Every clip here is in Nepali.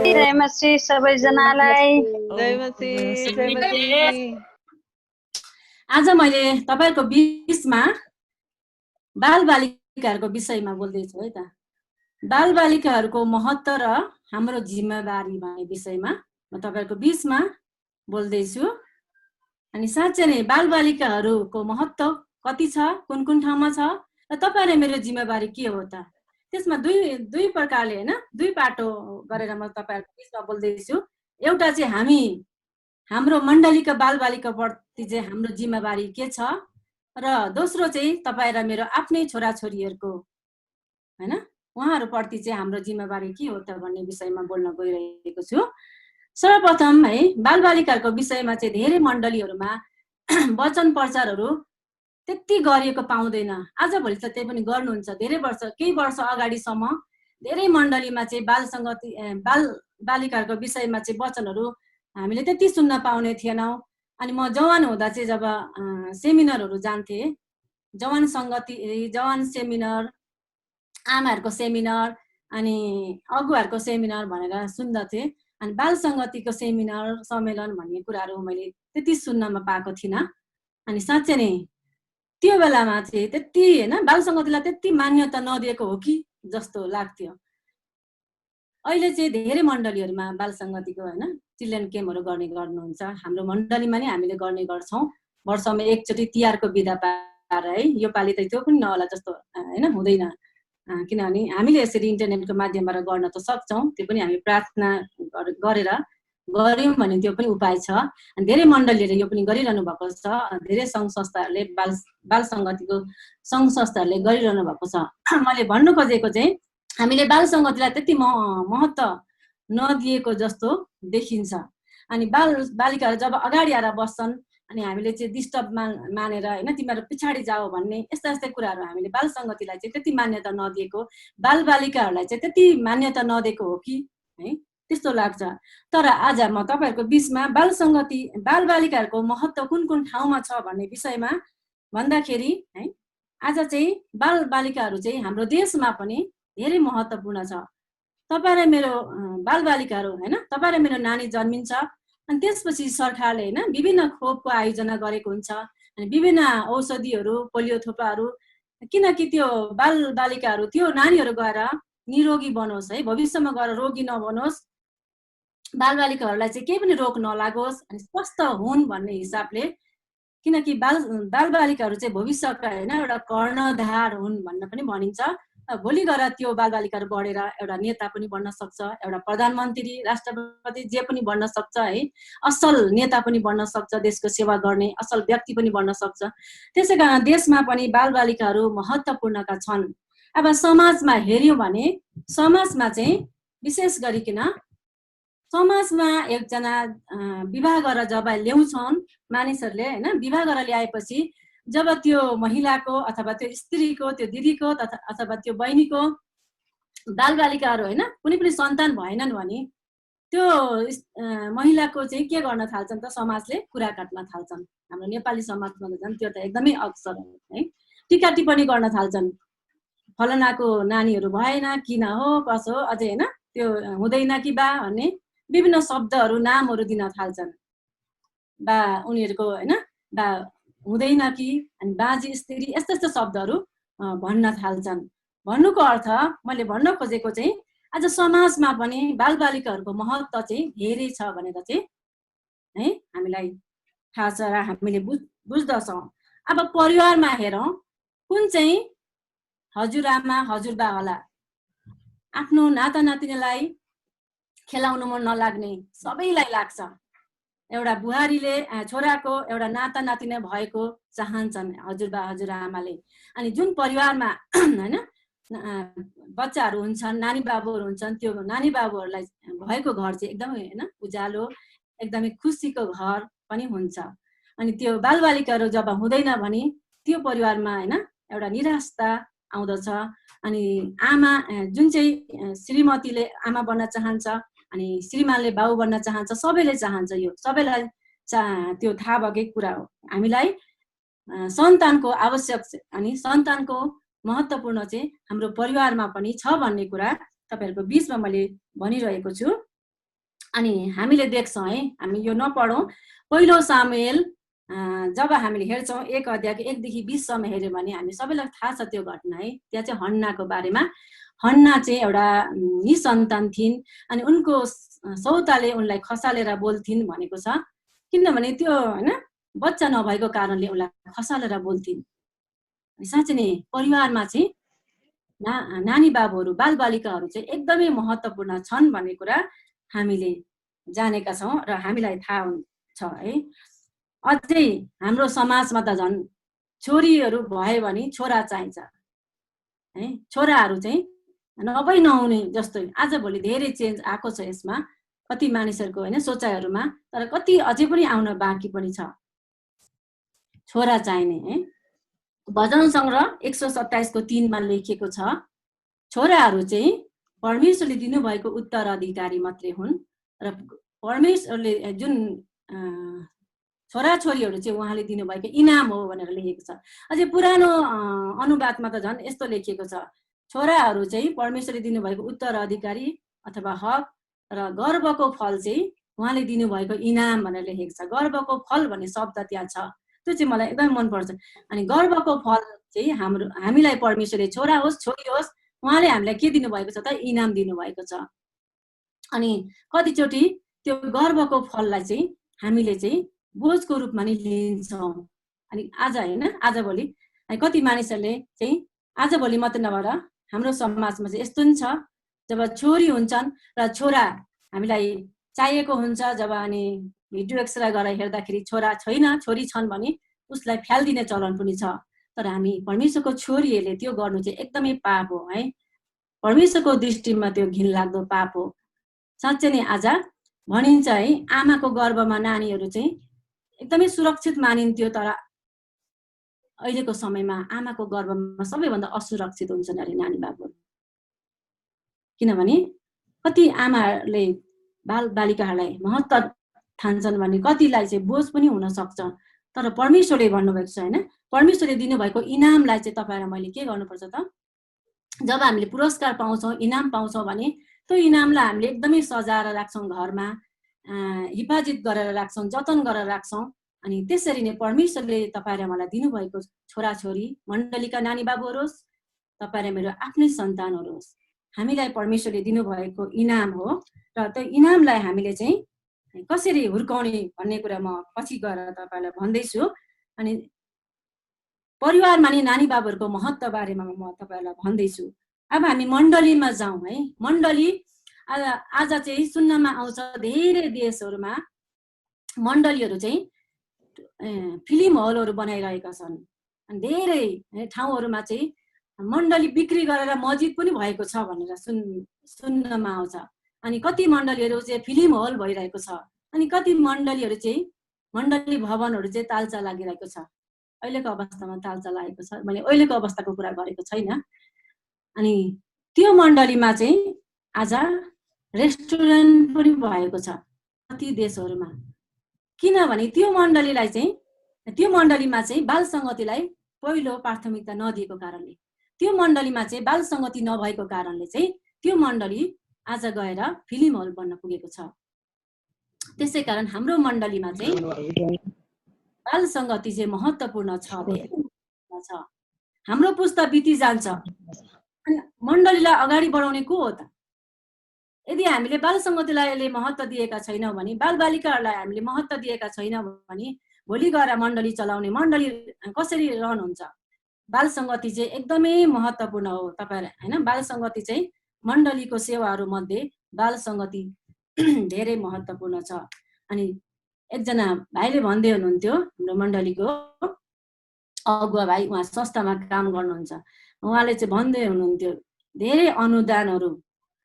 जयमसी सबैजनालाई। आज मैले तपाईहरुको बीचमा बालबालिकाहरुको विषयमा बोल्दैछु है त। बालबालिकाहरुको महत्व र हाम्रो जिम्मेवारी भन्ने विषयमा म तपाईहरुको बीचमा बोल्दैछु। अनि साँच्चै नै बालबालिकाहरुको महत्व कति छ, कुन कुन ठाउँमा छ र तपाईहरु मेरो जिम्मेवारी के हो त? त्यसमा दुई प्रकारले हैन, दुई पाटो गरेर म तपाईहरुको बीचमा बोल्दैछु। एउटा चाहिँ हाम्रो मण्डलीका बालबालिका प्रति चाहिँ हाम्रो जिम्मेवारी के छ र दोस्रो चाहिँ तपाईं र मेरो आफ्नै छोराछोरीहरुको हैन उहाँहरु प्रति चाहिँ हाम्रो जिम्मेवारी के हो त भन्ने विषयमा बोल्न गइरहेको छु। सर्वप्रथम है बालबालिकाहरुको विषयमा चाहिँ धेरै मण्डलीहरुमा वचन प्रचारहरु त्यति गरिएको पाउँदैन। आजभोलि त त्यही पनि गर्नुहुन्छ। धेरै वर्ष केही वर्ष अगाडिसम्म धेरै मण्डलीमा चाहिँ बालबालिकाहरुको विषयमा चाहिँ वचनहरु हामीले त्यति सुन्न पाउने थिएनौं। अनि म जवान हुँदा चाहिँ जब सेमिनारहरु जान्थे, जवान संगति, जवान सेमिनार, आमाहरुको सेमिनार अनि अगुवाहरुको सेमिनार भनेर सुन्दथे। अनि बाल संगतिको सेमिनार सम्मेलन भन्ने कुराहरु मैले त्यति सुन्नमा पाएको थिइन। अनि साँच्चै नै त्यो बेलामा चाहिँ त्यति हैन बाल संगतिलाई त्यति मान्यता नदिएको हो कि जस्तो लाग्थ्यो। अहिले चाहिँ धेरै मण्डलीहरुमा बाल संगतिको हैन चिल्ड्रेन केम्पहरु गर्नुहुन्छ। हाम्रो मण्डलीमा नै हामीले गर्ने गर्छौं। वर्षमा एकचोटी तिहारको बिदा पाएर है, यो पालि त त्यो पनि नहोला जस्तो हैन हुँदैन। किनभने हामीले यसरी इन्टरनेटको माध्यमबाट गर्न त सक्छौं। त्यो पनि हामी प्रार्थना गरेर गर्यौं भने त्यो पनि उपाय छ। अनि धेरै मण्डलीहरुले यो पनि गरिरहनु भएको छ। धेरै संघ संस्थाहरुले बाल संगतिको संघ संस्थाहरुले गरिरहनु भएको छ। मैले भन्नु खोजेको चाहिँ हामीले बाल संगतिलाई त्यति महत्व नदिएको जस्तो देखिन्छ। अनि बालिकाहरु जब अगाडि आएर बस्छन् अनि हामीले चाहिँ डिस्टर्ब मानेर हैन तिमीहरु पछाडी जाओ भन्ने यस्ता कुराहरु हामीले बाल संगतिलाई चाहिँ त्यति मान्यता नदिएको, बालबालिकाहरुलाई चाहिँ त्यति मान्यता नदिएको हो कि है त्यस्तो लाग्छ। तर आज म तपाईहरुको बीचमा बाल संगति, बालबालिकाहरुको महत्व कुन ठाउँमा छ भन्ने विषयमा भन्दाखेरि है आज चाहिँ बालबालिकाहरु चाहिँ हाम्रो देशमा पनि धेरै महत्वपूर्ण छ। तपाईं र मेरो बालबालिकाहरु हैन, तपाईं र मेरो नानी जन्मिन्छ अनि त्यसपछि सरकारले हैन विभिन्न खोपको आयोजना गरेको हुन्छ। अनि विभिन्न औषधिहरु, पोलियो थोपाहरु, किनकि त्यो बालबालिकाहरु त्यो नानीहरु गएर निरोगी बनोस् है, भविष्यमा गएर रोगी नबनोस्, बालबालिकाहरुलाई चाहिँ केही पनि रोग नलागोस् अनि स्वस्थ हुन् भन्ने हिसाबले, किनकि बालबालिकाहरु चाहिँ भविष्यका हैन एउटा कर्णधार हुन् भन्न पनि भनिन्छ। भोलि गएर त्यो बालबालिकाहरु बढेर एउटा नेता पनि बन्न सक्छ, एउटा प्रधानमन्त्री, राष्ट्रपति जे पनि बन्न सक्छ है, असल नेता पनि बन्न सक्छ, देशको सेवा गर्ने असल व्यक्ति पनि बन्न सक्छ। त्यसैकारण देशमा पनि बालबालिकाहरु महत्वपूर्णका छन्। अब समाजमा हेर्यौं भने समाजमा चाहिँ विशेष गरिकन समाजमा एकजना विवाह गरेर जब ल्याउँछन् मानिसहरुले हैन, विवाह गरेर ल्याएपछि जब त्यो महिलाको अथवा त्यो स्त्रीको, त्यो दिदीको अथवा त्यो बहिनीको बालबालिकाहरु हैन कुनै पनि सन्तान भएनन् भने त्यो महिलाको चाहिँ के गर्न थाल्छन् त समाजले कुरा काट्न थाल्छन्। हाम्रो नेपाली समाजमा त त्यो त एकदमै अक्सर है टीका टिप्पणी गर्न थाल्छन्। फलनाको नानीहरु भएन, किन हो, कसो हो, अझै हैन त्यो हुँदैन कि बा भन्ने विभिन्न शब्दहरु, नामहरु दिन थाल्छन्। बा उनीहरुको हैन बा हुँदैन कि, अनि बाजी स्त्री यस्ता शब्दहरु भन्न थाल्छन्। भन्नुको अर्थ मैले भन्न खोजेको चाहिँ आज समाजमा पनि बालबालिकाहरुको महत्व चाहिँ धेरै छ भनेर चाहिँ है हामीलाई थाहा छ र हामीले बुझ्दछौं। अब परिवारमा हेरौं, कुन चाहिँ हजुरआमा हजुरबा होला आफ्नो नाता नातिनीलाई खेलाउन मन नलाग्ने सबैलाई लाग्छ। एउटा बुहारीले छोराको एउटा नाता नातिनी भएको चाहन्छन् हजुरबा हजुरआमाले। अनि जुन परिवारमा हैन बच्चाहरु हुन्छन्, नानी बाबुहरु हुन्छन्, त्यो नानी बाबुहरुलाई भएको घर चाहिँ एकदमै हैन उज्यालो, एकदमै खुसीको घर पनि हुन्छ। अनि त्यो बालबालिकाहरु जब हुँदैन भने त्यो परिवारमा हैन एउटा निराशा आउँदछ। अनि आमा जुन चाहिँ श्रीमतीले आमा बन्न चाहन्छ अनि श्रीमानले बाउ बन्न चाहन्छ, सबैले चाहन्छ, यो सबैलाई त्यो थाहा भएकै कुरा हो। हामीलाई सन्तानको आवश्यक अनि सन्तानको महत्वपूर्ण चाहिँ हाम्रो परिवारमा पनि छ भन्ने कुरा तपाईहरुको बीचमा मैले भनिरहेको छु। अनि हामीले देख्छौँ है, हामी यो नपढौँ, पहिलो सामुएल जब हामीले हेर्छौँ 1 अध्यायको 1 देखि 20 सम्म हेऱ्यौँ भने हामी सबैलाई थाहा छ त्यो घटना है। त्यहाँ चाहिँ हन्नाको बारेमा, हन्ना चाहिँ एउटा निसन्तान थिइन् अनि उनको सौताले उनलाई खसालेर बोल्थिन् भनेको छ, किनभने त्यो हैन बच्चा नभएको कारणले उनलाई खसालेर बोल्थिन्। साँच्चै नै परिवारमा चाहिँ नानी बाबुहरू बालबालिकाहरू चाहिँ एकदमै महत्त्वपूर्ण छन् भन्ने कुरा हामीले जानेका छौँ र हामीलाई थाहा हुन्छ है। अझै हाम्रो समाजमा त झन् छोरीहरू भयो भने छोरा चाहिन्छ है, छोराहरू चाहिँ नभई नहुने जस्तो आजभोलि धेरै चेन्ज आएको छ यसमा कति मानिसहरूको हैन सोचाइहरूमा, तर कति अझै पनि आउन बाँकी पनि छ छोरा चाहिने है। भजन सङ्ग्रह 127 को 3 मा लेखिएको छ, छोराहरू चाहिँ परमेश्वरले दिनुभएको उत्तराधिकारी मात्रै हुन् र परमेश्वरले जुन छोराछोरीहरू चाहिँ उहाँले दिनुभएको इनाम हो भनेर लेखेको छ। अझै पुरानो अनुवादमा त झन् यस्तो लेखिएको छ, छोराहरू चाहिँ परमेश्वरले दिनुभएको उत्तराधिकारी अथवा हक र गर्वको फल चाहिँ उहाँले दिनुभएको इनाम भनेर लेखेको छ। गर्वको फल भन्ने शब्द त्यहाँ छ, त्यो चाहिँ मलाई एकदमै मनपर्छ। अनि गर्वको फल चाहिँ हामीलाई परमेश्वरले छोरा होस् छोरी होस् उहाँले हामीलाई के दिनुभएको छ त, इनाम दिनुभएको छ। अनि कतिचोटि त्यो गर्वको फललाई चाहिँ हामीले चाहिँ बोझको रूपमा नै लिन्छौँ। अनि आज हैन आजभोलि कति मानिसहरूले चाहिँ आजभोलि मात्रै नभएर हाम्रो समाजमा चाहिँ यस्तो नि छ, जब छोरी हुन्छन् र छोरा हामीलाई चाहिएको हुन्छ, जब अनि भिडियो एक्सरे गरेर हेर्दाखेरि छोरा छैन छोरी छन् भने उसलाई फ्यालिदिने चलन पनि छ। तर हामी परमेश्वरको छोरीहरूले त्यो गर्नु चाहिँ एकदमै पाप हो है, परमेश्वरको दृष्टिमा त्यो घिनलाग्दो पाप हो। साँच्चै नै आज भनिन्छ है आमाको गर्भमा नानीहरू चाहिँ एकदमै सुरक्षित मानिन्थ्यो, तर अहिलेको समयमा आमाको गर्भमा सबैभन्दा असुरक्षित हुन्छन् अरे नानी बाबुहरू। किनभने कति आमाहरूले बालबालिकाहरूलाई महत्त्व ठान्छन् भने कतिलाई चाहिँ बोझ पनि हुन सक्छ। तर परमेश्वरले भन्नुभएको छ हैन, परमेश्वरले दिनुभएको इनामलाई चाहिँ तपाईहरु मैले के गर्नुपर्छ त, जब हामीले पुरस्कार पाउँछौँ इनाम पाउँछौँ भने त्यो इनामलाई हामीले एकदमै सजाएर राख्छौँ, घरमा हिफाजत गरेर राख्छौँ, जतन गरेर राख्छौँ। अनि त्यसरी नै परमेश्वरले तपाईहरु मलाई दिनुभएको छोराछोरी मण्डलीका नानी बाबुहरू होस्, तपाईहरु मेरो आफ्नै सन्तानहरू होस्, हामीलाई परमेश्वरले दिनुभएको इनाम हो र त्यो इनामलाई हामीले चाहिँ कसरी हुर्काउने भन्ने कुरा म पछि गएर तपाईहरुलाई भन्दैछु। अनि परिवारमा नि नानी बाबुहरूको महत्त्व बारेमा म तपाईहरुलाई भन्दैछु। अब हामी मण्डलीमा जाउँ है। मण्डली आज चाहिँ सुन्नमा आउँछ धेरै देशहरूमा मण्डलीहरू चाहिँ फिल्म हलहरू बनाइरहेका छन्। अनि धेरै ठाउँहरूमा चाहिँ मण्डली बिक्री गरेर मस्जिद पनि भएको छ भनेर सुन्नमा आउँछ। अनि कति मण्डलीहरू चाहिँ फिल्म हल भइरहेको छ, अनि कति मण्डलीहरू चाहिँ मण्डली भवनहरू चाहिँ तालचा लागिरहेको छ। अहिलेको अवस्थामा तालचा लागेको छ, मैले अहिलेको अवस्थाको कुरा गरेको छैन। अनि त्यो मण्डलीमा चाहिँ आज रेस्टुरेन्ट पनि भएको छ कति देशहरूमा। किनभने त्यो मण्डलीलाई चाहिँ त्यो मण्डलीमा चाहिँ बाल संगतिलाई पहिलो प्राथमिकता नदिएको कारणले, त्यो मण्डलीमा चाहिँ बाल संगति नभएको कारणले चाहिँ त्यो मण्डली आज गएर फिल्म हल बन्न पुगेको छ। त्यसै कारण हाम्रो मण्डलीमा चाहिँ बाल संगति चाहिँ महत्त्वपूर्ण छ। हाम्रो पुस्ता बिति जान्छ, अनि मण्डलीलाई अगाडि बढाउने को हो त? यदि हामीले बाल संगतिलाई महत्त्व दिएका छैनौँ भने, बालबालिकाहरूलाई हामीले महत्त्व दिएका छैनौँ भने भोलि गएर मण्डली चलाउने, मण्डली कसरी रहनुहुन्छ? बाल संगति चाहिँ एकदमै महत्त्वपूर्ण हो तपाईहरु हैन। बाल संगति चाहिँ मण्डलीको सेवाहरू मध्ये बाल संगति धेरै महत्त्वपूर्ण छ। अनि एकजना भाइले भन्दै हुनुहुन्थ्यो, हाम्रो मण्डलीको अगुवा भाइ, उहाँ संस्थामा काम गर्नुहुन्छ, उहाँले चाहिँ भन्दै हुनुहुन्थ्यो धेरै अनुदानहरू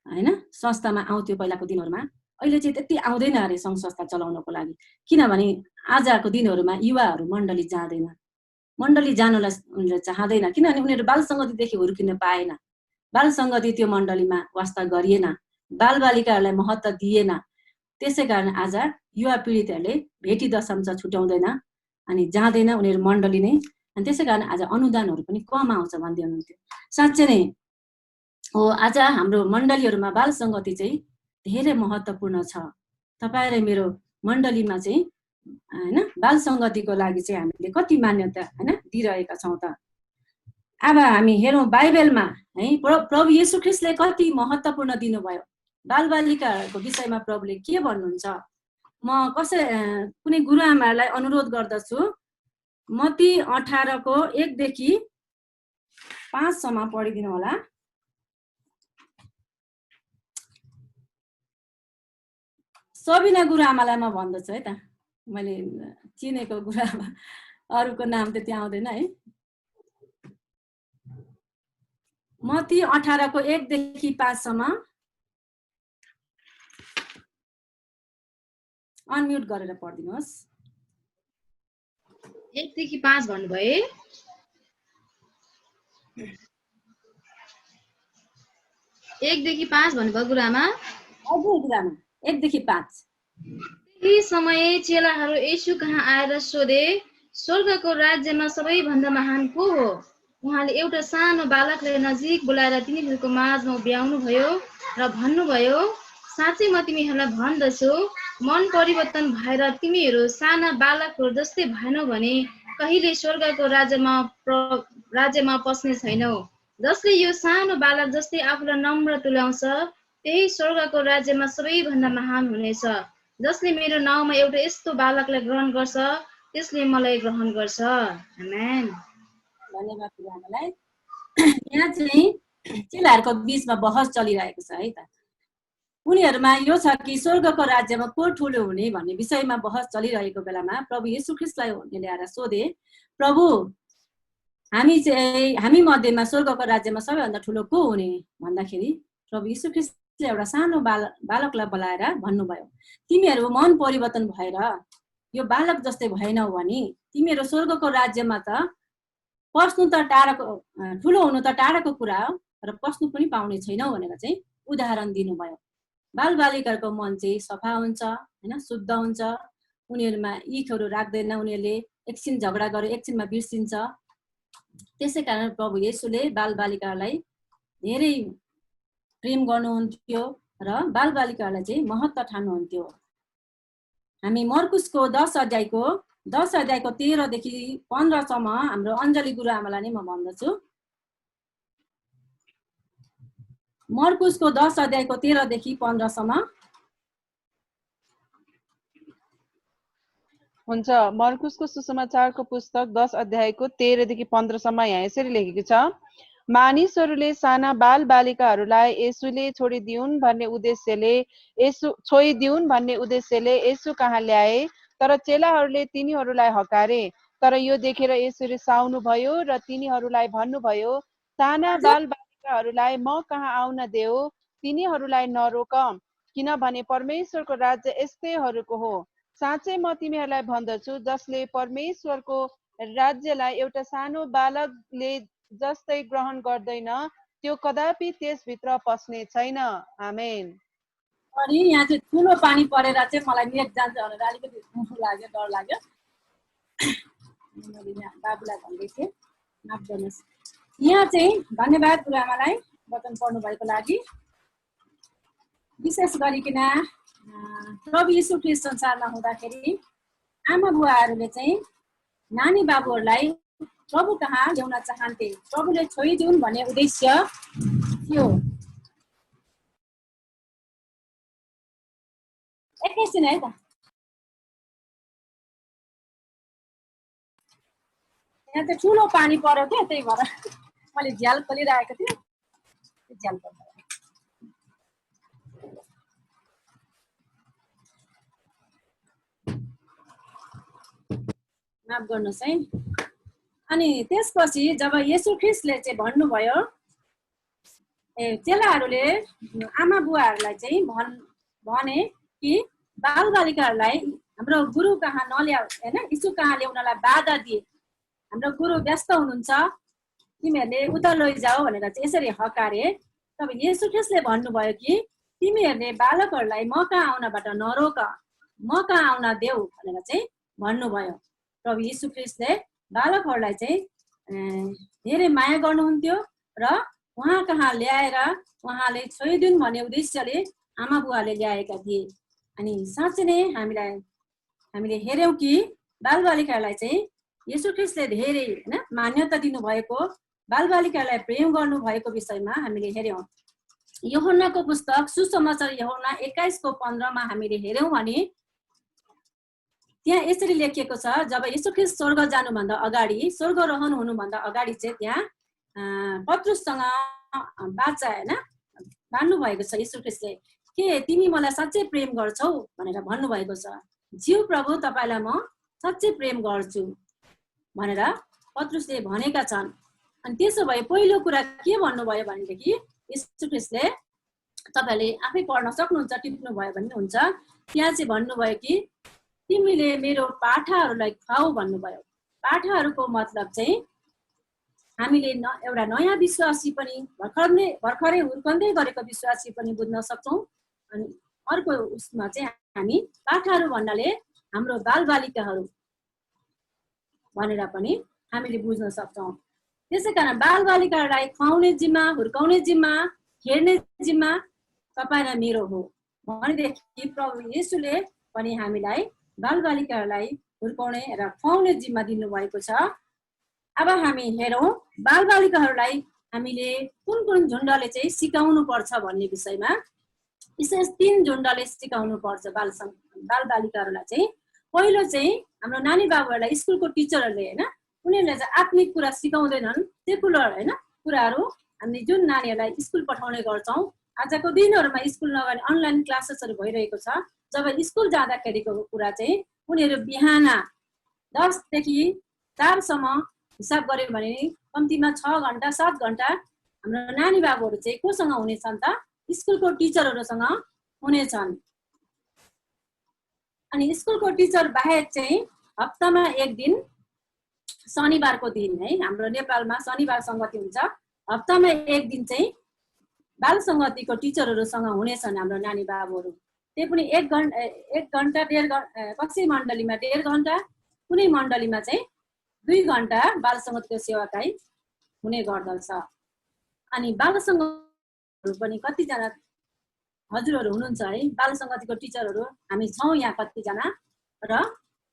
हैन संस्थामा आउँथ्यो पहिलाको दिनहरूमा, अहिले चाहिँ त्यति आउँदैन अरे सङ्घ संस्था चलाउनको लागि। किनभने आजको दिनहरूमा युवाहरू मण्डली जाँदैन, मण्डली जानलाई उनीहरूले चाहँदैन, किनभने उनीहरू बाल संगतिदेखि हुर्किन पाएन, बाल संगति त्यो मण्डलीमा वास्ता गरिएन, बालबालिकाहरूलाई महत्त्व दिएन। त्यसै कारण आज युवा पीडितहरूले भेटी दशम छुट्याउँदैन अनि जाँदैन उनीहरू मण्डली नै। अनि त्यसै कारण आज अनुदानहरू पनि कम आउँछ भन्दै हुनुहुन्थ्यो। साँच्चै नै हो, आज हाम्रो मण्डलीहरूमा बाल संगति चाहिँ धेरै महत्त्वपूर्ण छ। तपाईँ र मेरो मण्डलीमा चाहिँ हैन बाल संगतिको लागि चाहिँ हामीले कति मान्यता हैन दिइरहेका छौँ त। अब हामी हेरौँ बाइबलमा है प्रभु येशू ख्रीष्टले कति महत्त्वपूर्ण दिनुभयो बालबालिकाहरूको विषयमा प्रभुले के भन्नुहुन्छ। म कुनै गुरुआमाहरूलाई अनुरोध गर्दछु मत्ती 18 को 1 देखि 5 सम्म पढिदिनु होला। सबिना गुरुआमालाई म भन्दछु है त, मैले चिनेको गुरुआमा अरूको नाम त त्यहाँ आउँदैन है। मत्ती 18 को 1 देखि 5 सम्म अनम्युट गरेर पढिदिनुहोस्। 1 देखि 5 भन्नुभयो। 1 देखि 5 भन्नुभयो गुरुआमा। हजुर गुरुआमा 1 देखि 5। त्यही समय चेलाहरू येशू कहाँ आएर सोधे, स्वर्गको राज्यमा सबैभन्दा महान को हो? उहाँले एउटा सानो बालकलाई नजिक बोलाएर तिनीहरूको माझमा उभ्याउनु भयो र भन्नुभयो, साँच्चै म तिमीहरूलाई भन्दछु, मन परिवर्तन भएर तिमीहरू साना बालकहरू जस्तै भएनौ भने कहिले स्वर्गको राज्यमा पस्ने छैनौ। जसले यो सानो बालक जस्तै आफूलाई नम्र तुल्याउँछ त्यही स्वर्गको राज्यमा सबैभन्दा महान हुनेछ। जसले मेरो नाउँमा एउटा यस्तो बालकलाई ग्रहण गर्छ त्यसले मलाई ग्रहण गर्छ। आमेन। धन्यवाद गुरुआमालाई। यहाँ चाहिँ चेलाहरूको बीचमा बहस चलिरहेको छ है त। उनीहरूमा यो छ कि स्वर्गको राज्यमा को ठुलो हुने भन्ने विषयमा बहस चलिरहेको बेलामा प्रभु येशू ख्रीष्टलाई उनीहरूले आएर सोधे, प्रभु हामी मध्येमा स्वर्गको राज्यमा सबैभन्दा ठुलो को हुने भन्दाखेरि प्रभु येशू ख्रीष्टले एउटा सानो बालकलाई बोलाएर भन्नुभयो, तिमीहरू मन परिवर्तन भएर यो बालक जस्तै भएनौ भने तिमीहरू स्वर्गको राज्यमा त पस्नु त टाढाको, ठुलो हुनु त टाढाको कुरा हो र पस्नु पनि पाउने छैनौ भनेर चाहिँ उदाहरण दिनुभयो। बालबालिकाहरूको मन चाहिँ सफा हुन्छ हैन, शुद्ध हुन्छ, उनीहरूमा इखहरू राख्दैन, उनीहरूले एकछिन झगडा गरे एकछिनमा बिर्सिन्छ। त्यसै कारण प्रभु येशूले बालबालिकालाई धेरै प्रेम गर्नुहुन्थ्यो र बालबालिकालाई चाहिँ महत्त्व ठान्नुहुन्थ्यो। हामी मर्कुसको 10 अध्यायको 13 देखि 15 सम्म हाम्रो अञ्जली गुरुआमालाई नै म भन्दछु। मर्कुसको 10 अध्यायको 13 देखि 15 सम्म। हुन्छ। मर्कुसको सुसमाचारको पुस्तक 10 अध्यायको 13 देखि 15 सम्म यहाँ यसरी लेखेको छ, मानिसहरूले साना बाल बालिकाहरूलाई येशूले छोडिदिउन् भन्ने उद्देश्यले येशू कहाँ ल्याए, तर चेलाहरूले तिनीहरूलाई हकारे। तर यो देखेर येशू रिसाउनु भयो र तिनीहरूलाई भन्नुभयो, साना बाल बालिकाहरूलाई म कहाँ आउन देऊ, तिनीहरूलाई नरोक, किनभने परमेश्वरको राज्य यस्तैहरूको हो। साँच्चै म तिमीहरूलाई भन्दछु, जसले परमेश्वरको राज्यलाई एउटा सानो बालकले जस्तै ग्रहण गर्दैन त्यो कदापि त्यसभित्र पस्ने छैन। आमेन। अनि यहाँ चाहिँ ठुलो पानी परेर चाहिँ मलाई नेट जान्छ भनेर अलिकति लाग्यो, डर लाग्यो। बाबुलाई भन्दै थिएँ, माफ गर्नुहोस्। यहाँ चाहिँ धन्यवाद गुरुआमालाई वचन पढ्नु भएको लागि। विशेष गरिकन प्रभु येशू ख्रीष्ट संसारमा हुँदाखेरि आमा बुवाहरूले चाहिँ नानी बाबुहरूलाई प्रभु कहाँ ल्याउन चाहन्थे, प्रभुले छोइदिउन् भन्ने उद्देश्य थियो। एकैछिन है त, यहाँ चाहिँ ठुलो पानी पर्यो क्या, त्यही भएर मैले झ्याल खोलिरहेको थिएँ, झ्याल पर्यो। माफ गर्नुहोस् है। अनि त्यसपछि जब येशू ख्रीष्टले चाहिँ भन्नुभयो, चेलाहरूले आमा बुवाहरूलाई चाहिँ भने कि बालबालिकाहरूलाई हाम्रो गुरु कहाँ नल्याऊ हैन, यीशु कहाँ ल्याउनलाई बाधा दिए, हाम्रो गुरु व्यस्त हुनुहुन्छ, तिमीहरूले उता लैजाऊ भनेर चाहिँ यसरी हकारे। तब येशू ख्रीष्टले भन्नुभयो कि तिमीहरूले बालकहरूलाई म कहाँ आउनबाट नरोक, म कहाँ आउन देऊ भनेर चाहिँ भन्नुभयो। प्रभु येशू ख्रीष्टले बालकहरूलाई चाहिँ धेरै माया गर्नुहुन्थ्यो र उहाँ कहाँ ल्याएर उहाँले छोइदिउन् भन्ने उद्देश्यले आमा बुवाले ल्याएका थिए। अनि साँच्चै नै हामीले हेर्यौं कि बालबालिकाहरूलाई चाहिँ येशू ख्रीष्टले धेरै हैन मान्यता दिनुभएको, बालबालिकालाई प्रेम गर्नुभएको विषयमा हामीले हेर्यौं। यूहन्नाको पुस्तक सुसमाचार यूहन्ना 21:15 मा हामीले हेर्यौं भने त्यहाँ यसरी लेखिएको छ, जब येशू ख्रीष्ट स्वर्ग जानुभन्दा अगाडि, स्वर्ग रहन हुनुभन्दा अगाडि चाहिँ त्यहाँ पत्रुससँग बाचा हैन भन्नु भएको छ येशू ख्रीष्टले, के तिमी मलाई साँच्चै प्रेम गर्छौ भनेर भन्नुभएको छ। ज्यू प्रभु तपाईलाई म साँच्चै प्रेम गर्छु भनेर पत्रुसले भनेका छन्। अनि त्यसो भए पहिलो कुरा के भन्नुभयो भनेदेखि येशू ख्रीष्टले, तपाईले आफै पढ्न सक्नुहुन्छ, टिप्नु भयो भने हुन्छ, त्यहाँ चाहिँ भन्नुभयो कि तिमीले मेरो पाठाहरूलाई खाऊ भन्नुभयो। पाठाहरूको मतलब चाहिँ हामीले एउटा नयाँ विश्वासी पनि भर्खरै हुर्कँदै गरेको विश्वासी पनि बुझ्न सक्छौँ। अनि अर्को उसमा चाहिँ हामी पाठाहरू भन्नाले हाम्रो बालबालिकाहरू भनेर पनि हामीले बुझ्न सक्छौँ। त्यसै कारण बालबालिकाहरूलाई खुवाउने जिम्मा, हुर्काउने जिम्मा, हेर्ने जिम्मा तपाईँ र मेरो हो भनेदेखि प्रभु येशूले पनि हामीलाई बालबालिकाहरूलाई हुर्काउने र खुवाउने जिम्मा दिनुभएको छ। अब हामी हेरौँ बालबालिकाहरूलाई हामीले कुन कुन झुन्डले चाहिँ सिकाउनु पर्छ भन्ने विषयमा। विशेष 3 झुन्डले सिकाउनु पर्छ बालबालिकाहरूलाई चाहिँ। पहिलो चाहिँ हाम्रो नानी बाबुहरूलाई स्कुलको टिचरहरूले हैन, उनीहरूले चाहिँ आत्मिक कुरा सिकाउँदैनन्, सेकुलर हैन कुराहरू। हामीले जुन नानीहरूलाई स्कुल पठाउने गर्छौँ, आजको दिनहरूमा स्कुल नगर्ने अनलाइन क्लासेसहरू भइरहेको छ। जब स्कुल जाँदाखेरिको कुरा चाहिँ उनीहरू बिहान 10 देखि 4 सम्म हिसाब गर्यो भने कम्तीमा 6 घण्टा 7 घण्टा हाम्रो नानी बाबुहरू चाहिँ कोसँग हुनेछन् त? स्कुलको टिचरहरूसँग हुनेछन्। अनि स्कुलको टिचर बाहेक चाहिँ हप्तामा 1 दिन शनिबारको दिन है, हाम्रो नेपालमा शनिबार सङ्गति हुन्छ, हप्तामा 1 दिन चाहिँ बाल सङ्गतिको टिचरहरूसँग हुनेछन् हाम्रो नानी बाबुहरू। त्यही पनि 1 घण्टा 1.5 घण्टा, कसै मण्डलीमा 1.5 घण्टा, कुनै मण्डलीमा चाहिँ 2 घण्टा बाल सङ्गतिको सेवाकाई हुने गर्दछ। अनि बाल सङ्गतहरू पनि कतिजना हजुरहरू हुनुहुन्छ है बाल सङ्गतिको टिचरहरू? हामी छौँ यहाँ कतिजना। र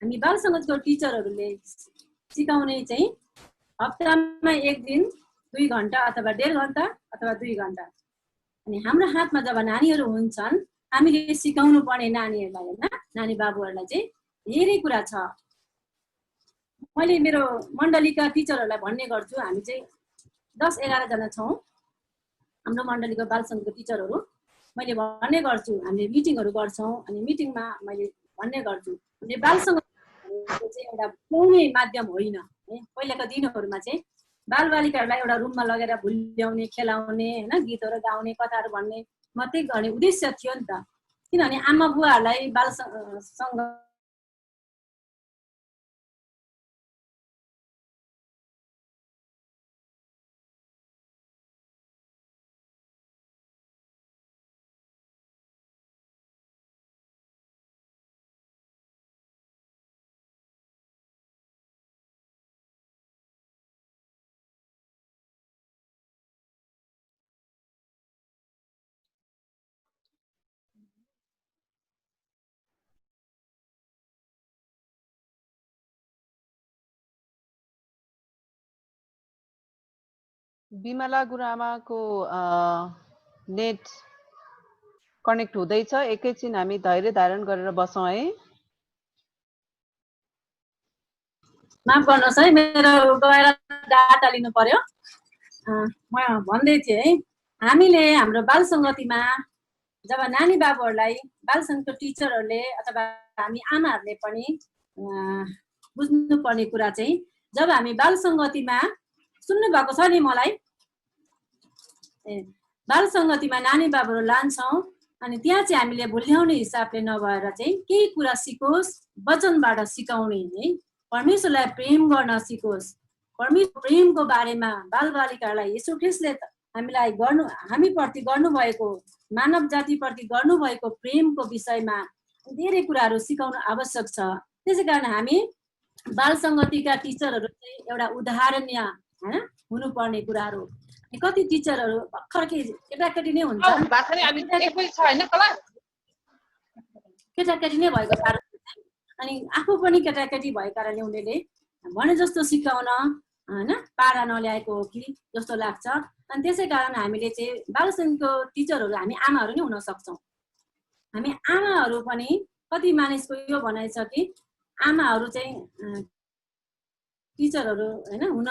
हामी बाल सङ्गतिको टिचरहरूले सिकाउने चाहिँ हप्तामा 1 दिन 2 घण्टा अथवा 1.5 घण्टा अथवा 2 घण्टा। अनि हाम्रो हातमा जब नानीहरू हुन्छन्, हामीले सिकाउनु पर्ने नानीहरूलाई हैन, नानी बाबुहरूलाई चाहिँ धेरै कुरा छ। मैले मेरो मण्डलीका टिचरहरूलाई भन्ने गर्छु, हामी चाहिँ 10-11 जना छौँ हाम्रो मण्डलीको बाल सङ्घको टिचरहरू। मैले भन्ने गर्छु, हामीले मिटिङहरू गर्छौँ। अनि मिटिङमा मैले भन्ने गर्छु, हामीले बाल सङ्घ चाहिँ एउटा बोल्ने माध्यम होइन है। पहिलाको दिनहरूमा चाहिँ बालबालिकाहरूलाई एउटा रुममा लगेर भुल्याउने, खेलाउने हैन, गीतहरू गाउने, कथाहरू भन्ने मात्रै गर्ने उद्देश्य थियो नि त। किनभने आमा बुवाहरूलाई बाल सङ्घ बिमला गुरुआमाको नेट कनेक्ट हुँदैछ। एकैछिन हामी धैर्य धारण गरेर बसौँ है। माफ गर्नुहोस् है, मेरो गएर डाटा लिनु पर्यो। म भन्दै थिएँ है, हामीले हाम्रो बाल सङ्गतिमा जब नानी बाबुहरूलाई बाल सङ्घको टिचरहरूले अथवा हामी आमाहरूले पनि बुझ्नुपर्ने कुरा चाहिँ, जब हामी बाल सङ्गतिमा सुन्नु भएको छ नि मलाई, बाल सङ्गतिमा नानी बाबुहरू लान्छौँ। अनि त्यहाँ चाहिँ हामीले भुल्याउने हिसाबले नभएर चाहिँ केही कुरा सिकोस्, वचनबाट सिकाउने है, परमेश्वरलाई प्रेम गर्न सिकोस्। परमेश्वर प्रेमको बारेमा बालबालिकाहरूलाई येशू ख्रीष्टले हामीलाई हामीप्रति गर्नुभएको, मानव जातिप्रति गर्नुभएको प्रेमको विषयमा धेरै कुराहरू सिकाउनु आवश्यक छ। त्यसै कारण हामी बाल सङ्गतिका टिचरहरू चाहिँ एउटा उदाहरणीय हैन हुनुपर्ने कुराहरू। कति टिचरहरू भर्खर केटाकेटी नै हुन्छ, केटाकेटी नै भएको कारणले चाहिँ अनि आफू पनि केटाकेटी भएको कारणले उनीहरूले भने जस्तो सिकाउन हैन पारा नल्याएको हो कि जस्तो लाग्छ। अनि त्यसै कारण हामीले चाहिँ बाल सङ्घको टिचरहरू हामी आमाहरू नै हुन सक्छौँ। हामी आमाहरू पनि कति मानिसको यो भनाइ छ कि आमाहरू चाहिँ टिचरहरू हैन हुन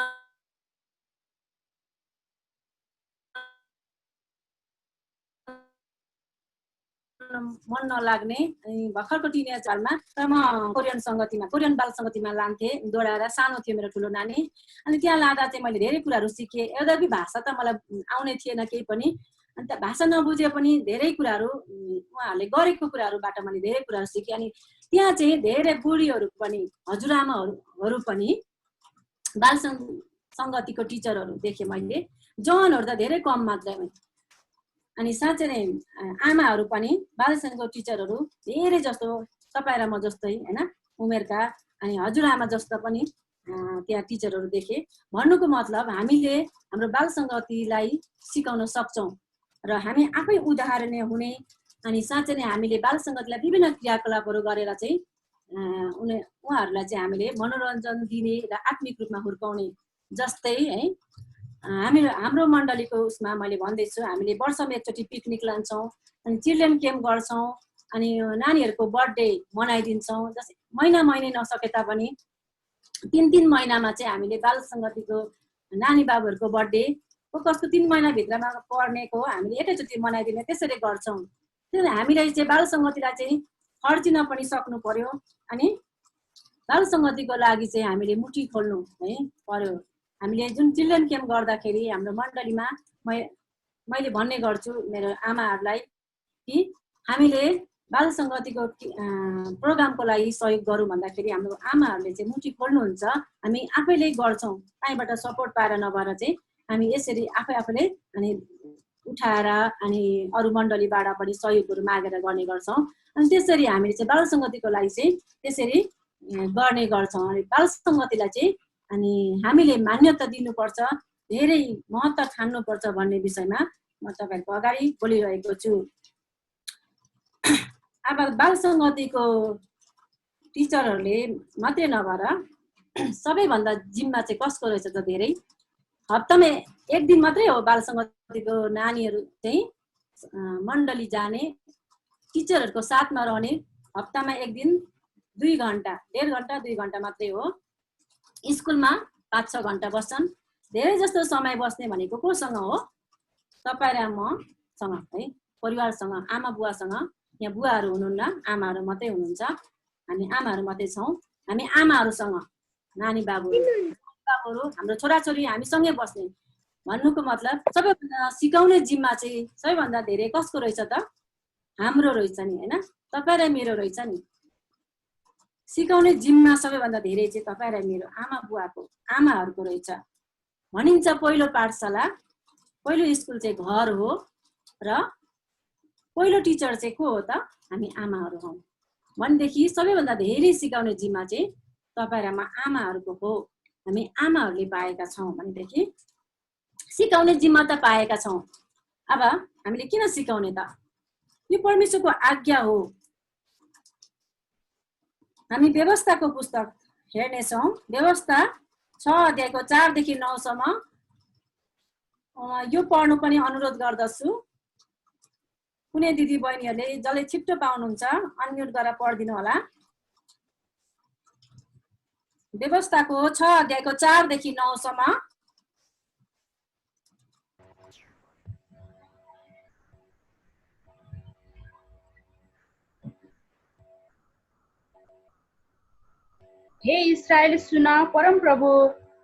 मन नलाग्ने। अनि भर्खरको टिनेजरमा म कोरियन सङ्गतिमा कोरियन बाल सङ्गतिमा लान्थेँ दोहोऱ्याएर, सानो थियो मेरो ठुलो नानी। अनि त्यहाँ लाँदा चाहिँ मैले धेरै कुराहरू सिकेँ। यद्यपि भाषा त मलाई आउने थिएन केही पनि, अनि त्यहाँ भाषा नबुझे पनि धेरै कुराहरू उहाँहरूले गरेको कुराहरूबाट मैले धेरै कुराहरू सिकेँ। अनि त्यहाँ चाहिँ धेरै बुढीहरू पनि हजुरआमाहरू पनि बाल सङ्गतिको टिचरहरू देखेँ मैले। जवानहरू त धेरै कम मात्रामा। अनि साँच्चै नै आमाहरू पनि बाल सङ्घको टिचरहरू धेरै जस्तो तपाईँ र म जस्तै हैन उमेरका अनि हजुरआमा जस्तो पनि त्यहाँ टिचरहरू देखेँ। भन्नुको मतलब हामीले हाम्रो बाल सङ्गतिलाई सिकाउन सक्छौँ र हामी आफै उदाहरणीय हुने। अनि साँच्चै नै हामीले बाल सङ्गतिलाई विभिन्न क्रियाकलापहरू गरेर चाहिँ उहाँहरूलाई चाहिँ हामीले मनोरञ्जन दिने र आत्मिक रूपमा हुर्काउने। जस्तै है हाम्रो मण्डलीको उसमा मैले भन्दैछु, हामीले वर्षमा एकचोटि पिकनिक लान्छौँ, अनि चिल्ड्रेन क्याम्प गर्छौँ, अनि नानीहरूको बर्थडे मनाइदिन्छौँ। जस्तै महिनै नसके तापनि 3 महिनामा चाहिँ हामीले बाल सङ्गतिको नानी बाबुहरूको बर्थडे कस्तो 3 महिनाभित्रमा पर्नेको हामीले एकैचोटि मनाइदिने त्यसरी गर्छौँ। त्यसैले हामीले चाहिँ बाल सङ्गतिलाई चाहिँ खर्चिन पनि सक्नु पर्यो। अनि बाल सङ्गतिको लागि चाहिँ हामीले मुठी खोल्नु है पर्यो। हामीले जुन चिल्ड्रेन क्याम्प गर्दाखेरि हाम्रो मण्डलीमा मैले भन्ने गर्छु मेरो आमाहरूलाई कि हामीले बाल सङ्गतिको प्रोग्रामको लागि सहयोग गरौँ भन्दाखेरि हाम्रो आमाहरूले चाहिँ मुठी खोल्नुहुन्छ। हामी आफैले गर्छौँ, कहीँबाट सपोर्ट पाएर नभएर चाहिँ हामी यसरी आफैले अनि उठाएर अनि अरू मण्डलीबाट पनि सहयोगहरू मागेर गर्ने गर्छौँ। अनि त्यसरी हामीले चाहिँ बाल सङ्गतिको लागि चाहिँ त्यसरी गर्ने गर्छौँ। अनि बाल सङ्गतिलाई चाहिँ अनि हामीले मान्यता दिनुपर्छ, धेरै महत्त्व ठान्नुपर्छ भन्ने विषयमा म तपाईँहरूको अगाडि बोलिरहेको छु। अब बाल सङ्गतिको टिचरहरूले मात्रै नभएर सबैभन्दा जिम्मा चाहिँ कसको रहेछ त धेरै हप्तामा 1 दिन मात्रै हो बाल सङ्गतिको नानीहरू चाहिँ मण्डली जाने, टिचरहरूको साथमा रहने। हप्तामा 1 दिन 2 घन्टा 1.5 घन्टा 2 घन्टा मात्रै हो। स्कुलमा 5-6 घन्टा बस्छन्। धेरै जस्तो समय बस्ने भनेको कोसँग हो? तपाईँ र मसँग है, परिवारसँग, आमा बुवासँग। यहाँ बुवाहरू हुनुहुन्न, आमाहरू मात्रै हुनुहुन्छ। हामी आमाहरू मात्रै छौँ। हामी आमाहरूसँग नानी बाबुहरू हाम्रो छोराछोरी हामीसँगै बस्ने। भन्नुको मतलब सबैभन्दा सिकाउने जिम्मा चाहिँ सबैभन्दा धेरै कसको रहेछ त? हाम्रो रहेछ नि हैन, तपाईँ र मेरो रहेछ नि। सिकाउने जिम्मा सबैभन्दा धेरै चाहिँ तपाईँ र मेरो आमाहरूको रहेछ। भनिन्छ पहिलो पाठशाला, पहिलो स्कुल चाहिँ घर हो र पहिलो टिचर चाहिँ को हो त? हामी आमाहरू हौँ। भनेदेखि सबैभन्दा धेरै सिकाउने जिम्मा चाहिँ तपाईँ र आमाहरूको हो। हामी आमाहरूले पाएका छौँ भनेदेखि सिकाउने जिम्मा त पाएका छौँ। अब हामीले किन सिकाउने त? यो परमेश्वरको आज्ञा हो। हामी व्यवस्थाको पुस्तक हेर्नेछौँ। व्यवस्था 6 अध्यायको 4 देखि 9 सम्म यो पढ्नु पनि अनुरोध गर्दछु। कुनै दिदी बहिनीहरूले जसले छिट्टो पाउनुहुन्छ अनम्युट गरेर पढिदिनु होला। व्यवस्थाको 6 अध्यायको 4 देखि 9 सम्म। हे इस्राएल सुन, परमप्रभु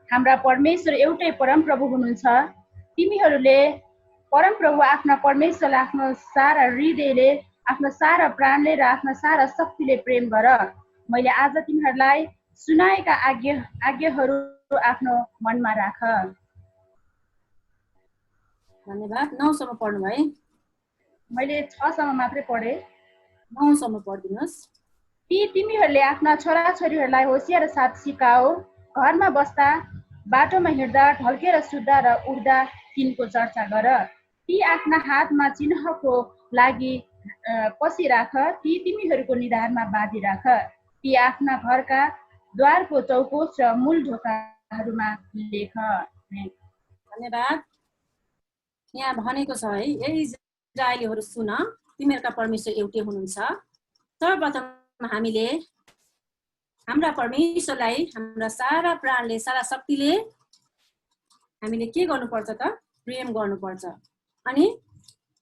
हाम्रा परमेश्वर एउटै परमप्रभु हुनुहुन्छ। तिमीहरूले परमप्रभु आफ्ना परमेश्वरलाई आफ्नो सारा हृदयले, आफ्नो सारा प्राणले र आफ्नो सारा शक्तिले प्रेम गर। मैले आज तिमीहरूलाई सुनाएका आज्ञाहरू आफ्नो मनमा राख। धन्यवाद। 9 सम्म पढ्नु भयो। मैले 6 सम्म मात्रै पढेँ। 9 सम्म पढिदिनुहोस्। तिमीहरूले आफ्ना छोराछोरीहरूलाई होसियार साथ सिकाऊ। घरमा बस्दा, बाटोमा हिँड्दा, ढल्केर सुत्दा र उठ्दा तिनको चर्चा गर। ती आफ्ना हातमा चिन्हको लागि पसिराख, ती तिमीहरूको निधारमा बाँधिराख। ती आफ्ना घरका द्वारको चौकोस र मूल ढोकाहरूमा लेख। धन्यवाद। यहाँ भनेको छ है, ए इजरायलीहरू सुन, तिमीहरूका परमेश्वर एउटै हुनुहुन्छ। सर्वप्रथम हामीले हाम्रा परमेश्वरलाई हाम्रा सारा प्राणले सारा शक्तिले हामीले के गर्नुपर्छ त? प्रेम गर्नुपर्छ। अनि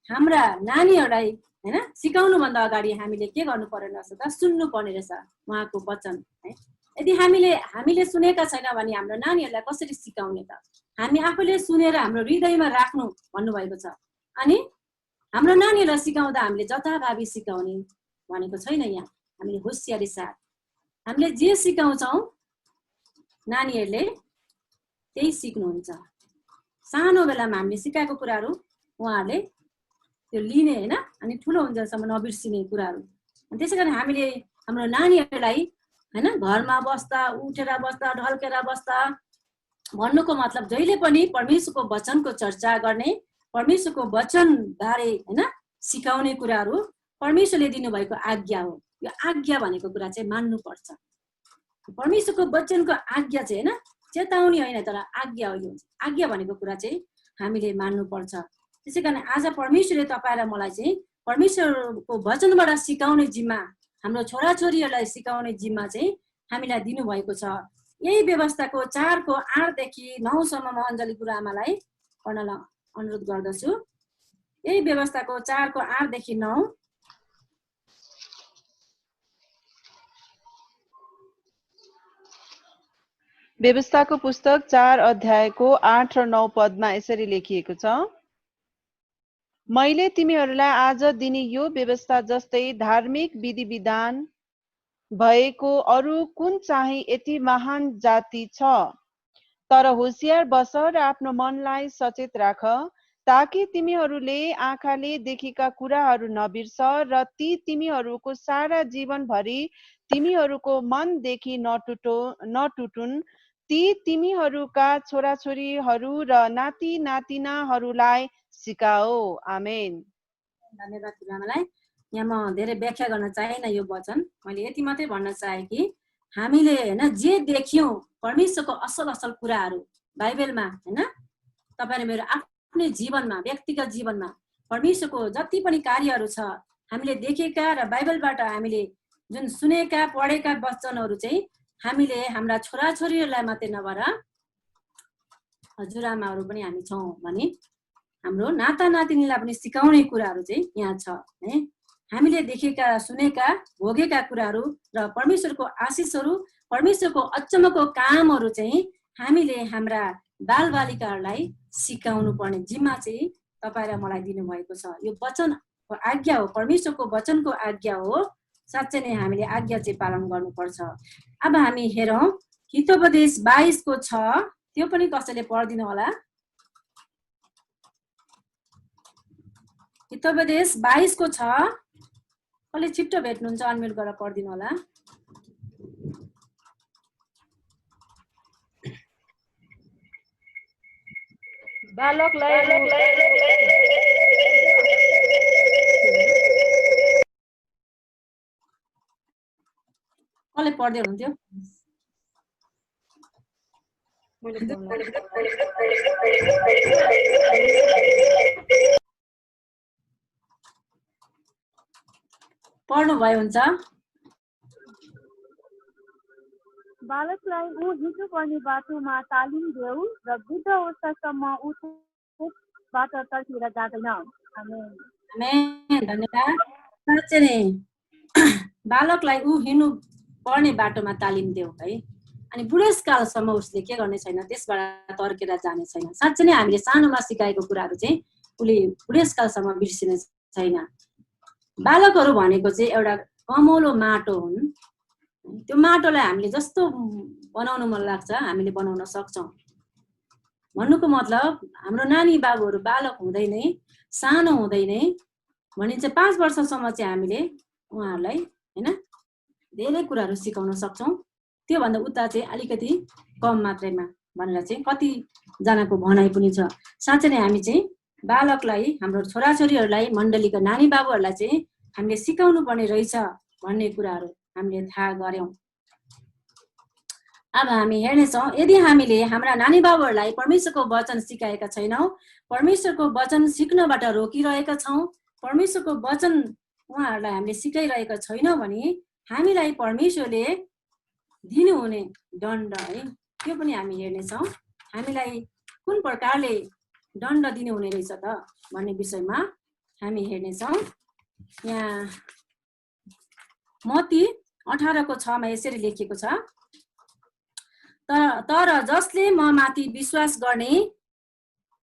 हाम्रा नानीहरूलाई हैन सिकाउनुभन्दा अगाडि हामीले के गर्नु पर्ने रहेछ त? सुन्नु पर्ने रहेछ उहाँको वचन है। यदि हामीले सुनेका छैन भने हाम्रो नानीहरूलाई कसरी सिकाउने त? हामी आफूले सुनेर हाम्रो हृदयमा राख्नु भन्नुभएको छ। अनि हाम्रो नानीहरूलाई सिकाउँदा हामीले जताभावी सिकाउने भनेको छैन। यहाँ हामीले होसियारी साथ हामीले जे सिकाउँछौँ नानीहरूले त्यही सिक्नुहुन्छ। सानो बेलामा हामीले सिकाएको कुराहरू उहाँहरूले त्यो लिने हैन, अनि ठुलो हुन्जेलसम्म नबिर्सिने कुराहरू। अनि त्यसै कारण हामीले हाम्रो नानीहरूलाई हैन घरमा बस्दा, उठेर बस्दा, ढल्केर बस्दा भन्नुको मतलब जहिले पनि परमेश्वरको वचनको चर्चा गर्ने, परमेश्वरको वचनबारे हैन सिकाउने कुराहरू परमेश्वरले दिनुभएको आज्ञा हो। यो आज्ञा भनेको कुरा चाहिँ मान्नुपर्छ। परमेश्वरको वचनको आज्ञा चाहिँ हैन चेतावनी होइन, तर आज्ञा हो। यो आज्ञा भनेको कुरा चाहिँ हामीले मान्नुपर्छ। त्यसै कारण आज परमेश्वरले तपाईँ र मलाई चाहिँ परमेश्वरको वचनबाट सिकाउने जिम्मा, हाम्रो छोराछोरीहरूलाई सिकाउने जिम्मा चाहिँ हामीलाई दिनुभएको छ। यही व्यवस्थाको 4को 8 देखि 9 सम्म म अञ्जली गुरुआमालाई पढ्न अनुरोध गर्दछु। यही व्यवस्थाको 4को 8 देखि 9। व्यवस्थाको पुस्तक 4 अध्यायको 8 र 9 पदमा यसरी लेखिएको छ, मैले तिमीहरूलाई आज दिने यो व्यवस्था जस्तै धार्मिक विधि विधान भएको अरू कुन चाहिँ यति महान जाति छ? तर होसियार बस र आफ्नो मनलाई सचेत राख, ताकि तिमीहरूले आँखाले देखेका कुराहरू नबिर्स र ती तिमीहरूको सारा जीवनभरि तिमीहरूको मनदेखि नटुटुन्। ती तिमीहरूका छोराछोरीहरू र नाति नातिनाहरूलाई सिकाओ। आमेन। धन्यवाद गुरुआमालाई। यहाँ म धेरै व्याख्या गर्न चाहेन यो वचन, मैले यति मात्रै भन्न चाहे कि हामीले हैन जे देख्यौं परमेश्वरको असल असल कुराहरू बाइबलमा हैन, तपाईले मेरो आफ्नै जीवनमा, व्यक्तिगत जीवनमा परमेश्वरको जति पनि कार्यहरू छ हामीले देखेका र बाइबलबाट हामीले जुन सुनेका पढेका वचनहरू चाहिँ हामीले हाम्रा छोराछोरीहरूलाई मात्रै नभएर हजुरआमाहरू पनि हामी छौँ भने हाम्रो नाता नातिनीलाई पनि सिकाउने कुराहरू चाहिँ यहाँ छ है। हामीले देखेका, सुनेका, भोगेका कुराहरू र परमेश्वरको आशिषहरू, परमेश्वरको अचम्मको कामहरू चाहिँ हामीले हाम्रा बालबालिकाहरूलाई सिकाउनु पर्ने जिम्मा चाहिँ तपाईँ र मलाई दिनुभएको छ। यो वचनको आज्ञा हो, परमेश्वरको वचनको आज्ञा हो। साँच्चै नै हामीले आज्ञा चाहिँ पालन गर्नुपर्छ। अब हामी हेरौँ हितोपदेश 22को 6, त्यो पनि कसैले पढिदिनु होला। हितोपदेश 22को 6, कसले छिट्टो भेट्नुहुन्छ अनम्युट गरेर पढिदिनु होला। बालकलाई कसले पढ्दै हुनुहुन्थ्यो? पढ्नु भयो हुन्छ। बालकलाई ऊ हिँड्नु पर्ने बाटोमा तालिम देऊ र वृद्ध अवस्थासम्म ऊ त्यसबाट तर्किएर जाँदैन। आमेन। धन्यवाद। साँच्चै नै बालकलाई ऊ हिँड्नु पर्ने बाटोमा तालिम देऊ है। अनि बुढेसकालसम्म उसले के गर्ने छैन, त्यसबाट तर्केर जाने छैन। साँच्चै नै हामीले सानोमा सिकाएको कुराहरू चाहिँ उसले बुढेसकालसम्म बिर्सिने छैन। बालकहरू भनेको चाहिँ एउटा कमलो माटो हुन्। त्यो माटोलाई हामीले जस्तो बनाउनु मन लाग्छ हामीले बनाउन सक्छौँ। भन्नुको मतलब हाम्रो नानी बाबुहरू बालक हुँदै नै, सानो हुँदै नै भनिन्छ 5 वर्षसम्म चाहिँ हामीले उहाँहरूलाई हैन धेरै कुराहरू सिकाउन सक्छौँ। त्योभन्दा उता चाहिँ अलिकति कम मात्रामा भनेर चाहिँ कतिजनाको भनाइ पनि छ। साँच्चै नै हामी चाहिँ बालकलाई, हाम्रो छोराछोरीहरूलाई, मण्डलीका नानी बाबुहरूलाई चाहिँ हामीले सिकाउनु पर्ने रहेछ भन्ने कुराहरू हामीले थाहा गर्यौं। अब हामी हेर्नेछौँ, यदि हामीले हाम्रा नानी बाबुहरूलाई परमेश्वरको वचन सिकाएका छैनौँ, परमेश्वरको वचन सिक्नबाट रोकिरहेका छौँ, परमेश्वरको वचन उहाँहरूलाई हामीले सिकाइरहेका छैनौँ भने हामीलाई परमेश्वरले दिनुहुने दण्ड है त्यो पनि हामी हेर्नेछौँ। हामीलाई कुन प्रकारले दण्ड दिनुहुने रहेछ त भन्ने विषयमा हामी हेर्नेछौँ। यहाँ मत्ती 18:6 यसरी लेखिएको छ, तर जसले म माथि विश्वास गर्ने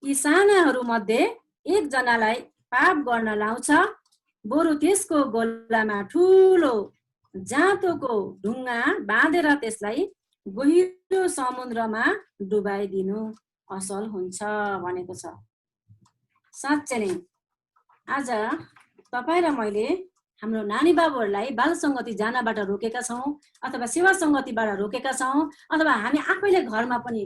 यी सानाहरू मध्ये एकजनालाई पाप गर्न लाउँछ, बरु त्यसको गोलामा ठुलो जाँतोको ढुङ्गा बाँधेर त्यसलाई गहिरो समुद्रमा डुबाइदिनु असल हुन्छ भनेको छ। साँच्चै नै आज तपाईँ र मैले हाम्रो नानी बाबुहरूलाई बाल सङ्गति जानबाट रोकेका छौँ अथवा सेवा सङ्गतिबाट रोकेका छौँ अथवा हामी आफैले घरमा पनि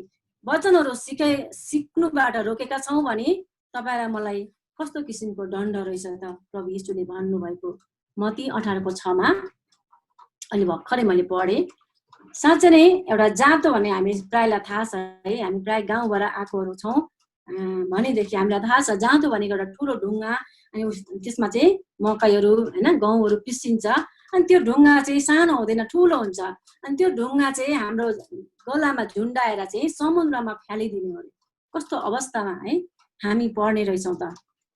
वचनहरू सिक्नुबाट रोकेका छौँ भने तपाईँ र मलाई कस्तो किसिमको दण्ड रहेछ त प्रभु यीशुले भन्नुभएको मत्ती 18:6 अलि भर्खरै मैले पढेँ। साँच्चै नै एउटा जाँतो भन्ने हामी प्रायलाई थाहा छ है, हामी प्राय गाउँबाट आएकोहरू छौँ भनेदेखि हामीलाई थाहा छ जाँतो भनेको एउटा ठुलो ढुङ्गा, अनि त्यसमा चाहिँ मकैहरू होइन गहुँहरू पिसिन्छ, अनि त्यो ढुङ्गा चाहिँ सानो हुँदैन ठुलो हुन्छ, अनि त्यो ढुङ्गा चाहिँ हाम्रो गलामा झुन्डाएर चाहिँ समुद्रमा फ्यालिदिने हो। कस्तो अवस्थामा है हामी पर्ने रहेछौँ त,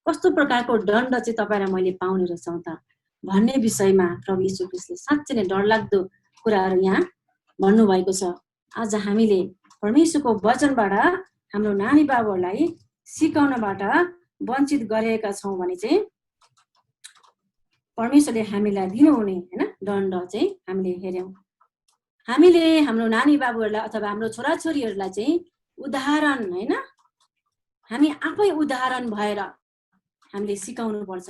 कस्तो प्रकारको दण्ड चाहिँ तपाईँ र मैले पाउने रहेछौँ त भन्ने विषयमा प्रभु यीशु ख्रीष्टले साँच्चै नै डरलाग्दो कुराहरू यहाँ भन्नुभएको छ। आज हामीले परमेश्वरको वचनबाट हाम्रो नानी बाबुहरूलाई सिकाउनबाट वञ्चित गरेका छौँ भने चाहिँ परमेश्वरले हामीलाई दिनुहुने होइन दण्ड चाहिँ हामीले हेऱ्यौँ। हामीले हाम्रो नानी बाबुहरूलाई अथवा हाम्रो छोराछोरीहरूलाई चाहिँ उदाहरण होइन हामी आफै उदाहरण भएर हामीले सिकाउनु पर्छ।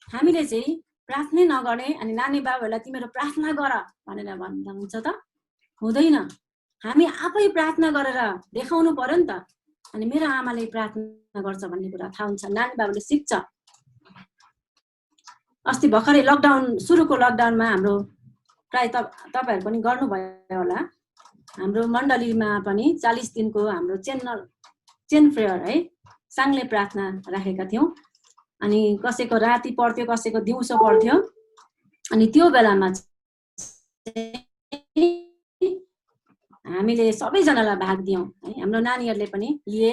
हामीले चाहिँ प्रार्थना नगर्ने अनि नानी बाबुहरूलाई तिमीहरू प्रार्थना गर भनेर भन्दा हुन्छ त? हुँदैन। हामी आफै प्रार्थना गरेर देखाउनु पर्यो नि त। अनि मेरो आमाले प्रार्थना गर्छ भन्ने कुरा थाहा हुन्छ, नानी बाबुले सिक्छ। अस्ति भर्खरै सुरुको लकडाउनमा हाम्रो प्राय तपाईँहरू पनि गर्नुभयो होला, हाम्रो मण्डलीमा पनि 40 दिनको हाम्रो चेन प्रेयर है साङ्ले प्रार्थना राखेका थियौँ। अनि कसैको राति पढ्थ्यो, कसैको दिउँसो पढ्थ्यो। अनि त्यो बेलामा हामीले सबैजनालाई भाग दियौँ है, हाम्रो नानीहरूले पनि लिए।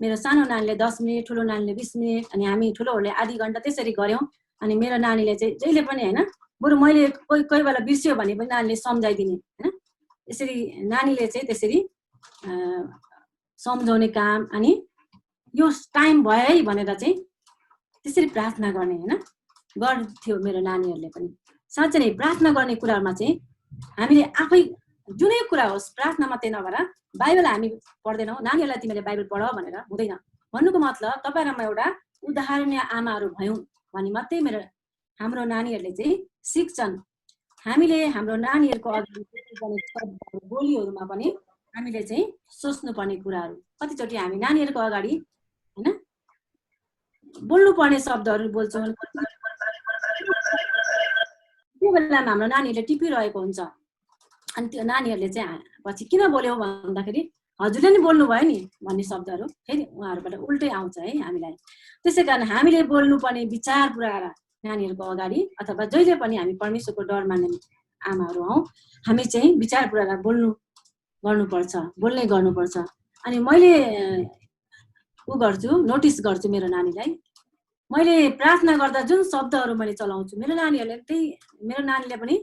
मेरो सानो नानीले 10 मिनट, ठुलो नानीले 20 मिनट, अनि हामी ठुलोहरूले आधी घन्टा त्यसरी गऱ्यौँ। अनि मेरो नानीले चाहिँ जहिले पनि होइन, बरु मैले कोही बेला बिर्स्यो भने पनि नानीले सम्झाइदिने होइन, यसरी नानीले चाहिँ त्यसरी सम्झाउने काम, अनि यो टाइम भयो है भनेर चाहिँ त्यसरी प्रार्थना गर्ने होइन गर्थ्यो मेरो नानीहरूले पनि। साँच्चै नै प्रार्थना गर्ने कुरामा चाहिँ हामीले आफै जुनै कुरा होस् प्रार्थना मात्रै नभएर बाइबल हामी पढ्दैनौँ, नानीहरूलाई तिमीले बाइबल पढ भनेर हुँदैन। भन्नुको मतलब तपाईँ र म एउटा उदाहरणीय आमाहरू भयौँ भने मात्रै हाम्रो नानीहरूले चाहिँ सिक्छन्। हामीले हाम्रो नानीहरूको अगाडि बोलीहरूमा पनि हामीले चाहिँ सोच्नुपर्ने कुराहरू, कतिचोटि हामी नानीहरूको अगाडि होइन बोल्नु पर्ने शब्दहरू बोल्छौँ, त्यो बेलामा हाम्रो नानीहरूले टिपिरहेको हुन्छ। अनि त्यो नानीहरूले चाहिँ पछि किन बोल्यौ भन्दाखेरि हजुरले नि बोल्नु भयो नि भन्ने शब्दहरू फेरि उहाँहरूबाट उल्टै आउँछ है हामीलाई। त्यसै कारण हामीले बोल्नुपर्ने विचार पुऱ्याएर नानीहरूको अगाडि अथवा जहिले पनि हामी परमेश्वरको डर मान्ने आमाहरू हौँ, हामी चाहिँ विचार पुऱ्याएर बोल्ने गर्नुपर्छ। अनि मैले नोटिस गर्छु मेरो नानीलाई, मैले प्रार्थना गर्दा जुन शब्दहरू मैले चलाउँछु मेरो नानीले पनि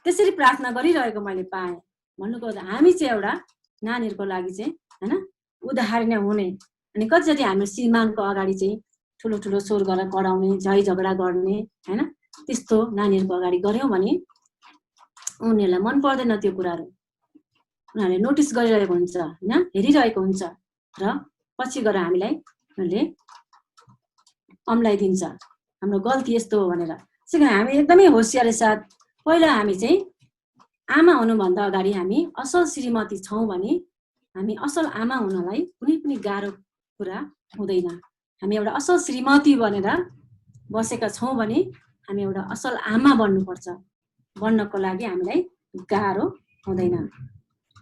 त्यसरी प्रार्थना गरिरहेको मैले पाएँ। भन्नुको हामी चाहिँ एउटा नानीहरूको लागि चाहिँ होइन उदाहरणीय हुने। अनि कतिचोटि हामी श्रीमानको अगाडि चाहिँ ठुलो ठुलो स्वर गरेर कराउने, झै झगडा गर्ने होइन, त्यस्तो नानीहरूको अगाडि गऱ्यौँ भने उनीहरूलाई मन पर्दैन त्यो कुराहरू, उनीहरूले नोटिस गरिरहेको हुन्छ होइन, हेरिरहेको हुन्छ र पछि गएर हामीलाई उनीहरूले अम्लाइदिन्छ हाम्रो गल्ती यस्तो हो भनेर। त्यसै कारण हामी एकदमै होसियारी साथ पहिला हामी चाहिँ आमा हुनुभन्दा अगाडि हामी असल श्रीमती छौँ भने हामी असल आमा हुनलाई कुनै पनि गाह्रो कुरा हुँदैन। हामी एउटा असल श्रीमती बनेर बसेका छौँ भने हामी एउटा असल आमा बन्नुपर्छ। बन्नको लागि हामीलाई गाह्रो हुँदैन।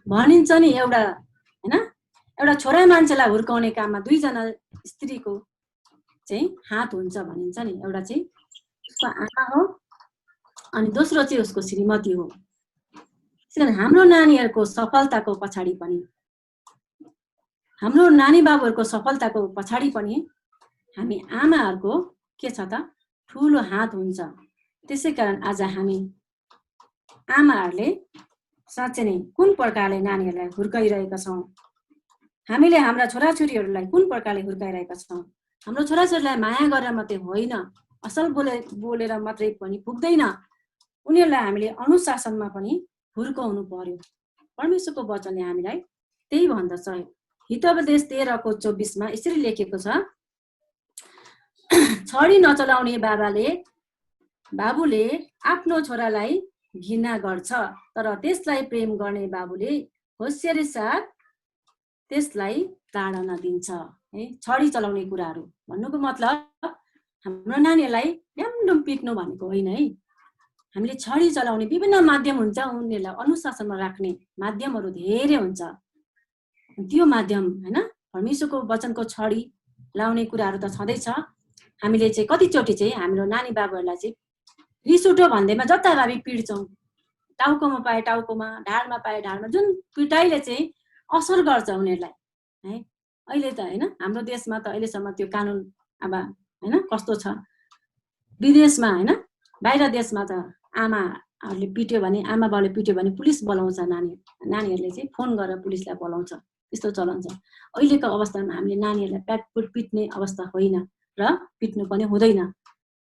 भनिन्छ नि एउटा हैन, एउटा छोरा मान्छेलाई हुर्काउने काममा दुईजना स्त्रीको चाहिँ हात हुन्छ भनिन्छ नि। एउटा चाहिँ उसको आमा हो अनि दोस्रो चाहिँ उसको श्रीमती हो। त्यसैले हाम्रो नानीहरूको सफलताको पछाडि पनि, हाम्रो नानी बाबुहरूको सफलताको पछाडि पनि हामी आमाहरूको के छ त, ठुलो हात हुन्छ। त्यसै कारण आज हामी आमाहरूले साँच्चै नै कुन प्रकारले नानीहरूलाई हुर्काइरहेका छौँ, हामीले हाम्रा छोराछोरीहरूलाई कुन प्रकारले हुर्काइरहेका छौँ। हाम्रो छोराछोरीलाई माया गरेर मात्रै होइन, असल बोलेर मात्रै पनि पुग्दैन, उनीहरूलाई हामीले अनुशासनमा पनि हुर्काउनु पर्यो। परमेश्वरको वचनले हामीलाई त्यही भन्दछ। हितोपदेश 13:24 यसरी लेखेको छ, छडी नचलाउने बाबुले आफ्नो छोरालाई घृणा गर्छ, तर त्यसलाई प्रेम गर्ने बाबुले होसियारी साथ त्यसलाई ताडना दिन्छ। है, छडी चलाउने कुराहरू भन्नुको मतलब हाम्रो नानीहरूलाई ड्यामडुम पिट्नु भनेको होइन है। हामीले छडी चलाउने विभिन्न माध्यम हुन्छ, उनीहरूलाई अनुशासनमा राख्ने माध्यमहरू धेरै हुन्छ। त्यो माध्यम हैन, परमेश्वरको वचनको छडी लाउने कुराहरू त छँदैछ। हामीले चाहिँ कतिचोटि चाहिँ हाम्रो नानी बाबुहरूलाई चाहिँ रिस उठ्यो भन्दैमा जताभावी पिट्छौँ। टाउकोमा पाए टाउकोमा, ढाडमा पाए ढाडमा, जुन पिटाइले चाहिँ असर गर्छ उनीहरूलाई है। अहिले त हैन, हाम्रो देशमा त अहिलेसम्म त्यो कानुन अब हैन कस्तो छ, विदेशमा हैन, बाहिर देशमा त आमाहरूले पिट्यो भने, आमा बाउले पिट्यो भने पुलिस बोलाउँछ। नानीहरूले चाहिँ फोन गरेर पुलिसलाई बोलाउँछ, त्यस्तो चलन छ। अहिलेको अवस्थामा हामीले नानीहरूलाई प्याटपुट पिट्ने अवस्था होइन र पिट्नु पनि हुँदैन।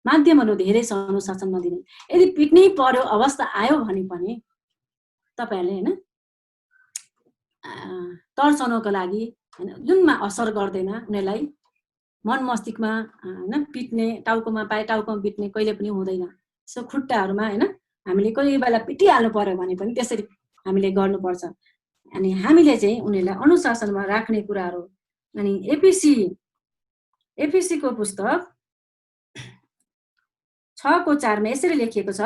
माध्यमहरू धेरै छ अनुशासनमा दिने। यदि पिट्नै पर्यो अवस्था आयो भने पनि तपाईँहरूले हैन तर्साउनको लागि हैन, जुनमा असर गर्दैन उनीहरूलाई, मन मस्तिष्कमा हैन पिट्ने, टाउकोमा पाए टाउकोमा पिट्ने कहिले पनि हुँदैन। सो खुट्टाहरूमा हैन हामीले कोही बेला पिटिहाल्नु पर्यो भने पनि त्यसरी हामीले गर्नुपर्छ। अनि हामीले चाहिँ उनीहरूलाई अनुशासनमा राख्ने कुराहरू। अनि एफिसीको पुस्तक 6:4 यसरी लेखिएको छ,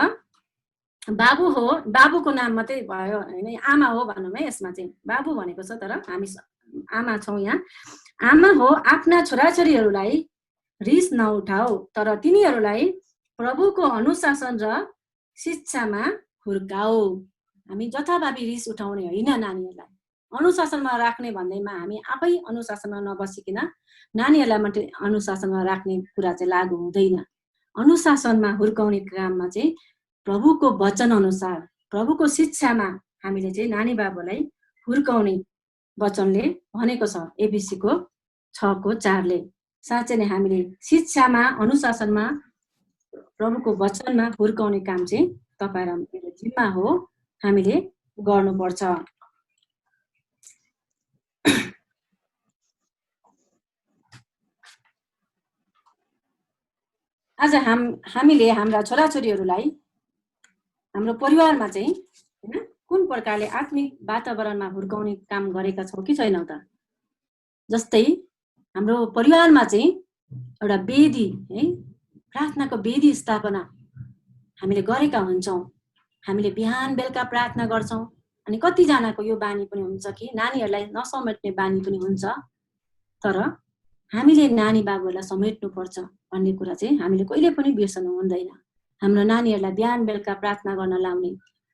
बाबु हो, बाबुको नाम मात्रै भयो हैन, आमा हो भनौँ है। यसमा चाहिँ बाबु भनेको छ, तर हामी आमा छौँ यहाँ। आमा हो, आफ्ना छोराछोरीहरूलाई रिस नउठाऊ, तर तिनीहरूलाई प्रभुको अनुशासन र शिक्षामा हुर्काऊ। हामी जथाभावी रिस उठाउने होइन, नानीहरूलाई अनुशासनमा राख्ने भन्दैमा हामी आफै अनुशासनमा नबसिकन नानीहरूलाई मात्रै अनुशासनमा राख्ने कुरा चाहिँ लागू हुँदैन। अनुशासनमा हुर्काउने काममा चाहिँ प्रभुको वचन अनुसार, प्रभुको शिक्षामा हामीले चाहिँ नानी बाबुलाई हुर्काउने वचनले भनेको छ। एफिसीको 6:4 साँच्चै नै हामीले शिक्षामा, अनुशासनमा, प्रभुको वचनमा हुर्काउने काम चाहिँ तपाईँ र मेरो जिम्मा हो, हामीले गर्नुपर्छ। आज हामीले हाम्रा छोराछोरीहरूलाई हाम्रो परिवारमा चाहिँ हैन कुन प्रकारले आत्मिक वातावरणमा हुर्काउने काम गरेका छौँ कि छैनौँ त। जस्तै हाम्रो परिवारमा चाहिँ एउटा वेदी है, प्रार्थनाको वेदी स्थापना हामीले गरेका हुन्छौँ। हामीले बिहान बेलुका प्रार्थना गर्छौँ। अनि कतिजनाको यो बानी पनि हुन्छ कि नानीहरूलाई नसमेट्ने बानी पनि हुन्छ, तर हामीले नानी बाबुहरूलाई समेट्नुपर्छ भन्ने कुरा चाहिँ हामीले कहिले पनि बिर्सनु हुँदैन। हाम्रो नानीहरूलाई बिहान बेलुका प्रार्थना गर्न लाउने।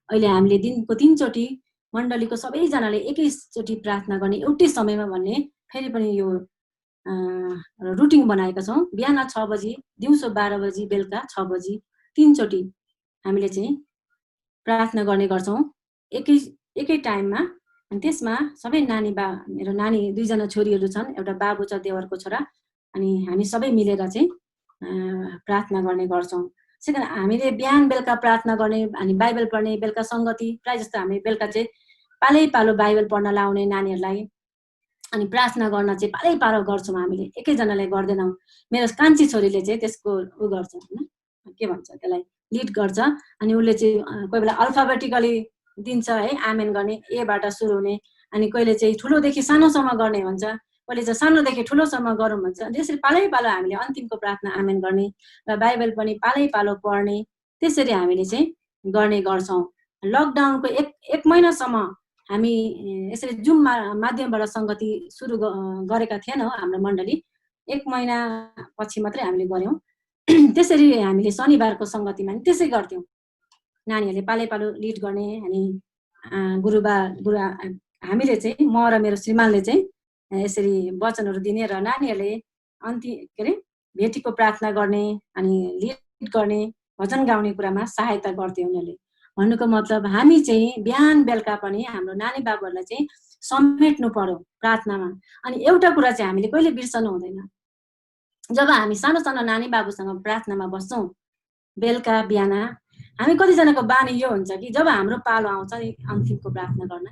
अहिले हामीले दिनको 3 चोटि मण्डलीको सबैजनाले एकैचोटि प्रार्थना गर्ने एउटै समयमा भन्ने फेरि पनि यो रुटिन बनाएका छौँ। बिहान 6 बजी, दिउँसो 12 बजी, बेलुका 6 बजी 3 चोटि हामीले चाहिँ प्रार्थना गर्ने गर्छौँ एकै टाइममा। अनि त्यसमा सबै मेरो नानी 2 जना छोरीहरू छन्, एउटा बाबु छ देवरको छोरा, अनि हामी सबै मिलेर चाहिँ प्रार्थना गर्ने गर्छौँ। त्यसै कारण हामीले बिहान बेलुका प्रार्थना गर्ने, अनि बाइबल पढ्ने, बेलुका सङ्गति, प्रायः जस्तो हामी बेलुका चाहिँ पालै बाइबल पढ्न लाउने नानीहरूलाई, अनि प्रार्थना गर्न चाहिँ पालै गर्छौँ। हामीले एकैजनाले गर्दैनौँ। मेरो कान्छी छोरीले चाहिँ त्यसको गर्छ होइन, के भन्छ त्यसलाई, लिड गर्छ। अनि उसले चाहिँ कोही बेला अल्फाबेटिकली दिन्छ है, आमेन गर्ने, एबाट सुरु हुने, अनि कहिले चाहिँ ठुलोदेखि सानोसम्म गर्ने भन्छ, पहिले चाहिँ सानोदेखि ठुलोसम्म गरौँ भन्छ। त्यसरी पालै पालो हामीले अन्तिमको प्रार्थना आमेन गर्ने र बाइबल पनि पालै पालो पढ्ने, त्यसरी हामीले चाहिँ गर्ने गर्छौँ। लकडाउनको एक महिनासम्म हामी यसरी जुम माध्यमबाट सङ्गति सुरु गरेका थिएनौँ हाम्रो मण्डली। 1 महिनापछि मात्रै हामीले गऱ्यौँ। त्यसरी हामीले शनिबारको सङ्गतिमा नि त्यसै गर्थ्यौँ। नानीहरूले पालै पालो लिड गर्ने, अनि गुरुबा हामीले चाहिँ म र मेरो श्रीमानले चाहिँ यसरी वचनहरू दिने र नानीहरूले भेटीको प्रार्थना गर्ने अनि लिड गर्ने, भजन गाउने कुरामा सहायता गर्थे उनीहरूले। भन्नुको मतलब हामी चाहिँ बिहान बेलुका पनि हाम्रो नानी बाबुहरूलाई चाहिँ समेट्नु पर्यो प्रार्थनामा। अनि एउटा कुरा चाहिँ हामीले कहिले बिर्सनु हुँदैन, जब हामी सानो सानो नानी बाबुसँग प्रार्थनामा बस्छौँ बेलुका बिहान, हामी कतिजनाको बानी यो हुन्छ कि जब हाम्रो पालो आउँछ नि अन्तिमको प्रार्थना गर्न,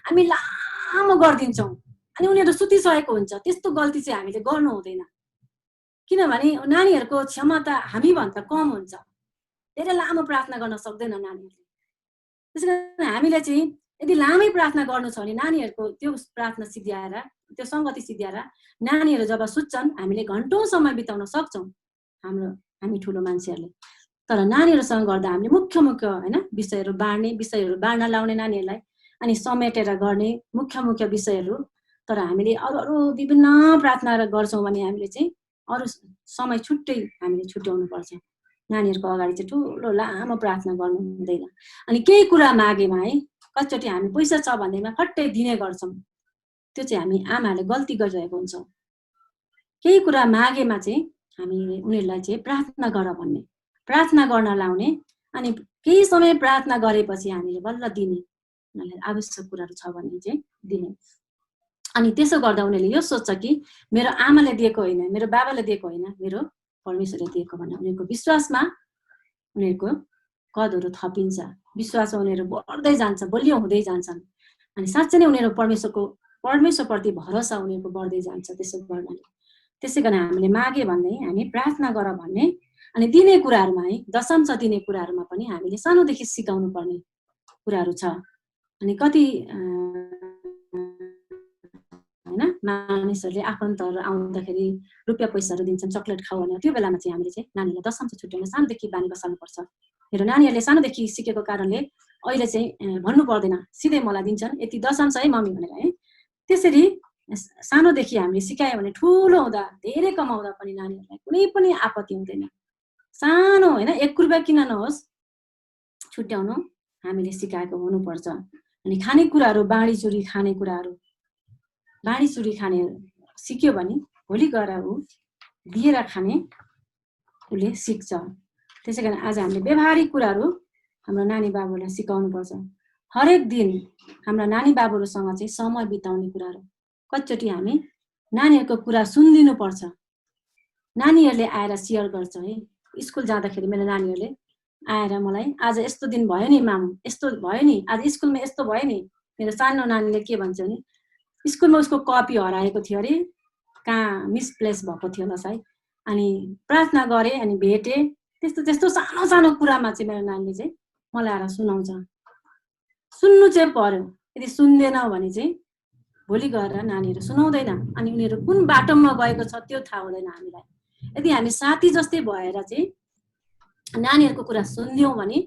हामी लामो गरिदिन्छौँ अनि उनीहरू सुतिसकेको हुन्छ। त्यस्तो गल्ती चाहिँ हामीले गर्नु हुँदैन, किनभने नानीहरूको क्षमता हामीभन्दा कम हुन्छ, धेरै लामो प्रार्थना गर्न सक्दैन नानीहरूले। त्यसै कारण हामीले चाहिँ यदि लामै प्रार्थना गर्नु छ भने नानीहरूको त्यो प्रार्थना सिद्ध्याएर, त्यो सङ्गति सिद्ध्याएर नानीहरू जब सुत्छन् हामीले घन्टौँ समय बिताउन सक्छौँ हामी ठुलो मान्छेहरूले। तर नानीहरूसँग गर्दा हामीले मुख्य होइन विषयहरू बाँड्न लाउने नानीहरूलाई, अनि समेटेर गर्ने मुख्य विषयहरू। तर हामीले अरू विभिन्न प्रार्थना गर्छौँ भने हामीले चाहिँ अरू समय छुट्टै हामीले छुट्याउनुपर्छ। नानीहरूको अगाडि चाहिँ ठुलो लामो प्रार्थना गर्नु हुँदैन। अनि केही कुरा मागेमा है, कतिचोटि हामी पैसा छ भन्दैमा फट्टै दिने गर्छौँ, त्यो चाहिँ हामी आमाहरूले गल्ती गरिरहेको हुन्छौँ। केही कुरा मागेमा चाहिँ हामीले उनीहरूलाई चाहिँ प्रार्थना गर भन्ने, प्रार्थना गर्न लाउने, अनि केही समय प्रार्थना गरेपछि हामीले बल्ल दिने, उनीहरूलाई आवश्यक कुराहरू छ भने चाहिँ दिने। अनि त्यसो गर्दा उनीहरूले यो सोच्छ कि मेरो आमाले दिएको होइन, मेरो बाबाले दिएको होइन, मेरो परमेश्वरले दिएको भनेर उनीहरूको विश्वासमा उनीहरूको कदहरू थपिन्छ, विश्वासमा उनीहरू बढ्दै जान्छ, बलियो हुँदै जान्छन्। अनि साँच्चै नै उनीहरू परमेश्वरप्रति भरोसा उनीहरूको बढ्दै जान्छ त्यसो गर्नाले। त्यसै कारण हामीले मागे भन्दै हामी प्रार्थना गर भन्ने, अनि दिने कुराहरूमा है, दशंश दिने कुराहरूमा पनि हामीले सानोदेखि सिकाउनु पर्ने कुराहरू छ। अनि कति होइन मानिसहरूले आफन्तहरू आउँदाखेरि रुपियाँ पैसाहरू दिन्छन्, चक्लेट खाऊ भनेर, त्यो बेलामा चाहिँ हामीले चाहिँ नानीलाई दशंश छुट्याउन सानोदेखि बानी बसाल्नुपर्छ। मेरो नानीहरूले सानोदेखि सिकेको कारणले अहिले चाहिँ भन्नु पर्दैन, सिधै मलाई दिन्छन् यति दशंश है मम्मी भनेर है। त्यसरी सानोदेखि हामीले सिकायो भने ठुलो हुँदा धेरै कमाउँदा पनि नानीहरूलाई कुनै पनि आपत्ति हुँदैन। सानो होइन 1 रुपियाँ किन नहोस् छुट्याउनु हामीले सिकाएको हुनुपर्छ। अनि खानेकुराहरू बाँडीचुरी खाने कुराहरू खाने सिक्यो भने भोलि गएर ऊ दिएर खाने उसले सिक्छ। त्यसै कारण आज हामीले व्यवहारिक कुराहरू हाम्रो नानी बाबुलाई सिकाउनुपर्छ। हरेक दिन हाम्रा नानी बाबुहरूसँग चाहिँ समय बिताउने कुराहरू, कतिचोटि हामी नानीहरूको कुरा सुनिदिनुपर्छ। नानीहरूले आएर सेयर गर्छ है, स्कुल जाँदाखेरि मेरो नानीहरूले आएर मलाई आज यस्तो दिन भयो नि मामु, यस्तो भयो नि, आज स्कुलमा यस्तो भयो नि। मेरो सानो नानीले के भन्छ भने स्कुलमा उसको कपी हराएको थियो अरे, कहाँ मिसप्लेस भएको थियो होला सायद, अनि प्रार्थना गरेँ अनि भेटेँ। त्यस्तो सानो सानो कुरामा चाहिँ मेरो नानीले चाहिँ मलाई आएर सुनाउँछ। सुन्नु चाहिँ पर्यो, यदि सुन्दैन भने चाहिँ भोलि गएर नानीहरू सुनाउँदैन, अनि उनीहरू कुन बाटोमा गएको छ त्यो थाहा हुँदैन हामीलाई। यदि हामी साथी जस्तै भएर चाहिँ नानीहरूको कुरा सुनिदियौँ भने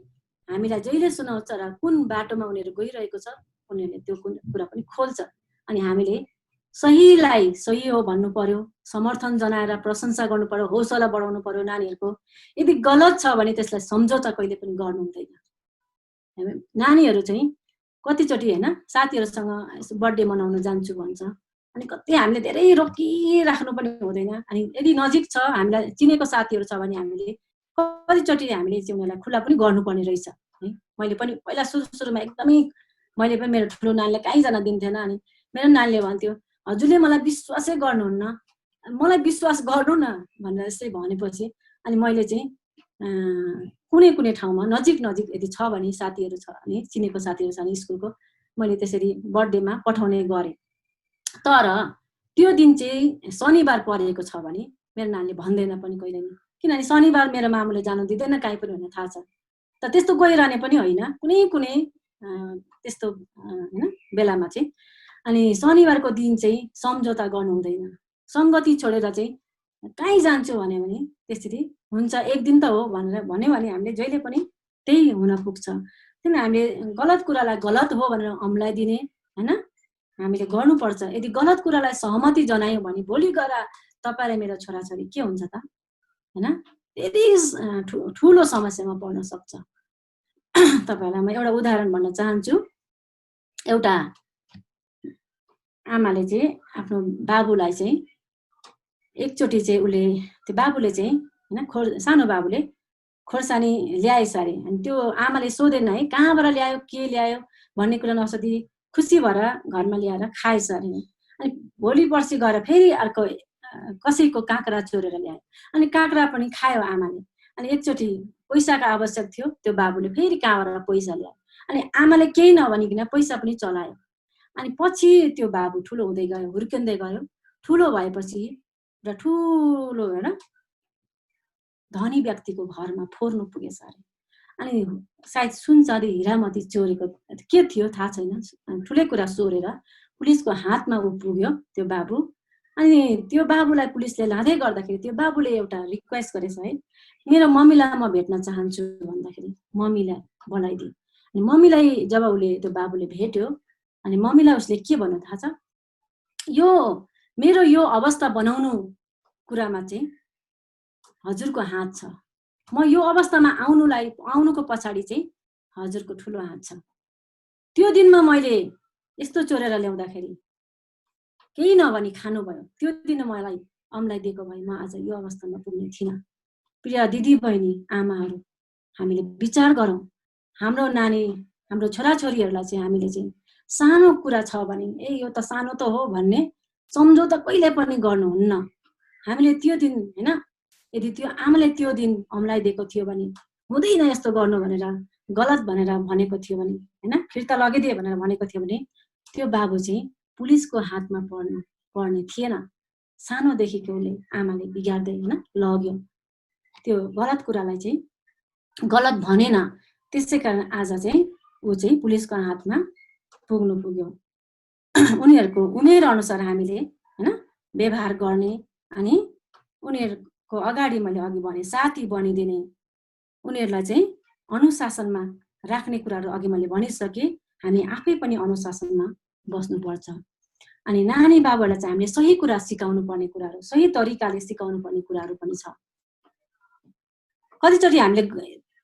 हामीलाई जहिले सुनाउँछ र कुन बाटोमा उनीहरू गइरहेको छ उनीहरूले त्यो कुरा पनि खोल्छ। अनि हामीले सहीलाई सही हो भन्नु पर्यो, समर्थन जनाएर प्रशंसा गर्नु पर्यो, हौसला बढाउनु पर्यो नानीहरूको। यदि गलत छ भने त्यसलाई सम्झौता कहिले पनि गर्नु हुँदैन। नानीहरू चाहिँ कतिचोटि होइन साथीहरूसँग बर्थडे मनाउन जान्छु भन्छ, अनि कति हामीले धेरै रोकिराख्नु पनि हुँदैन। अनि यदि नजिक छ हामीलाई चिनेको साथीहरू छ भने हामीले कतिचोटि हामीले चाहिँ उनीहरूलाई खुला पनि गर्नुपर्ने रहेछ है। मैले पनि पहिला सुरुमा एकदमै मैले पनि मेरो ठुलो नानीलाई कहीँ जान दिन्थेन। अनि मेरो नानीले भन्थ्यो हजुरले मलाई विश्वासै गर्नुहुन्न, मलाई विश्वास गर्नु न भनेर यसै भनेपछि अनि मैले चाहिँ कुनै ठाउँमा नजिक यदि छ भने साथीहरू छ भने चिनेको साथीहरू छ भने स्कुलको मैले त्यसरी बर्थडेमा पठाउने गरेँ। तर त्यो दिन चाहिँ शनिबार परेको छ भने मेरो नानीले भन्दैन पनि कहिले नि, किनभने शनिबार मेरो मामुले जानु दिँदैन कहीँ पनि भनेर थाहा छ। त त्यस्तो गइरहने पनि होइन, कुनै त्यस्तो होइन बेलामा चाहिँ अनि शनिबारको दिन चाहिँ सम्झौता गर्नु हुँदैन। सङ्गति छोडेर चाहिँ कहीँ जान्छु भन्यो भने त्यसरी हुन्छ, एक दिन त हो भनेर भन्यो भने हामीले जहिले पनि त्यही हुन पुग्छ। किन हामीले गलत कुरालाई गलत हो भनेर अम्लाइदिने होइन, हामीले गर्नुपर्छ। यदि गलत कुरालाई सहमति जनायौँ भने भोलि गएर तपाईँ र मेरो छोराछोरी के हुन्छ त होइन, यदि ठुलो समस्यामा पर्न सक्छ। तपाईँलाई म एउटा उदाहरण भन्न चाहन्छु। एउटा आमाले चाहिँ आफ्नो बाबुलाई चाहिँ एकचोटि चाहिँ उसले त्यो बाबुले चाहिँ होइन सानो बाबुले खोर्सानी ल्याएछ अरे। अनि त्यो आमाले सोधेन है कहाँबाट ल्यायो के ल्यायो भन्ने कुरा नसोधी खुसी भएर घरमा ल्याएर खाएछ अरे। अनि भोलि पर्सि गएर फेरि अर्को कसैको काँक्रा चोरेर ल्यायो, अनि काँक्रा पनि खायो आमाले। अनि एकचोटि पैसाको आवश्यक थियो, त्यो बाबुले फेरि कहाँबाट पैसा ल्यायो, अनि आमाले केही नभनिकन पैसा पनि चलायो। अनि पछि त्यो बाबु ठुलो हुँदै गयो, हुर्किँदै गयो। ठुलो भएपछि र ठुलो होइन धनी व्यक्तिको घरमा फोर्नु पुगेछ अरे। अनि सायद सुन चाँदी हिरामती चोरेको के थियो थाहा छैन, ठुलै कुरा चोरेर पुलिसको हातमा ऊ पुग्यो त्यो बाबु। अनि त्यो बाबुलाई पुलिसले लाँदै गर्दाखेरि त्यो बाबुले एउटा रिक्वेस्ट गरेछ है, मेरो मम्मीलाई म भेट्न चाहन्छु भन्दाखेरि मम्मीलाई बोलाइदिए। अनि मम्मीलाई जब उसले त्यो बाबुले भेट्यो अनि मम्मीलाई उसले के भन्नु थाहा छ, यो मेरो यो अवस्था बनाउनु कुरामा चाहिँ हजुरको हात छ, म यो अवस्थामा आउनुको पछाडि चाहिँ हजुरको ठुलो हात छ। त्यो दिनमा मैले यस्तो चोरेर ल्याउँदाखेरि केही नभनी खानुभयो, त्यो दिन मलाई अम्लाइदिएको भए म आज यो अवस्थामा पुग्ने थिइनँ। प्रिय दिदी बहिनी आमाहरू, हामीले विचार गरौँ। हाम्रो नानी हाम्रो छोराछोरीहरूलाई चाहिँ हामीले चाहिँ सानो कुरा छ भने यो त सानो त हो भन्ने सम्झौता कहिले पनि गर्नुहुन्न। हामीले त्यो दिन होइन, यदि त्यो आमाले त्यो दिन अम्लाइदिएको थियो भने हुँदैन यस्तो गर्नु भनेर गलत भनेर भनेको थियो भने होइन, फिर्ता लगाइदिए भनेर भनेको थियो भने त्यो बाबु चाहिँ पुलिसको हातमा पर्ने थिएन। सानोदेखिको उसले आमाले बिगार्दै होइन लग्यो, त्यो गलत कुरालाई चाहिँ गलत भनेन, त्यसै कारण आज चाहिँ ऊ चाहिँ पुलिसको हातमा पुग्नु पुग्यो। उनीहरूको उमेर अनुसार हामीले होइन व्यवहार गर्ने अनि उनीहरूको अगाडि मैले अघि भने साथी बनिदिने, उनीहरूलाई चाहिँ अनुशासनमा राख्ने कुराहरू अघि मैले भनिसकेँ। हामी आफै पनि अनुशासनमा बस्नुपर्छ। अनि नानी बाबुहरूलाई चाहिँ हामीले सही कुरा सिकाउनु पर्ने कुराहरू, सही तरिकाले सिकाउनु पर्ने कुराहरू पनि छ। कतिचोटि हामीले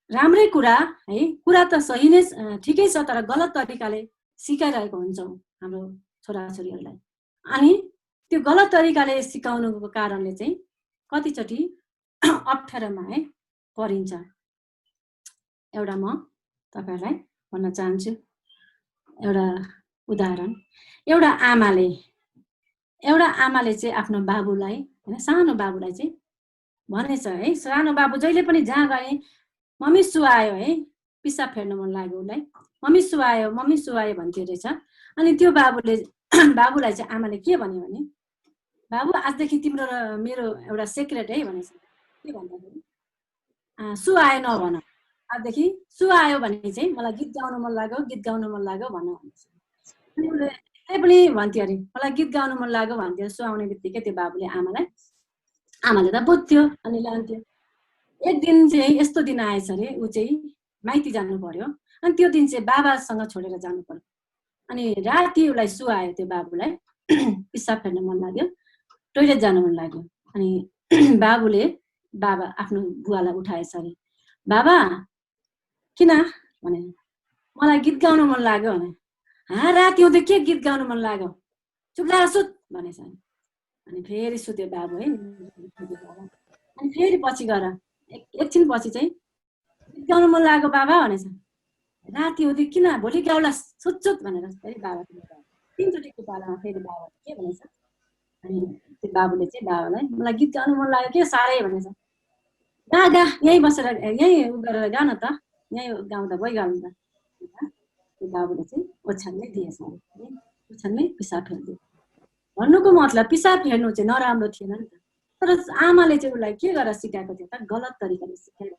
राम्रै कुरा है, कुरा त सही नै ठिकै छ, तर गलत तरिकाले सिकाइरहेको हुन्छौँ हाम्रो छोराछोरीहरूलाई। अनि त्यो गलत तरिकाले सिकाउनुको कारणले चाहिँ कतिचोटि अप्ठ्यारोमा है परिन्छ। एउटा म तपाईँहरूलाई भन्न चाहन्छु एउटा उदाहरण। एउटा आमाले चाहिँ आफ्नो बाबुलाई होइन सानो बाबुलाई चाहिँ भनेछ है, सानो बाबु जहिले पनि जहाँ गए मम्मी सुहायो है, पिसाब फेर्न मन लाग्यो उसलाई, मम्मी सुहायो भन्थ्यो रहेछ। अनि त्यो बाबुलाई चाहिँ आमाले के भन्यो भने, बाबु आजदेखि तिम्रो र मेरो एउटा सिक्रेट है भनेछ। के भन्दाखेरि सुहायो नभन, आजदेखि सुहायो भने चाहिँ मलाई गीत गाउनु मन लाग्यो भन भनेछ। अनि उसले त्यही पनि भन्थ्यो अरे मलाई गीत गाउनु मन लाग्यो भन्थ्यो। सुहाउने बित्तिकै त्यो बाबुले आमाले त बुझ्थ्यो अनि लान्थ्यो। एक दिन चाहिँ यस्तो दिन आएछ अरे, ऊ चाहिँ माइती जानु पर्यो। अनि त्यो दिन चाहिँ बाबासँग छोडेर जानु पर्यो। अनि राति उसलाई सुहायो त्यो बाबुलाई, पिसाब फेर्न मन लाग्यो, टोइलेट जानु मन लाग्यो। अनि बाबा आफ्नो बुवालाई उठाएछ अरे, बाबा किन भने, मलाई गीत गाउनु मन लाग्यो भने। राति हुँदै के गीत गाउनु मन लाग्यो, चुप लाएर सुत भनेछ। अनि फेरि सुत्यो बाबु है। अनि फेरि पछि गएर एकछिन पछि चाहिँ गीत गाउनु मन लाग्यो बाबा भनेछ। राति हुँदै किन, भोलि गाउला सुत भनेर फेरि बाबा तिनचोटिको पालामा फेरि बाबा के भनेछ। अनि त्यो बाबुले चाहिँ बाबालाई मलाई गीत गाउनु मन लाग्यो के साह्रै भनेछ। गा यहीँ बसेर यहीँ उ गरेर गा न त, यहीँ गाउँदा भइगयो त। त्यो बाबुले चाहिँ ओछ्यानमै दिएछ, ओछ्यानमै पिसाब फेर्दियो। भन्नुको मतलब पिसाब फेर्नु चाहिँ नराम्रो थिएन नि त, तर आमाले चाहिँ उसलाई के गरेर सिकाएको थियो त, गलत तरिकाले सिकाएको।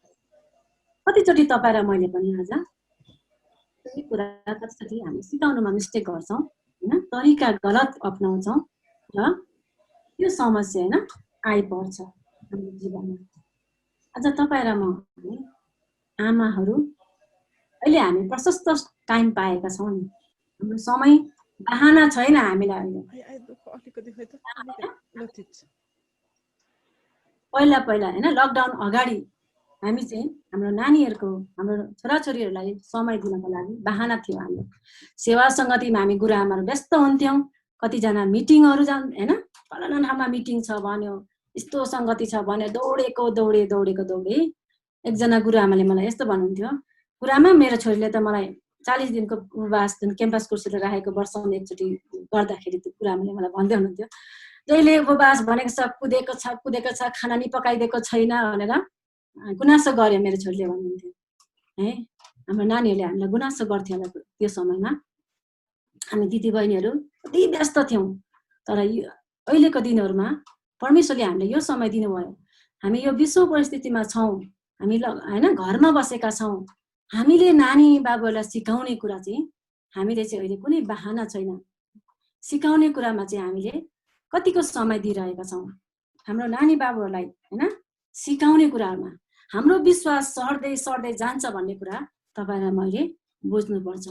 कतिचोटि तपाईँ र मैले पनि आज त्यही कुरा कतिचोटि हामी सिकाउनुमा मिस्टेक गर्छौँ। हैन तरिका गलत अपनाउँछौँ र यो समस्या हैन आइपर्छ हाम्रो जीवनमा। अझ तपाईँ र म आमाहरू अहिले हामी प्रशस्त टाइम पाएका छौँ नि, हाम्रो समय बहाना छैन हामीलाई अहिले। पहिला पहिला हैन लकडाउन अगाडि हामी चाहिँ हाम्रो नानीहरूको हाम्रो छोराछोरीहरूलाई समय दिनको लागि बहाना थियो हाम्रो। सेवा सङ्गतिमा हामी गुरुआमाहरू व्यस्त हुन्थ्यौँ, कतिजना मिटिङहरू हैन फलाना ठाउँमा मिटिङ छ भन्यो, यस्तो सङ्गति छ भन्यो, दौडे। एकजना गुरुआमाले मलाई यस्तो भन्नुहुन्थ्यो, गुरुआमा मेरो छोरीले त मलाई 40 दिनको उपवास जुन क्याम्पस कोर्सले राखेको वर्षमा एकचोटि गर्दाखेरि त्यो गुरुआमाले मलाई भन्दै हुनुहुन्थ्यो, जहिले उपवास भनेको छ कुदेको छ खाना नि पकाइदिएको छैन भनेर गुनासो गर्यो मेरो छोरीले भन्नुहुन्थ्यो है। हाम्रो नानीहरूले हामीलाई गुनासो गर्थ्यो होला त्यो समयमा। हामी दिदीबहिनीहरू कति व्यस्त थियौँ, तर अहिलेको दिनहरूमा परमेश्वरले हामीलाई यो समय दिनुभयो। हामी यो विश्व परिस्थितिमा छौँ, हामी हैन घरमा बसेका छौँ, हामीले नानी बाबुहरूलाई सिकाउने कुरा चाहिँ हामीले चाहिँ अहिले कुनै बहाना छैन। सिकाउने कुरामा चाहिँ हामीले कतिको समय दिइरहेका छौँ हाम्रो नानी बाबुहरूलाई हैन सिकाउने कुरामा। हाम्रो विश्वास सर्दै जान्छ भन्ने कुरा तपाईलाई मैले बुझ्नुपर्छ।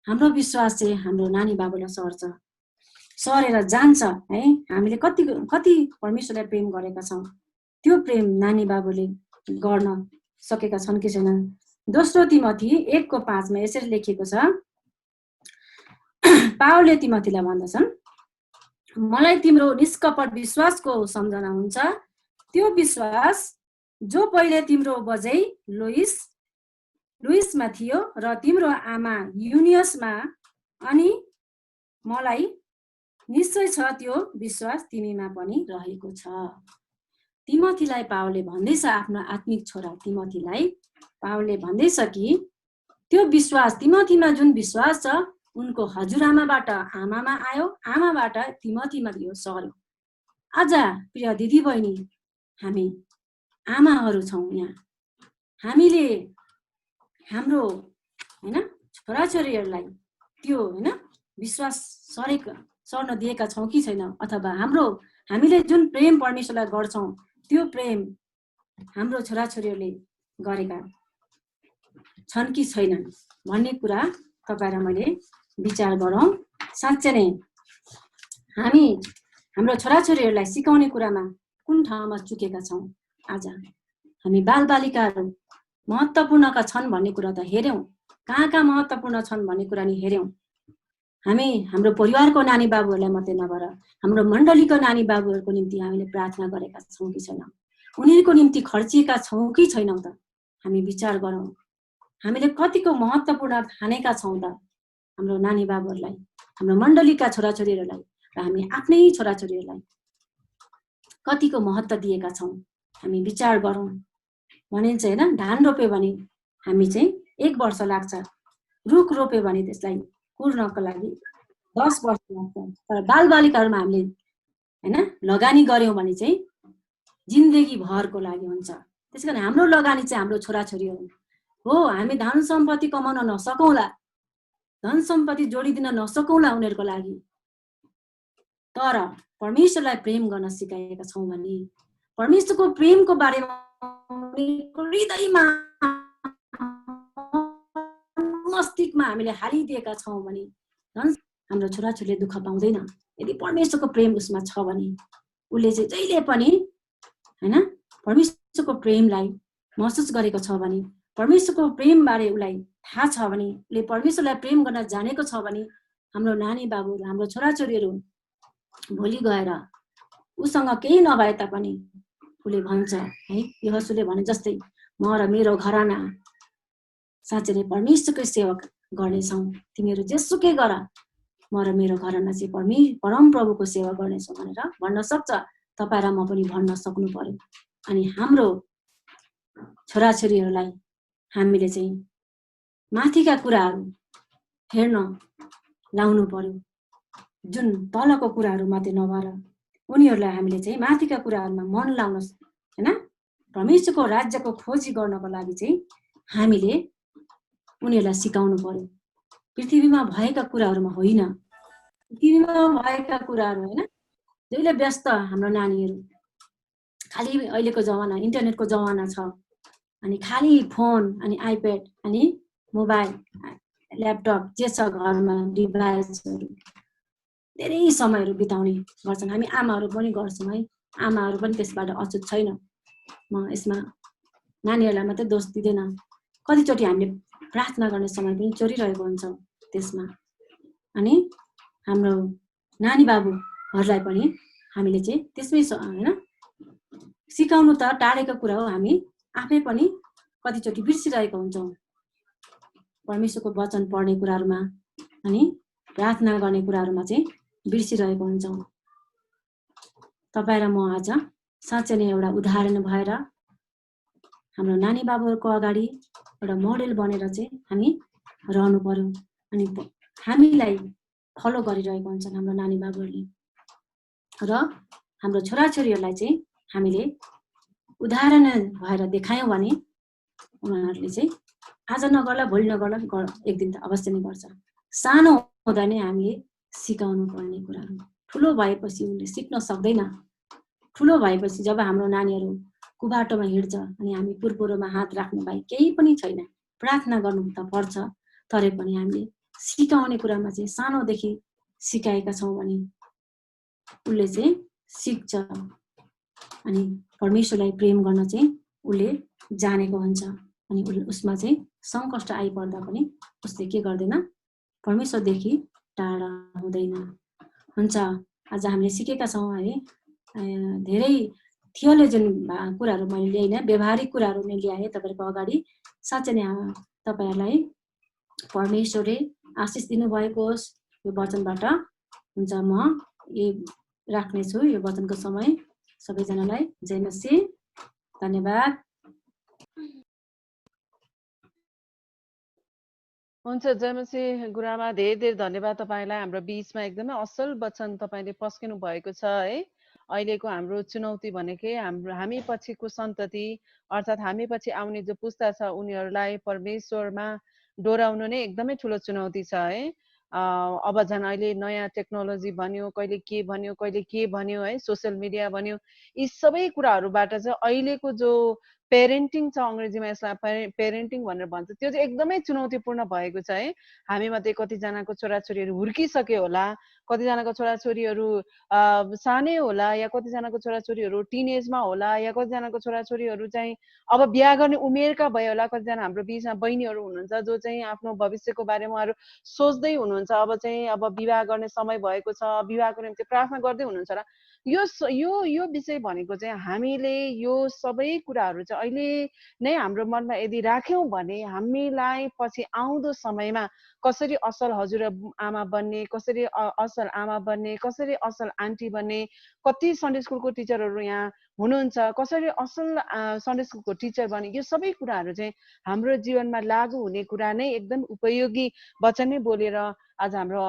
हाम्रो विश्वास चाहिँ हाम्रो नानी बाबुलाई सरेर जान्छ है। हामीले कति परमेश्वरलाई प्रेम गरेका छौँ, त्यो प्रेम नानी बाबुले गर्न सकेका छन् कि छैनन्। दोस्रो तिमोथी 1:5 मा यसरी लेखिएको छ, पावलले तिमोथीलाई भन्दछन्, मलाई तिम्रो निष्कपट विश्वासको सम्झना हुन्छ। त्यो विश्वास जो पहिले तिम्रो बजै लुइसमा थियो र तिम्रो आमा युनियसमा अनि मलाई निश्चय छ त्यो विश्वास तिमीमा पनि रहेको छ। तिमोथीलाई पावलले भन्दैछ, आफ्नो आत्मिक छोरा तिमोथीलाई पावलले भन्दैछ कि त्यो विश्वास तिमोथीमा जुन विश्वास छ उनको हजुरआमाबाट आमामा आयो, आमाबाट तिमोथीमा दियो सर्यो। आज प्रिय दिदी बहिनी हामी आमाहरू छौँ यहाँ, हामीले हाम्रो हैन छोराछोरीहरूलाई त्यो हैन विश्वास सर्न दिएका छौँ कि छैन, अथवा हामीले जुन प्रेम परमेश्वरलाई गर्छौँ त्यो प्रेम हाम्रो छोराछोरीहरूले गरेका छन् कि छैनन् भन्ने कुरा तपाईलाई मैले विचार गरौँ। साँच्चै नै हामी हाम्रो छोराछोरीहरूलाई सिकाउने कुरामा कुन ठाउँमा चुकेका छौँ। आज हामी बालबालिकाहरू महत्त्वपूर्णका छन् भन्ने कुरा त हेऱ्यौँ, कहाँ महत्त्वपूर्ण छन् भन्ने कुरा नि हेऱ्यौँ। हामी हाम्रो परिवारको नानी बाबुहरूलाई मात्रै नभएर हाम्रो मण्डलीको नानी बाबुहरूको निम्ति हामीले प्रार्थना गरेका छौँ कि छैनौँ, उनीहरूको निम्ति खर्चिएका छौँ कि छैनौँ त हामी विचार गरौँ। हामीले कतिको महत्त्वपूर्ण ठानेका छौँ त हाम्रो नानी बाबुहरूलाई, हाम्रो मण्डलीका छोराछोरीहरूलाई र हामी आफ्नै छोराछोरीहरूलाई कतिको महत्त्व दिएका छौँ हामी विचार गरौँ। भनिन्छ हैन, धान रोप्यो भने हामी चाहिँ 1 वर्ष लाग्छ, रुख रोप्यो भने त्यसलाई कुर्नको लागि 10 वर्ष लाग्छ। तर बालबालिकाहरूमा हामीले हैन लगानी गर्यौँ भने चाहिँ जिन्दगी भरको लागि हुन्छ। त्यसकारण हाम्रो लगानी चाहिँ हाम्रो छोराछोरीहरू हो। हामी धन सम्पत्ति कमाउन नसकौँला, धन सम्पत्ति जोडिदिन नसकौँला उनीहरूको लागि, तर परमेश्वरलाई प्रेम गर्न सिकाएका छौँ भने, परमेश्वरको प्रेमको बारेमा हृदयमा मस्तिष्कमा हामीले हालिदिएका छौँ भने हाम्रो छोराछोरीले दुःख पाउँदैन। यदि परमेश्वरको प्रेम उसमा छ भने उसले चाहिँ जहिले पनि हैन परमेश्वरको प्रेमलाई महसुस गरेको छ भने, परमेश्वरको प्रेमबारे उसलाई थाहा छ भने, उसले परमेश्वरलाई प्रेम गर्न जानेको छ भने हाम्रो नानी बाबुहरू हाम्रो छोराछोरीहरू भोलि गएर उसँग केही नभए तापनि उसले भन्छ है, यहोशूले भने जस्तै म र मेरो घराना साँच्चै नै परमेश्वरकै सेवा गर्नेछौँ, तिमीहरू जेसुकै गर म र मेरो घराना चाहिँ परम प्रभुको सेवा गर्नेछौँ भनेर भन्न सक्छ। तपाईँ र म पनि भन्न सक्नु पर्यो। अनि हाम्रो छोराछोरीहरूलाई हामीले चाहिँ माथिका कुराहरू हेर्न लाउनु पर्यो, जुन तलको कुराहरू मात्रै नभएर उनीहरूलाई हामीले चाहिँ माथिका कुराहरूमा मन लाउन हैन परमेश्वरको राज्यको खोजी गर्नको लागि चाहिँ हामीले उनीहरूलाई सिकाउनु पर्यो। पृथ्वीमा भएका कुराहरूमा होइन, टिभीमा भएका कुराहरू होइन जहिले व्यस्त हाम्रो नानीहरू खालि अहिलेको जमाना इन्टरनेटको जमाना छ अनि खालि फोन अनि आइप्याड अनि मोबाइल ल्यापटप जे छ घरमा डिभाइसहरू धेरै समयहरू बिताउने गर्छन् हामी आमाहरू पनि गर्छौँ है आमाहरू पनि त्यसबाट अछुत छैन म यसमा नानीहरूलाई मात्रै दोष दिँदैन कतिचोटि हामीले प्रार्थना गर्ने समय पनि चोरिरहेको हुन्छ त्यसमा अनि हाम्रो नानी बाबुहरूलाई पनि हामीले चाहिँ त्यसमै होइन सिकाउनु त टाढेको कुरा हो हामी आफै पनि कतिचोटि बिर्सिरहेको हुन्छौँ परमेश्वरको वचन पढ्ने कुराहरूमा अनि प्रार्थना गर्ने कुराहरूमा चाहिँ बिर्सिरहेको हुन्छौँ तपाईँ र म आज साँच्चै नै एउटा उदाहरण भएर हाम्रो नानी बाबुहरूको अगाडि एउटा मोडेल बनेर चाहिँ हामी रहनु पर्यो अनि हामीलाई फलो गरिरहेको हुन्छन् हाम्रो नानी बाबुहरूले र हाम्रो छोराछोरीहरूलाई चाहिँ हामीले उदाहरण भएर देखायौँ भने उनीहरूले चाहिँ आज नगर्ला भोलि नगर्ला एक दिन त अवश्य नै गर्छ सानो हुँदा नै हामीले सिकाउनु पर्ने कुराहरू ठुलो भएपछि उनले सिक्न सक्दैन ठुलो भएपछि जब हाम्रो नानीहरू कुबाटोमा हिँड्छ अनि हामी पुरपुरोमा हात राख्नु बाहेक केही पनि छैन प्रार्थना गर्नु त पर्छ तरै पनि हामीले सिकाउने कुरामा चाहिँ सानोदेखि सिकाएका छौँ भने उसले चाहिँ सिक्छ अनि परमेश्वरलाई प्रेम गर्न चाहिँ उसले जानेको हुन्छ अनि उसमा चाहिँ सङ्कष्ट आइपर्दा पनि उसले के गर्दैन परमेश्वरदेखि टाढा हुँदैन हुन्छ आज हामीले सिकेका छौँ है धेरै थियोलोजिन कुराहरू मैले ल्याइनँ व्यवहारिक कुराहरू नै ल्याएँ तपाईँहरूको अगाडि साँच्चै नै तपाईँहरूलाई परमेश्वरले आशिष दिनुभएको होस् यो वचनबाट हुन्छ म यही राख्नेछु यो वचनको समय सबैजनालाई जय मसीह धन्यवाद हुन्छ जयमसी गुरुआमा धेरै धेरै धन्यवाद तपाईँलाई हाम्रो बीचमा एकदमै असल वचन तपाईँले पस्किनु भएको छ है अहिलेको हाम्रो चुनौती भनेकै हामी पछिको सन्तति अर्थात् हामी पछि आउने जो पुस्ता छ उनीहरूलाई परमेश्वरमा डोराउनु नै एकदमै ठुलो चुनौती छ है अब झन् अहिले नयाँ टेक्नोलोजी भन्यो कहिले के भन्यो है सोसियल मिडिया भन्यो यी सबै कुराहरूबाट चाहिँ अहिलेको जो पेरेन्टिङ छ अङ्ग्रेजीमा यसलाई पेरेन्टिङ भनेर भन्छ त्यो चाहिँ एकदमै चुनौतीपूर्ण भएको छ है हामी मध्ये कतिजनाको छोराछोरीहरू हुर्किसक्यो होला कतिजनाको छोराछोरीहरू सानै होला या कतिजनाको छोराछोरीहरू टिनेजमा होला या कतिजनाको छोराछोरीहरू चाहिँ अब बिहा गर्ने उमेरका भयो होला कतिजना हाम्रो बिचमा बहिनीहरू हुनुहुन्छ जो चाहिँ आफ्नो भविष्यको बारेमा उहाँहरू सोच्दै हुनुहुन्छ अब चाहिँ अब विवाह गर्ने समय भएको छ विवाहको निम्ति प्रार्थना गर्दै हुनुहुन्छ र यो विषय भनेको चाहिँ हामीले यो सबै कुराहरू चाहिँ अहिले नै हाम्रो मनमा यदि राख्यौँ भने हामीलाई पछि आउँदो समयमा कसरी असल हजुरआमा बन्ने कसरी असल आमा बन्ने कसरी असल आन्टी बन्ने कति सन्डे स्कुलको टिचरहरू यहाँ हुनुहुन्छ कसरी असल सन्डे स्कुलको टिचर बन्ने यो सबै कुराहरू चाहिँ हाम्रो जीवनमा लागू हुने कुरा नै एकदम उपयोगी वचन नै बोलेर आज हाम्रो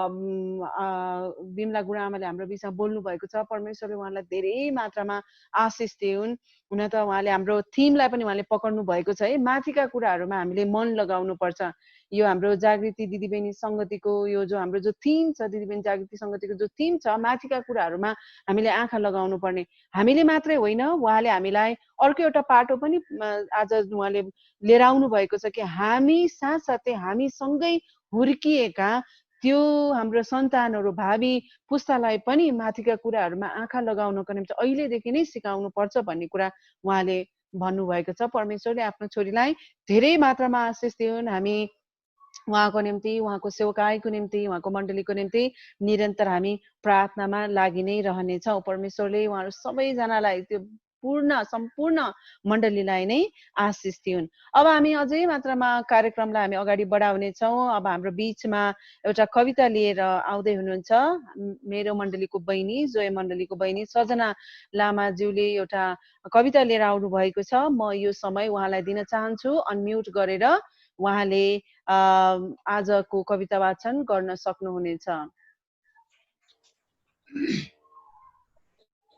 बिमला गुरुआमाले हाम्रो बिचमा बोल्नु भएको छ परमेश्वरले उहाँलाई धेरै मात्रामा आशिष दिउन् हुन त उहाँले हाम्रो थिमलाई पनि उहाँले पक्र्नु भएको छ है माथिका कुराहरूमा हामीले मन लगाउनु पर्छ यो हाम्रो जागृति दिदीबहिनी सङ्गतिको यो जो हाम्रो जो थिम छ दिदीबहिनी जागृति सङ्गतिको जो थिम छ माथिका कुराहरूमा हामीले आँखा लगाउनु पर्ने हामीले मात्रै होइन उहाँले हामीलाई अर्को एउटा पाटो पनि आज उहाँले लिएर आउनु भएको छ कि हामी साथसाथै हामीसँगै हुर्किएका त्यो हाम्रो सन्तानहरू भावी पुस्तालाई पनि माथिका कुराहरूमा आँखा लगाउनको निम्ति अहिलेदेखि नै सिकाउनु पर्छ भन्ने कुरा उहाँले भन्नुभएको छ परमेश्वरले आफ्नो छोरीलाई धेरै मात्रामा आशिष दिउन् हामी उहाँको निम्ति उहाँको सेवकाईको निम्ति उहाँको मण्डलीको निम्ति निरन्तर हामी प्रार्थनामा लागि नै रहनेछौँ परमेश्वरले उहाँहरू सबैजनालाई त्यो सम्पूर्ण मण्डलीलाई नै आशिष दिउन् अब हामी अझै मात्रामा कार्यक्रमलाई हामी अगाडि बढाउनेछौँ अब हाम्रो बिचमा एउटा कविता लिएर आउँदै हुनुहुन्छ मेरो मण्डलीको बहिनी जोय मण्डलीको बहिनी सजना लामाज्यूले एउटा कविता लिएर आउनु भएको छ म यो समय उहाँलाई दिन चाहन्छु अनम्युट गरेर उहाँले आजको कविता वाचन गर्न सक्नुहुनेछ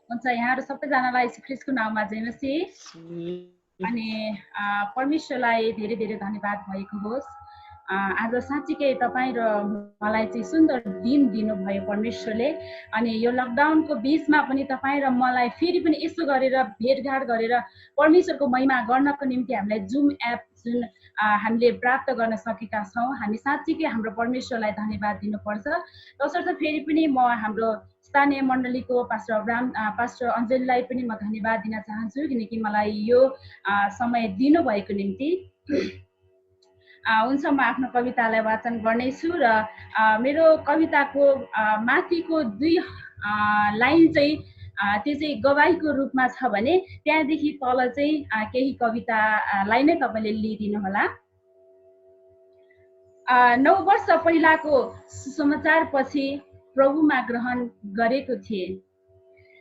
हुन्छ यहाँहरू सबैजनालाई यीशु ख्रीष्टको नाममा जय मसीह अनि परमेश्वरलाई धेरै धेरै धन्यवाद भएको होस् आज साँच्चीकै तपाईँ र मलाई चाहिँ सुन्दर दिन दिनुभयो परमेश्वरले। अनि यो लकडाउनको बिचमा पनि तपाईँ र मलाई फेरि पनि यसो गरेर भेटघाट गरेर परमेश्वरको महिमा गर्नको निम्ति हामीलाई जुम एप जुन हामीले प्राप्त गर्न सकेका छौँ। हामी साँच्चीकै हाम्रो परमेश्वरलाई धन्यवाद दिनुपर्छ। तसर्थ फेरि पनि म हाम्रो स्थानीय मण्डलीको पास्टर अञ्जलीलाई पनि म धन्यवाद दिन चाहन्छु, किनकि मलाई यो समय दिनुभएको निम्ति। हुन्छ, म आफ्नो कवितालाई वाचन गर्नेछु र मेरो कविताको माथिको 2 लाइन चाहिँ त्यो चाहिँ गवाहीको रूपमा छ भने त्यहाँदेखि तल चाहिँ केही कवितालाई नै तपाईँले लिइदिनु होला। 9 वर्ष पहिलाको सुसमाचार पछि प्रभुमा ग्रहण गरेको थिएँ।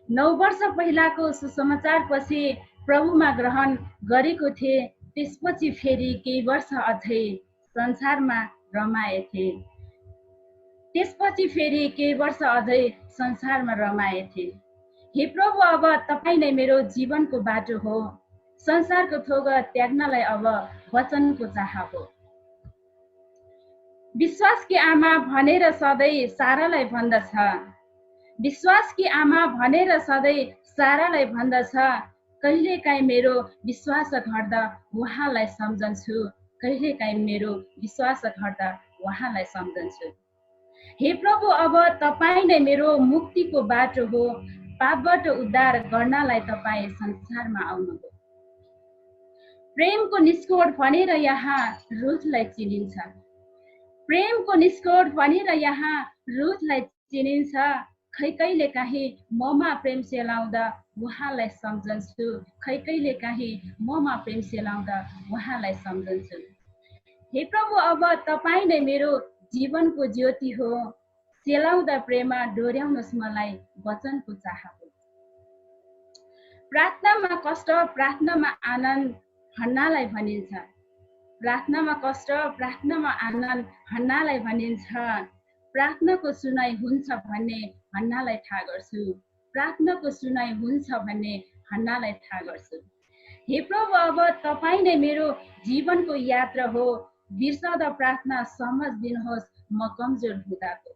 9 वर्ष पहिलाको सुसमाचार पछि प्रभुमा ग्रहण गरेको थिएँ। त्यसपछि फेरि केही वर्ष अझै संसारमा रमाएथे। त्यसपछि फेरि केही वर्ष अझै संसारमा रमाएथे। हे प्रभु, अब तपाईँ नै मेरो जीवनको बाटो हो। संसारको थोग त्याग्नलाई अब वचनको चाह हो। विश्वासकी आमा भनेर सधैँ सारालाई भन्दछ। विश्वासकी आमा भनेर सधैँ सारालाई भन्दछ। कहिलेकाहीँ मेरो विश्वास घट्दा उहाँलाई सम्झन्छु। कहिलेकाहीँ मेरो विश्वास घट्दा उहाँलाई सम्झन्छु। हे प्रभु, अब तपाईँ नै मेरो मुक्तिको बाटो हो। पापबाट उद्धार गर्नलाई तपाईँ संसारमा आउनुभयो। प्रेमको निष्कोट भनेर यहाँ रुथलाई चिनिन्छ। प्रेमको निष्कोट भनेर यहाँ रुथलाई चिनिन्छ। खै कहिलेकाहीँ ममा प्रेम सेलाउँदा उहाँलाई सम्झन्छु। खै कहिलेकाहीँ ममा प्रेम सेलाउँदा उहाँलाई सम्झन्छु। हे प्रभु, अब तपाईँ नै मेरो जीवनको ज्योति हो। सेलाउँदा प्रेममा डोर्याउनुहोस् मलाई वचनको चाह हो। प्रार्थनामा कष्ट प्रार्थनामा आनन्द हन्नालाई भनिन्छ। प्रार्थनामा कष्ट प्रार्थनामा आनन्द हन्नालाई भनिन्छ। प्रार्थनाको सुनाइ हुन्छ भन्ने हन्नालाई थाहा गर्छु। प्रार्थनाको सुनाइ हुन्छ भन्ने हन्नालाई थाहा गर्छु। हे प्रभु, अब तपाईँ नै मेरो जीवनको यात्रा हो। बिर्सदा प्रार्थना समझ दिनुहोस् म कमजोर हुँदाको।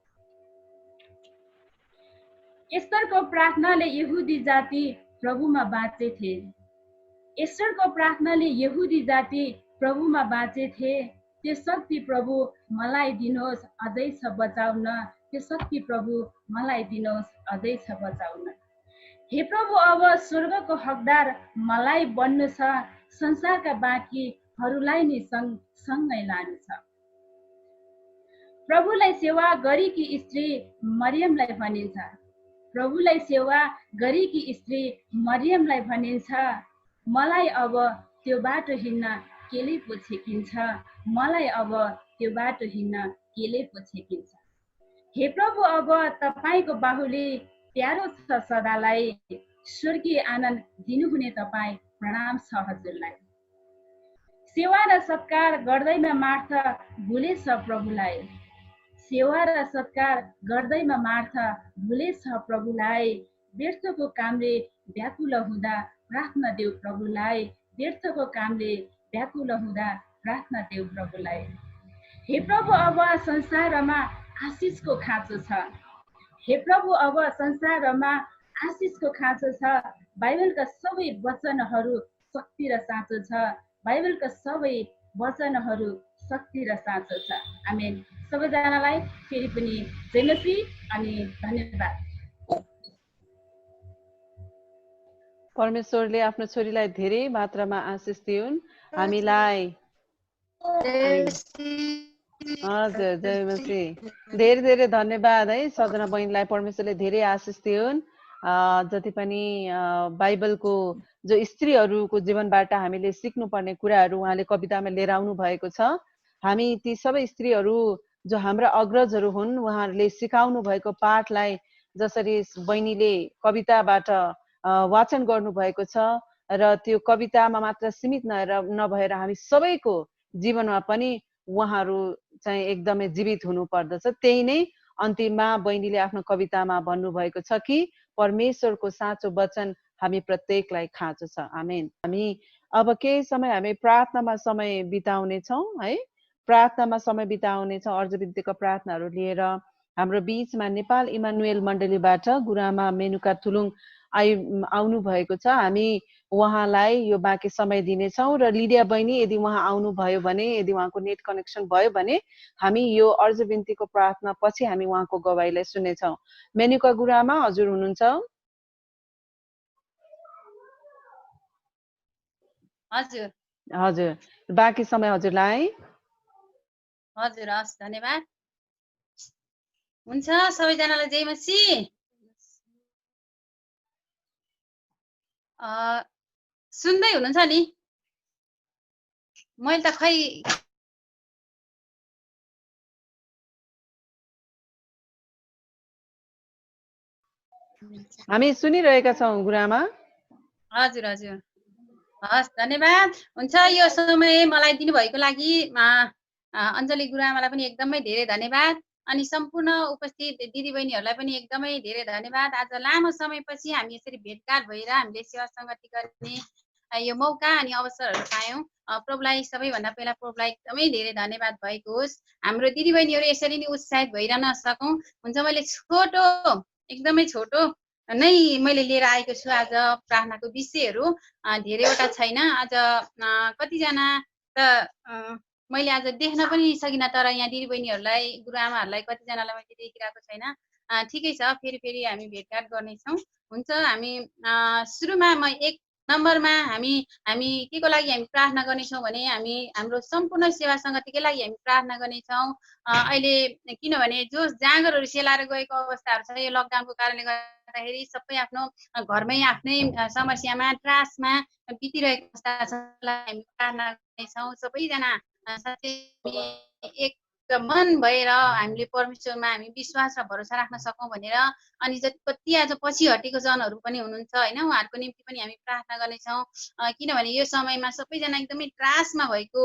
एस्तरको प्रार्थनाले यहुदी जाति प्रभुमा बाँचेथे। एस्तरको प्रार्थनाले यहुदी जाति प्रभुमा बाँचेथे। त्यो शक्ति प्रभु मलाई दिनुहोस् अझै छ बचाउन। त्यो शक्ति प्रभु मलाई दिनुहोस् अझै छ बचाउन। हे प्रभु, अब स्वर्गको हकदार मलाई बन्नु छ। संसारका बाँकीहरूलाई नि सँगै लानु छ। प्रभुलाई सेवा गरेकी स्त्री मरियमलाई भनिन्छ। प्रभुलाई सेवा गरेकी स्त्री मरियमलाई भनिन्छ। मलाई अब त्यो बाटो हिँड्न केले पो छेकिन्छ। मलाई अब त्यो बाटो हिँड्न केले पो छेकिन्छ। हे प्रभु, अब तपाईँको बाहुली प्यारो छ सदालाई। स्वर्गीय आनन्द दिनुहुने तपाईँ प्रणाम छ हजुरलाई। सेवा र सत्कार गर्दैमा मार्था भुलेछ प्रभुलाई। सेवा र सत्कार गर्दैमा मार्था भुलेछ प्रभुलाई। व्यर्थको कामले व्याकुल हुँदा प्रार्थना देऊ प्रभुलाई। व्यर्थको कामले व्याकुल हुँदा प्रार्थना देऊ प्रभुलाई। हे प्रभु, अब संसारमा आशिषको खाँचो छ। हे प्रभु, अब संसारमा आशिषको खाँचो छ। बाइबलका सबै वचनहरू शक्ति र साँचो छ। बाइबलका सबै वचनहरू शक्ति र साँचो छ। आमेन। सबैजनालाई फेरि पनि जय मसीह अनि धन्यवाद। परमेश्वरले आफ्नो छोरीलाई धेरै मात्रामा आशिष दिउन्। हामीलाई हजुर जय मसीह। धेरै धेरै धन्यवाद है सजना बहिनीलाई। परमेश्वरले धेरै आशिष दिउन्। जति पनि बाइबलको जो स्त्रीहरूको जीवनबाट हामीले सिक्नुपर्ने कुराहरू उहाँले कवितामा लिएर आउनु भएको छ। हामी ती सबै स्त्रीहरू जो हाम्रा अग्रजहरू हुन् उहाँहरूले सिकाउनु भएको पाठलाई जसरी बहिनीले कविताबाट वाचन गर्नु भएको छ र त्यो कवितामा मात्र सीमित नभएर हामी सबैको जीवनमा पनि उहाँहरू चाहिँ एकदमै जीवित हुनु पर्दछ। त्यही नै अन्तिममा बहिनीले आफ्नो कवितामा भन्नुभएको छ कि परमेश्वरको साँचो वचन हामी प्रत्येकलाई खाँचो छ। आमेन। हामी अब केही समय हामी प्रार्थनामा समय बिताउने छौँ है। प्रार्थनामा समय बिताउनेछौँ। अर्ज बिन्तीको प्रार्थनाहरू लिएर हाम्रो बीचमा नेपाल इमानुएल मण्डलीबाट गुरुआमा मेनुका थुलुङ आउनु भएको छ। हामी उहाँलाई यो बाँकी समय दिनेछौँ र लिडिया बहिनी यदि उहाँ आउनुभयो भने, यदि उहाँको नेट कनेक्सन भयो भने हामी यो अर्ज बिन्तीको प्रार्थना पछि हामी उहाँको गवाईलाई सुन्नेछौँ। मेनुका गुरुआमा हजुर हुनुहुन्छ? हजुर हजुर, बाँकी समय हजुरलाई। हजुर, हस्, धन्यवाद। हुन्छ, सबैजनालाई जय मसीह। सुन्दै हुनुहुन्छ नि? मैले त खै हामी सुनिरहेका छौँ गुरुआमा। हजुर हजुर, हस्, धन्यवाद। हुन्छ, यो समय मलाई दिनुभएको लागि अञ्जली गुरुआमालाई पनि एकदमै धेरै धन्यवाद। अनि सम्पूर्ण उपस्थित दिदीबहिनीहरूलाई पनि एकदमै धेरै धन्यवाद। आज लामो समयपछि हामी यसरी भेटघाट भएर हामीले सेवा सङ्गति गर्ने यो मौका अनि अवसरहरू पायौँ। प्रभुलाई सबैभन्दा पहिला प्रभुलाई एकदमै धेरै धन्यवाद भएको होस्। हाम्रो दिदीबहिनीहरू यसरी नै उत्साहित भइरहन सकौँ। हुन्छ, मैले एकदमै छोटो नै मैले लिएर आएको छु। आज प्रार्थनाको विषयहरू धेरैवटा छैन। आज कतिजना त मैले आज देख्न पनि सकिनँ, तर यहाँ दिदीबहिनीहरूलाई, गुरुआमाहरूलाई कतिजनालाई मैले देखिरहेको छैन। ठिकै छ, फेरि हामी भेटघाट गर्नेछौँ। हुन्छ, हामी सुरुमा म 1 नम्बरमा हामी के को लागि हामी प्रार्थना गर्नेछौँ भने हाम्रो सम्पूर्ण सेवा सङ्गतिकै लागि हामी प्रार्थना गर्नेछौँ। अहिले किनभने जो जाँगरहरू सेलाएर गएको अवस्थाहरू छ, यो लकडाउनको कारणले गर्दाखेरि सबै आफ्नो घरमै आफ्नै समस्यामा त्रासमा बितिरहेको अवस्था छ। हामी प्रार्थना गर्नेछौँ सबैजना साँच्चै एक मन भएर हामीले परमेश्वरमा हामी विश्वास र भरोसा राख्न सकौँ भनेर। अनि कति आज पछि हटेको जनहरू पनि हुनुहुन्छ होइन, उहाँहरूको निम्ति पनि हामी प्रार्थना गर्नेछौँ। किनभने यो समयमा सबैजना एकदमै त्रासमा भएको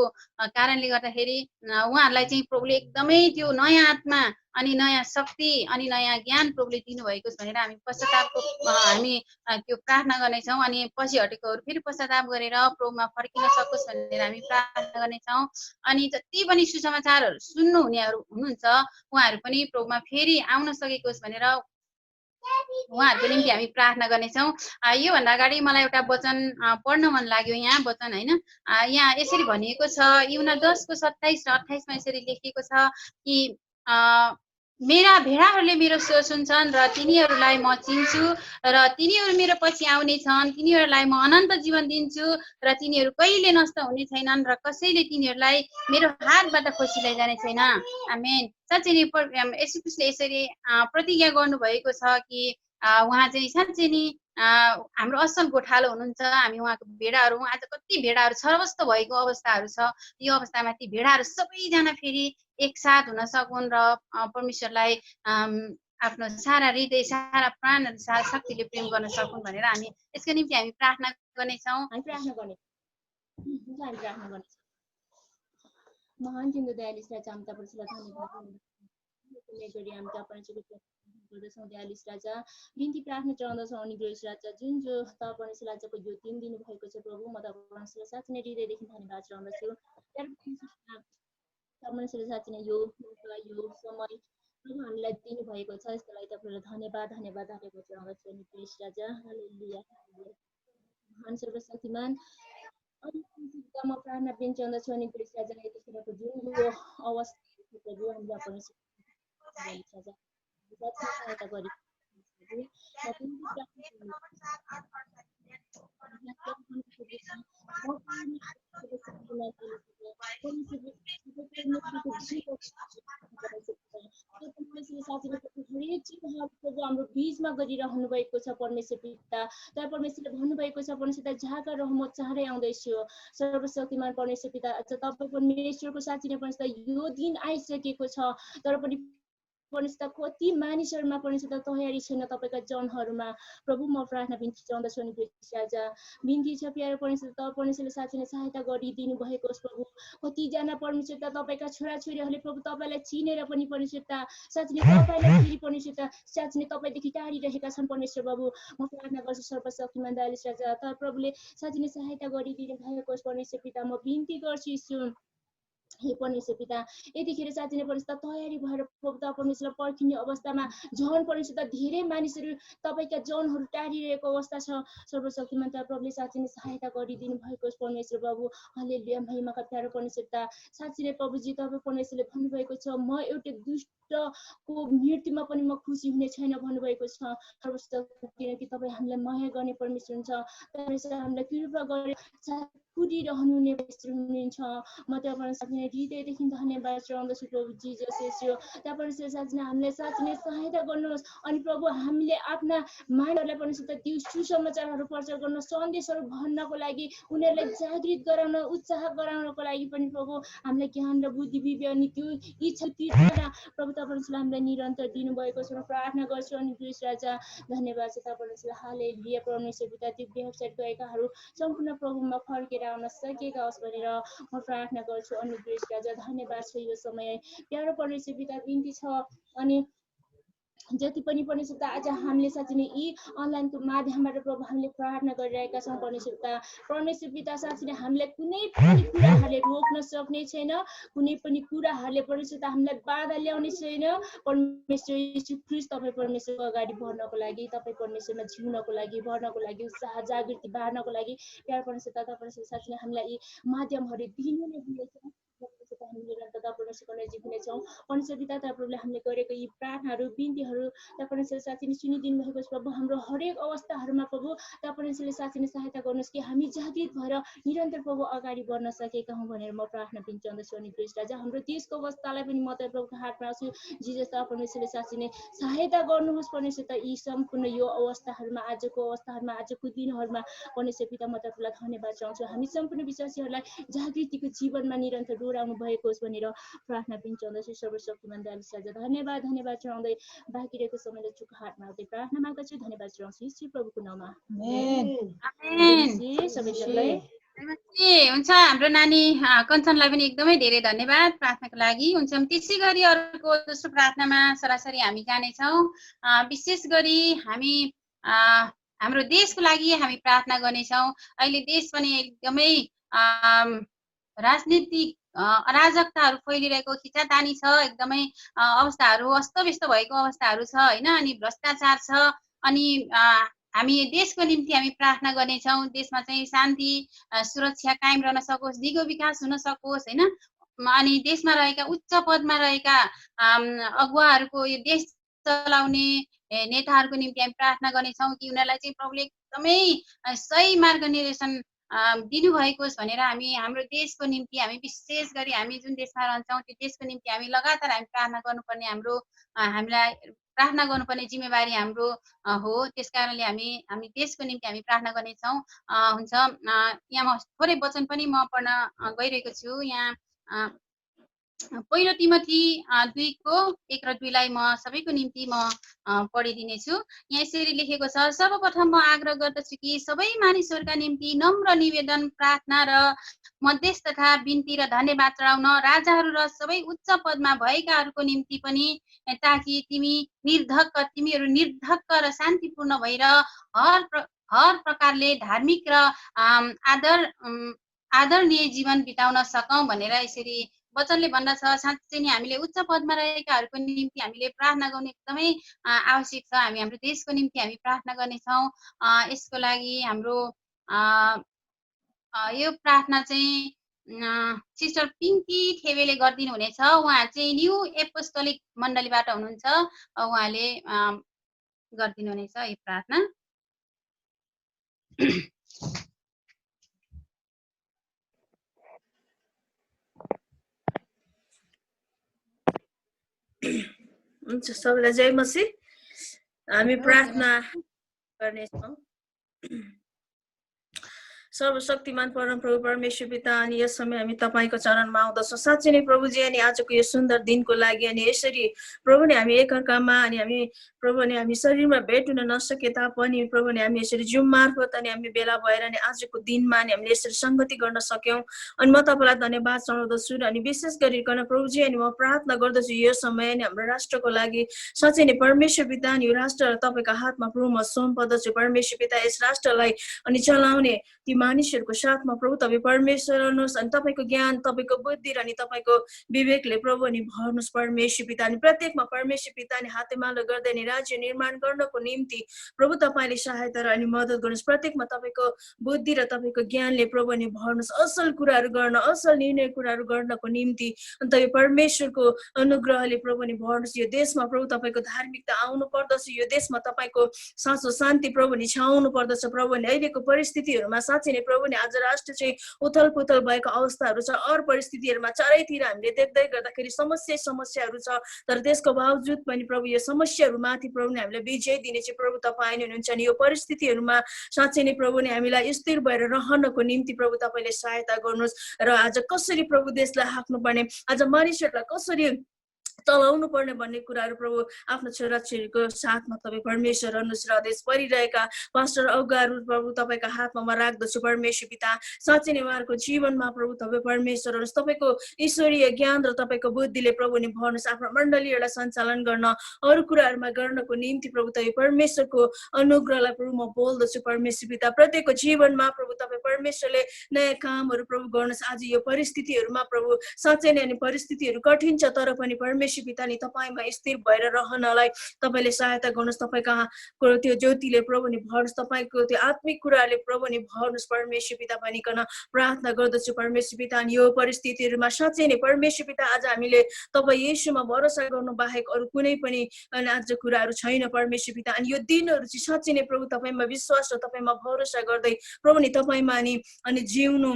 कारणले गर्दाखेरि उहाँहरूलाई चाहिँ प्रभुले एकदमै त्यो नयाँ आत्मा अनि नयाँ शक्ति अनि नयाँ ज्ञान प्रभुले दिनुभएको छ भनेर हामी पश्चातापको हामी त्यो प्रार्थना गर्नेछौँ। अनि पछि हटेकोहरू फेरि पश्चाताप गरेर प्रभुमा फर्किन सकोस् भनेर हामी प्रार्थना गर्नेछौँ। अनि जति पनि सुसमाचारहरू सुन्नु हुनेहरू हुनुहुन्छ उहाँहरू पनि प्रभुमा फेरि आउन सकेकोस् भनेर उहाँहरूको निम्ति हामी प्रार्थना गर्नेछौँ। योभन्दा अगाडि मलाई एउटा वचन पढ्न मन लाग्यो। यहाँ वचन होइन, यहाँ यसरी भनिएको छ, युहन्ना 10:27 र 28मा यसरी लेखिएको छ कि मेरा भेडाहरूले मेरो स्वर सुन्छन् र तिनीहरूलाई म चिन्छु र तिनीहरू मेरो पछि आउने छन्। तिनीहरूलाई म अनन्त जीवन दिन्छु र तिनीहरू कहिले नष्ट हुने छैनन् र कसैले तिनीहरूलाई मेरो हातबाट खोसी लैजाने छैन। आमेन। साँच्चै नै येशू ख्रीष्टले यसरी प्रतिज्ञा गर्नुभएको छ कि उहाँ चाहिँ साँच्चै नै हाम्रो असल गोठालो हुनुहुन्छ। हामी उहाँको भेडाहरू हौँ। आज कति भेडाहरू छरवस्त भएको अवस्थाहरू छ। यो अवस्थामा ती भेडाहरू सबैजना फेरि एकसाथ हुन सकुन् र परमेश्वरलाई आफ्नो सारा हृदय, सारा प्राण, सारा शक्तिले प्रेम गर्न सकुन् भनेर हामी यसको निम्ति हामी प्रार्थना गर्नेछौँ। महान तिम्रो दयालु राजा, हामी तपाईँलाई धन्यवाद गरी हामी तपाईँलाई गर्दछौँ। दयालु राजा, बिन्ती प्रार्थना चढाउँदछौँ। अनि ग्रेस राजा, जुन जो तपाईँ राजाको यो दिन दिनुभएको छ प्रभु, म तपाईँलाई साँच्चै नै हृदयदेखि धन्यवाद चढाउँदछु। तपाईँ साँच्चै नै यो समय प्रभु हामीलाई दिनुभएको छ, यसको लागि तपाईँलाई धन्यवाद चढाउँदछु। अनि ग्रेस राजा, हालेलुया। महान सर्वशक्तिमान म प्रार्थना पनि चाहन्छु। अनि ग्रेस राजा, यतिखेरको जुन यो अवस्था प्रभु हामीलाई सहायता गरी हाम्रो बीचमा गरिरहनु भएको छ परमेश्वर पिता। तर परमेश्वरले भन्नुभएको छ परमेश्वर जहाँका रह म चाँडै आउँदैछु। सर्वशक्तिमान परमेश्वर पिता, तपाईँ परमेश्वरको साँच्चै नै परमेश्वर यो दिन आइसकेको छ, तर पनि परमेश्वर कति मानिसहरूमा परमेश्वर तयारी छैन तपाईँका जनहरूमा। प्रभु म प्रार्थना बिन्ती चाहन्छु। अनि राजा, बिन्ती छ प्यारो परमेश्वर, परमेश्वरले साँच्चै नै सहायता गरिदिनु भएको होस् प्रभु। कतिजना परमेश्वर तपाईँका छोराछोरीहरूले प्रभु तपाईँलाई चिनेर पनि परमेश्वर साँच्चै नै तपाईँलाई फेरि परमेश्वर साँच्चै नै तपाईँदेखि टाढिरहेका छन् परमेश्वर बाबु। म प्रार्थना गर्छु सर्वशक्तिमान दयालु राजा, तर प्रभुले साँच्चै नै सहायता गरिदिनु भएको होस् परमेश्वर पिता। म बिन्ती गर्छु यीशु, हे परमेश्वर पिता यतिखेर साँच्चै नै परमेश्वर तयारी भएर प्रभु परमेश्वर पर्खिने अवस्थामा झन परमेश्वर धेरै मानिसहरू तपाईँका जनहरू टाढिरहेको अवस्था छ। सर्वशक्तिमान प्रभुले साँच्चै नै सहायता गरिदिनु भएको परमेश्वर बाबु हालेलुया महिमाका प्यारो परमेश्वर साँच्चै नै प्रभुजी तपाईँ परमेश्वरले भन्नुभएको छ म एउटै दुष्टको मृत्युमा पनि म खुसी हुने छैन भन्नुभएको छ। सर्वशक्ति किनकि तपाईँ हामीलाई माया गर्ने परमेश्वर हुन्छ, परमेश्वर हामीलाई कृपा गरे कुदिरहनु हुने परमेश्वर हुनुहुन्छ। म तपाईँ हृदयदेखि धन्यवाद चढाउँदछु प्रभु जिजस यसो त्यहाँ परमेश्वर साँच्चै हामीलाई साँच्चै नै सहायता गर्नुहोस्। अनि प्रभु हामीले आफ्ना मानिसहरूलाई परमेश्वर त्यो सुसमाचारहरू प्रचार गर्न सन्देशहरू भन्नको लागि उनीहरूलाई जागृत गराउन उत्साह गराउनको लागि पनि प्रभु हामीलाई ज्ञान र बुद्धि विवेक अनि त्यो इच्छा तीर्था प्रभु तपाईँले हामीलाई निरन्तर दिनुभएको छ। प्रार्थना गर्छु अनि प्रिय राजा धन्यवाद छ तपाईँले हालेलुया परमेश्वर पिता त्यो वेबसाइट गएकाहरू सम्पूर्ण प्रभुमा फर्केर आउन सकेका होस् भनेर म प्रार्थना गर्छु। अनि प्रिय राजा धन्यवाद छ यो समय प्यारो परमेश्वर पिता बिन्ती छ। अनि जति पनि परमेश्वर आज हामीले साँच्चै नै यी अनलाइनको माध्यमबाट प्रभु हामीले प्रार्थना गरिरहेका छौँ परमेश्वर पिता साँच्चै नै हामीलाई कुनै पनि कुराहरूले रोक्न सक्ने छैन, कुनै पनि कुराहरूले परमेश्वर हामीलाई बाधा ल्याउने छैन। परमेश्वर यीशु ख्रीष्ट तपाईँ परमेश्वरको अगाडि बढ्नको लागि तपाईँ परमेश्वरमा जिउनको लागि बढ्नको लागि उत्साह जागृति बाँड्नको लागि प्यार परमेश्वर तपाईँ साँच्चै नै हामीलाई यी माध्यमहरू दिनु नै दिनेछ। परमेश्वर पिता तपाईँले हामीले गरेको यी प्रार्थनाहरू बिन्तीहरू परमेश्वर साँच्चै नै सुनिदिनु भएको छ प्रभु। हाम्रो हरेक अवस्थाहरूमा प्रभु परमेश्वरले साँच्चै नै सहायता गर्नुहोस् कि हामी जागृत भएर निरन्तर प्रभु अगाडि बढ्न सकेका हौँ भनेर म प्रार्थना पनि चाहन्छु। अनि प्रिय राजा हाम्रो देशको अवस्थालाई पनि म त प्रभुको हातमा आउँछु जिजस परमेश्वरले साँच्चै नै सहायता गर्नुहोस् परमेश्वर त यी सम्पूर्ण यो अवस्थाहरूमा आजको अवस्थाहरूमा आजको दिनहरूमा परमेश्वर पिता म तपाईँलाई धन्यवाद चाहन्छु। हामी सम्पूर्ण विश्वासीहरूलाई जागृतिको जीवनमा निरन्तर डोराउनु भएको होस् भनेर प्रार्थना पनि चाहन्छु। सर्वशक्तिमान दयालु राजा धन्यवाद चढाउँदै बाँकी रहेको समयलाई चुक हातमा आउँदै प्रार्थना माग्दछु। धन्यवाद चढाउँछु श्री प्रभुको नाममा सबैजनालाई हुन्छ। हाम्रो नानी कञ्चनलाई पनि एकदमै धेरै धन्यवाद प्रार्थनाको लागि। हुन्छ त्यसै गरी अर्को दोस्रो प्रार्थनामा सरासरी हामी जानेछौँ। विशेष गरी हामी हाम्रो देशको लागि हामी प्रार्थना गर्नेछौँ। अहिले देश पनि एकदमै राजनीतिक अराजकताहरू फैलिरहेको खिचातानी छ, एकदमै अवस्थाहरू अस्तव्यस्त भएको अवस्थाहरू छ होइन। अनि भ्रष्टाचार छ। अनि हामी देशको निम्ति हामी प्रार्थना गर्नेछौँ। देशमा चाहिँ शान्ति सुरक्षा कायम रहन सकोस्, दिगो विकास हुन सकोस् होइन। अनि देशमा रहेका उच्च पदमा रहेका अगुवाहरूको यो देश चलाउने नेताहरूको निम्ति हामी प्रार्थना गर्नेछौँ कि उनीहरूलाई चाहिँ प्रभुले एकदमै सही मार्ग निर्देशन दिनुभएको होस् भनेर हामी हाम्रो देशको निम्ति हामी विशेष गरी हामी जुन देशमा रहन्छौँ त्यो देशको निम्ति हामी लगातार हामी प्रार्थना गर्नुपर्ने हामीलाई प्रार्थना गर्नुपर्ने जिम्मेवारी हाम्रो हो। त्यस कारणले हामी देशको निम्ति हामी प्रार्थना गर्नेछौँ। हुन्छ यहाँ म थोरै वचन पनि म पढ्न गइरहेको छु। यहाँ पहिलो तिमोथी 2:1 र 2 म सबैको निम्ति म पढिदिनेछु। यहाँ यसरी लेखेको छ, सर्वप्रथम म आग्रह गर्दछु कि सबै मानिसहरूका निम्ति नम्र निवेदन प्रार्थना र मध्यस्थता बिन्ती र धन्यवाद चढाउन राजाहरू र सबै उच्च पदमा भएकाहरूको निम्ति पनि, ताकि तिमीहरू निर्धक्क र शान्तिपूर्ण भएर हर प्रकारले धार्मिक र आदरणीय जीवन बिताउन सकौँ भनेर यसरी वचनले भन्दछ। साँच्चै नै हामीले उच्च पदमा रहेकाहरूको निम्ति हामीले प्रार्थना गर्नु एकदमै आवश्यक छ। हामी हाम्रो देशको निम्ति हामी प्रार्थना गर्नेछौँ। यसको लागि हाम्रो यो प्रार्थना चाहिँ सिस्टर पिङ्की थेवेले गरिदिनु हुनेछ। उहाँ चाहिँ न्यू एपोस्टोलिक मण्डलीबाट हुनुहुन्छ। उहाँले गरिदिनु हुनेछ यो प्रार्थना। हुन्छ सबैलाई जय मसीह। हामी प्रार्थना गर्नेछौँ। सर्वशक्तिमान परमप्रभु परमेश्वर पिता, अनि यस समय हामी तपाईँको चरणमा आउँदछौँ। साँच्चै नै प्रभुजी अनि आजको यो सुन्दर दिनको लागि अनि यसरी प्रभु नि हामी एकअर्कामा अनि हामी प्रभु नि हामी शरीरमा भेट हुन नसके तापनि प्रभु नि हामी यसरी जुम मार्फत अनि हामी भेला भएर अनि आजको दिनमा अनि हामीले यसरी सङ्गति गर्न सक्यौँ। अनि म तपाईँलाई धन्यवाद चढाउँदछु। अनि विशेष गरिकन प्रभुजी अनि म प्रार्थना गर्दछु यो समय अनि हाम्रो राष्ट्रको लागि। साँच्चै नै परमेश्वर पिता अनि यो राष्ट्र तपाईँको हातमा प्रभु म सुम्पर्दछु। परमेश्वर पिता यस राष्ट्रलाई अनि चलाउने ती मानिसहरूको साथमा प्रभु तपाईँ परमेश्वर रहनुहोस् अनि तपाईँको ज्ञान तपाईँको बुद्धि र अनि तपाईँको विवेकले प्रभु अनि भर्नुहोस् परमेश्वर पिता अनि प्रत्येकमा परमेश्वर पिता अनि हातेमालो गर्दै अनि राज्य निर्माण गर्नको निम्ति प्रभु तपाईँले सहायता र अनि मद्दत गर्नुहोस् प्रत्येकमा तपाईँको बुद्धि र तपाईँको ज्ञानले प्रभु अनि भर्नुहोस् असल कुराहरू गर्न असल निर्णय कुराहरू गर्नको निम्ति अनि तपाईँ परमेश्वरको अनुग्रहले प्रभु अनि भर्नुहोस् यो देशमा प्रभु तपाईँको धार्मिकता आउनु पर्दछ यो देशमा तपाईँको साँचो शान्ति प्रभु नि छाउनु पर्दछ प्रभु नि अहिलेको परिस्थितिहरूमा साँच्चै नै प्रभु नि आज राष्ट्र चाहिँ उथल पुथल भएको अवस्थाहरू छ अरू परिस्थितिहरूमा चारैतिर हामीले देख्दै गर्दाखेरि समस्याहरू छ तर त्यसको बावजुद पनि प्रभु यो समस्याहरू माथि प्रभु नि हामीलाई विजय दिने चाहिँ प्रभु तपाईँ नै हुनुहुन्छ अनि यो परिस्थितिहरूमा साँच्चै नै प्रभु नि हामीलाई स्थिर भएर रहनको निम्ति प्रभु तपाईँले सहायता गर्नुहोस् र आज कसरी प्रभु देशलाई हाँक्नुपर्ने आज मानिसहरूलाई कसरी चलाउनु पर्ने भन्ने कुराहरू प्रभु आफ्नो छोराछोरीको साथमा तपाईँ परमेश्वर रहनुहोस् र देश परिरहेका पास्टर अगुवाहरू प्रभु तपाईँको हातमा म राख्दछु परमेश्वर पिता साँच्चै नै उहाँहरूको जीवनमा प्रभु तपाईँ परमेश्वर रहनुहोस् तपाईँको ईश्वरीय ज्ञान र तपाईँको बुद्धिले प्रभु नि भर्नुहोस् आफ्नो मण्डलीहरूलाई सञ्चालन गर्न अरू कुराहरूमा गर्नको निम्ति प्रभु तपाईँ परमेश्वरको अनुग्रहलाई प्रभु म बोल्दछु परमेश्वर पिता प्रत्येकको जीवनमा प्रभु तपाईँ परमेश्वरले नयाँ कामहरू प्रभु गर्नुहोस् आज यो परिस्थितिहरूमा प्रभु साँच्चै नै अनि परिस्थितिहरू कठिन छ तर पनि परमेश्वर पिता नि तपाईँमा स्थिर भएर रहनलाई तपाईँले सहायता गर्नुहोस् तपाईँ कहाँको त्यो ज्योतिले प्रभु नि भर्नुहोस् तपाईँको त्यो आत्मिक कुराहरूले प्रभु नि भर्नुहोस् परमेश्वर पिता भनिकन प्रार्थना गर्दछु परमेश्वर पिता अनि यो परिस्थितिहरूमा साँच्चै नै परमेश्वर पिता आज हामीले तपाईँ येशूमा भरोसा गर्नु बाहेक अरू कुनै पनि आज कुराहरू छैन परमेश्वर पिता अनि यो दिनहरू चाहिँ साँच्चै नै प्रभु तपाईँमा विश्वास र तपाईँमा भरोसा गर्दै प्रभु नि तपाईँमा अनि जिउनु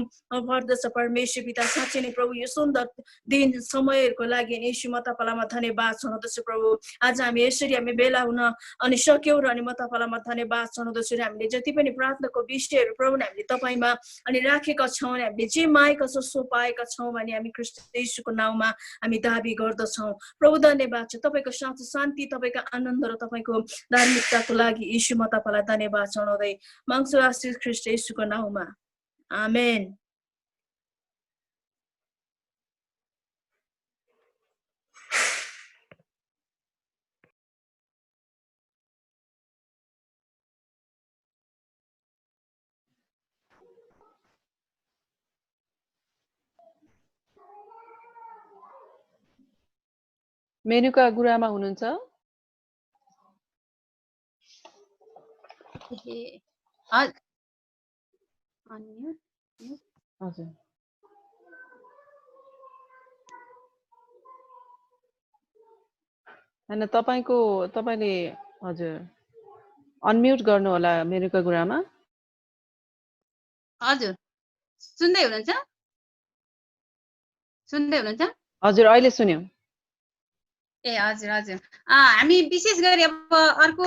पर्दछ परमेश्वर पिता साँच्चै नै प्रभु यो सुन्दर दिन समयहरूको लागि येशू म तपाईँलाई धन्यवाद चढाउँदछु प्रभु आज हामी यसरी हामी भेला हुन अनि सक्यौँ र अनि म तपाईँलाई धन्यवाद चढाउँदछु र हामीले जति पनि प्रार्थनाको विषयहरू प्रभु हामीले तपाईँमा अनि राखेका छौँ अनि हामीले जे मागेका छौँ सो पाएका छौँ भने हामी ख्रीष्ट येशूको नाउँमा हामी दाबी गर्दछौँ प्रभु धन्यवाद छ तपाईँको साँचो शान्ति तपाईँको आनन्द र तपाईँको धार्मिकताको लागि येशू म तपाईँलाई धन्यवाद चढाउँदै माग्छु आशीष ख्रीष्ट येशूको नाउँमा आमेन। मेनुका गुरुआमा हुनुहुन्छ? हजुर हैन तपाईले हजुर अनम्युट गर्नु होला मेनुका गुरुआमा। हजुर सुन्दै हुनुहुन्छ? हजुर अहिले सुन्यौं। ए हजुर हजुर हामी विशेष गरी अब अर्को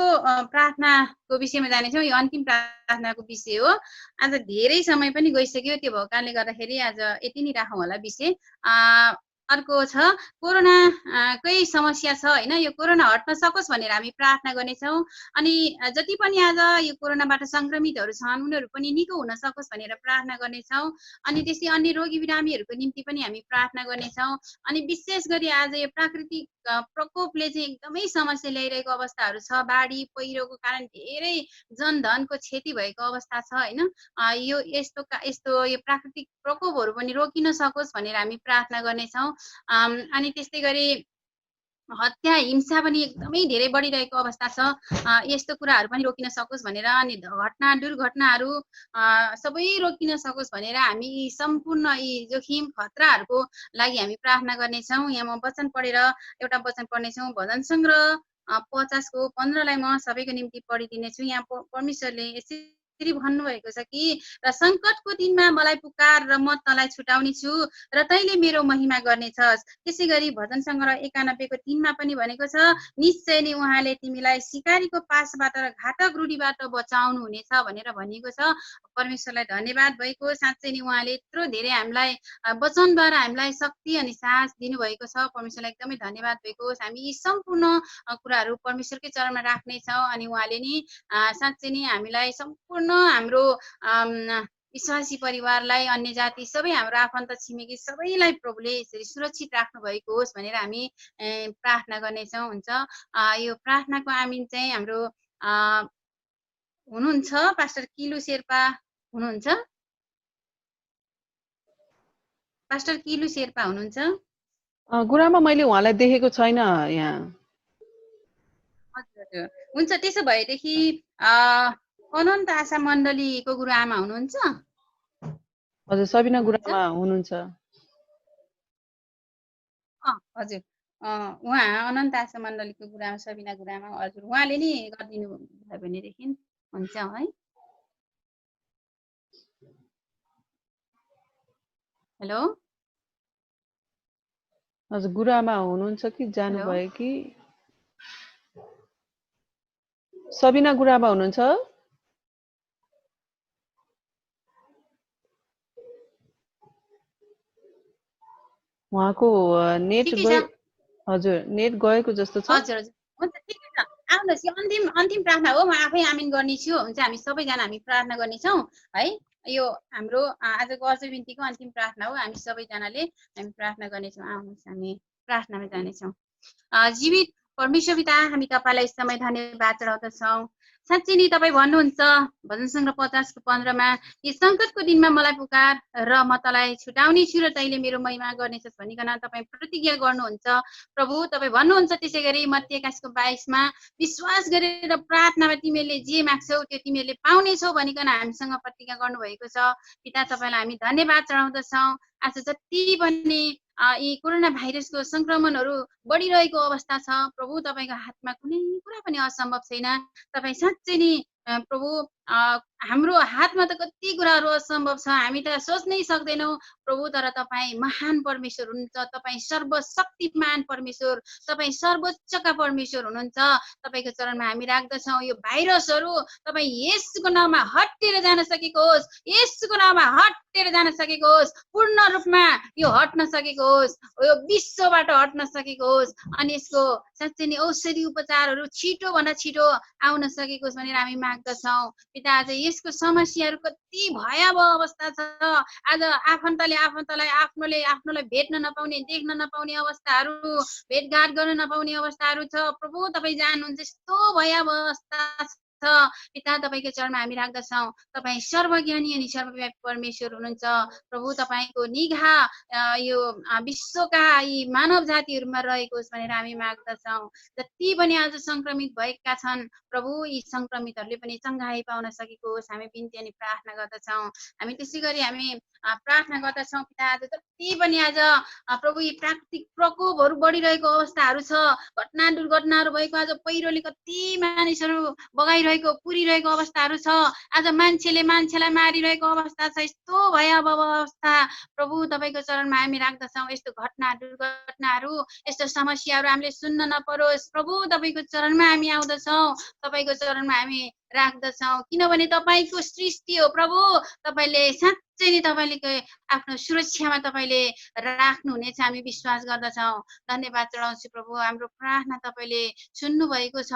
प्रार्थनाको विषयमा जानेछौँ। यो अन्तिम प्रार्थनाको विषय हो। आज धेरै समय पनि गइसक्यो, त्यो भएको कारणले गर्दाखेरि आज यति नै राखौँ होला विषय। अर्को छ कोरोनाकै समस्या छ हैन, यो कोरोना हट्न सकोस् भनेर हामी प्रार्थना गर्नेछौँ। अनि जति पनि आज यो कोरोनाबाट संक्रमितहरू छन् उनीहरू पनि निको हुन सकोस् भनेर प्रार्थना गर्नेछौँ। अनि त्यसै अन्य रोगी बिरामीहरूको निम्ति पनि हामी प्रार्थना गर्नेछौँ। अनि विशेष गरी आज यो प्राकृतिक प्रकोपले चाहिँ एकदमै समस्या ल्याइरहेको अवस्थाहरू छ। बाढी पहिरोको कारण धेरै जनधनको क्षति भएको अवस्था छ हैन। यो यस्तो यो प्राकृतिक प्रकोपहरू पनि रोकिन सकोस् भनेर हामी प्रार्थना गर्नेछौँ। अनि त्यस्तै गरी हत्या हिंसा पनि एकदमै धेरै बढिरहेको अवस्था छ। यस्तो कुराहरू पनि रोकिन सकोस् भनेर अनि दुर्घटनाहरू सबै रोकिन सकोस् भनेर हामी सम्पूर्ण यी जोखिम खतराहरूको लागि हामी प्रार्थना गर्नेछौँ। यहाँ म वचन पढेर एउटा वचन पढ्नेछौँ। भजन सङ्ग्रह 50 को 15 म सबैको निम्ति पढिदिनेछु। यहाँ परमेश्वरले यसरी भन्नुभएको छ कि र संकटको दिनमा मलाई पुकार र म तँलाई छुटाउने छु र तैँले मेरो महिमा गर्नेछस्। त्यसै गरी भजन सङ्ग्रह 91 को 3 पनि भनेको छ निश्चय नै उहाँले तिमीलाई सिकारीको पासबाट र घातक रूढीबाट बचाउनु हुनेछ भनेर भनिएको छ। परमेश्वरलाई धन्यवाद भएको। साँच्चै नै उहाँले यत्रो धेरै हामीलाई वचनद्वारा हामीलाई शक्ति अनि साहस दिनुभएको छ। परमेश्वरलाई एकदमै धन्यवाद भएको। हामी यी सम्पूर्ण कुराहरू परमेश्वरकै चरणमा राख्नेछौँ। अनि उहाँले नि साँच्चै नै हामीलाई सम्पूर्ण हाम्रो विश्वासी परिवारलाई, अन्य जाति सबै हाम्रो आफन्त छिमेकी सबैलाई प्रभुले यसरी सुरक्षित राख्नु भएको होस् भनेर हामी प्रार्थना गर्नेछौँ। हुन्छ यो प्रार्थनाको आमिन चाहिँ हाम्रो हुनुहुन्छ पास्टर किलु शेर्पा हुनुहुन्छ। पास्टर किलु शेर्पा हुनुहुन्छ? गुरुआमा मैले उहाँलाई देखेको छैन यहाँ। हजुर हजुर हुन्छ, त्यसो भएदेखि अनन्त आशा मण्डलीको गुरुआमा हुनुहुन्छ? हजुर सबिना गुरुआमा हुनुहुन्छ। हजुर उहाँ अनन्त आशा मण्डलीको गुरुआमा सबिना गुरुआमा हजुर, उहाँले नि गरिदिनु भयो भनेदेखि हुन्छ है। हेलो हजुर गुरुआमा हुनुहुन्छ कि जानुभयो कि? सबिना गुरुआमा हुनुहुन्छ? उहाँको नेट ठिकै गयो। छ। हजुर नेट गएको जस्तो छ। हजुर हजुर हुन्छ, ठिकै छ। आउनुहोस्, यो अन्तिम प्रार्थना हो, म आफै आमिन गर्नेछु। हुन्छ, हामी सबैजना हामी प्रार्थना गर्नेछौँ है। यो हाम्रो आजको अर्ज बिन्तीको अन्तिम प्रार्थना हो। हामी सबैजनाले हामी प्रार्थना गर्नेछौँ। आउनुहोस्, हामी प्रार्थनामा जानेछौँ। जीवित परमेश्वर पिता, हामी तपाईँलाई समय धन्यवाद चढाउँदछौँ। साँच्चै नै तपाईँ भन्नुहुन्छ भजन सङ्ग्रह 50:15 यी सङ्कटको दिनमा मलाई पुकार र म तँलाई छुटाउने छु र तैँले मेरो महिमा गर्नेछस् भनिकन तपाईँ प्रतिज्ञा गर्नुहुन्छ। प्रभु तपाईँ भन्नुहुन्छ त्यसै गरी मत्ती 21:22 विश्वास गरेर प्रार्थनामा तिमीहरूले जे माग्छौ त्यो तिमीहरूले पाउनेछौ भनिकन हामीसँग प्रतिज्ञा गर्नुभएको छ। पिता तपाईँलाई हामी धन्यवाद चढाउँदछौँ। आज जति पनि यी कोरोना भाइरसको संक्रमणहरू बढिरहेको अवस्था छ, प्रभु तपाईँको हातमा कुनै कुरा पनि असम्भव छैन। तपाईँ साँच्चै नै प्रभु हाम्रो हातमा त कति कुराहरू असम्भव छ, हामी त सोच्नै सक्दैनौँ प्रभु। तर तपाईँ महान परमेश्वर हुनुहुन्छ, तपाईँ सर्वशक्तिमान परमेश्वर, तपाईँ सर्वोच्चका परमेश्वर हुनुहुन्छ। तपाईँको चरणमा हामी राख्दछौँ। यो भाइरसहरू तपाईँ येशूको नाममा हटेर जान सकेको होस्, येशूको नाममा हटेर जान सकेको होस्, पूर्ण रूपमा यो हट्न सकेको होस्, यो विश्वबाट हट्न सकेको होस्, अनि यसको साँच्चै नै औषधि उपचारहरू छिटोभन्दा छिटो आउन सकेको होस् भनेर हामी माग्दछौँ। पिता आज यसको समस्याहरू कति भयावह अवस्था छ। आज आफन्तलाई आफ्नोलाई भेट्न नपाउने, देख्न नपाउने अवस्थाहरू, भेटघाट गर्न नपाउने अवस्थाहरू छ। प्रभु तपाईँ जान्नुहुन्छ यस्तो भयावह अवस्था छ। पिता तपाईँको चरणमा हामी राख्दछौँ। तपाईँ सर्वज्ञानी अनि सर्वव्यापी परमेश्वर हुनुहुन्छ। प्रभु तपाईँको निगाह यो विश्वका यी मानव जातिहरूमा रहेको होस् भनेर हामी माग्दछौँ। जति पनि आज सङ्क्रमित भएका छन् प्रभु, यी सङ्क्रमितहरूले पनि चङ्गाई पाउन सकेको होस् हामी बिन्ती अनि प्रार्थना गर्दछौँ। हामी त्यसै गरी हामी प्रार्थना गर्दछौँ पिता, आज जति पनि आज प्रभु यी प्राकृतिक प्रकोपहरू बढिरहेको अवस्थाहरू छ, घटना दुर्घटनाहरू भएको, आज पहिरोले कति मानिसहरू बगाइरहेको पुरिरहेको अवस्थाहरू छ, आज मान्छेले मान्छेलाई मारिरहेको अवस्था छ, यस्तो भयावह अवस्था प्रभु तपाईँको चरणमा हामी राख्दछौँ। यस्तो घटना दुर्घटनाहरू, यस्तो समस्याहरू हामीले सुन्न नपरोस् प्रभु, तपाईँको चरणमा हामी आउँदछौँ, तपाईँको चरणमा हामी राख्दछौँ। किनभने तपाईँको सृष्टि हो प्रभु, तपाईँले साँच्चै नै तपाईँले आफ्नो सुरक्षामा तपाईँले राख्नुहुनेछ हामी विश्वास गर्दछौँ। धन्यवाद चढाउँछु प्रभु, हाम्रो प्रार्थना तपाईँले सुन्नु भएको छ।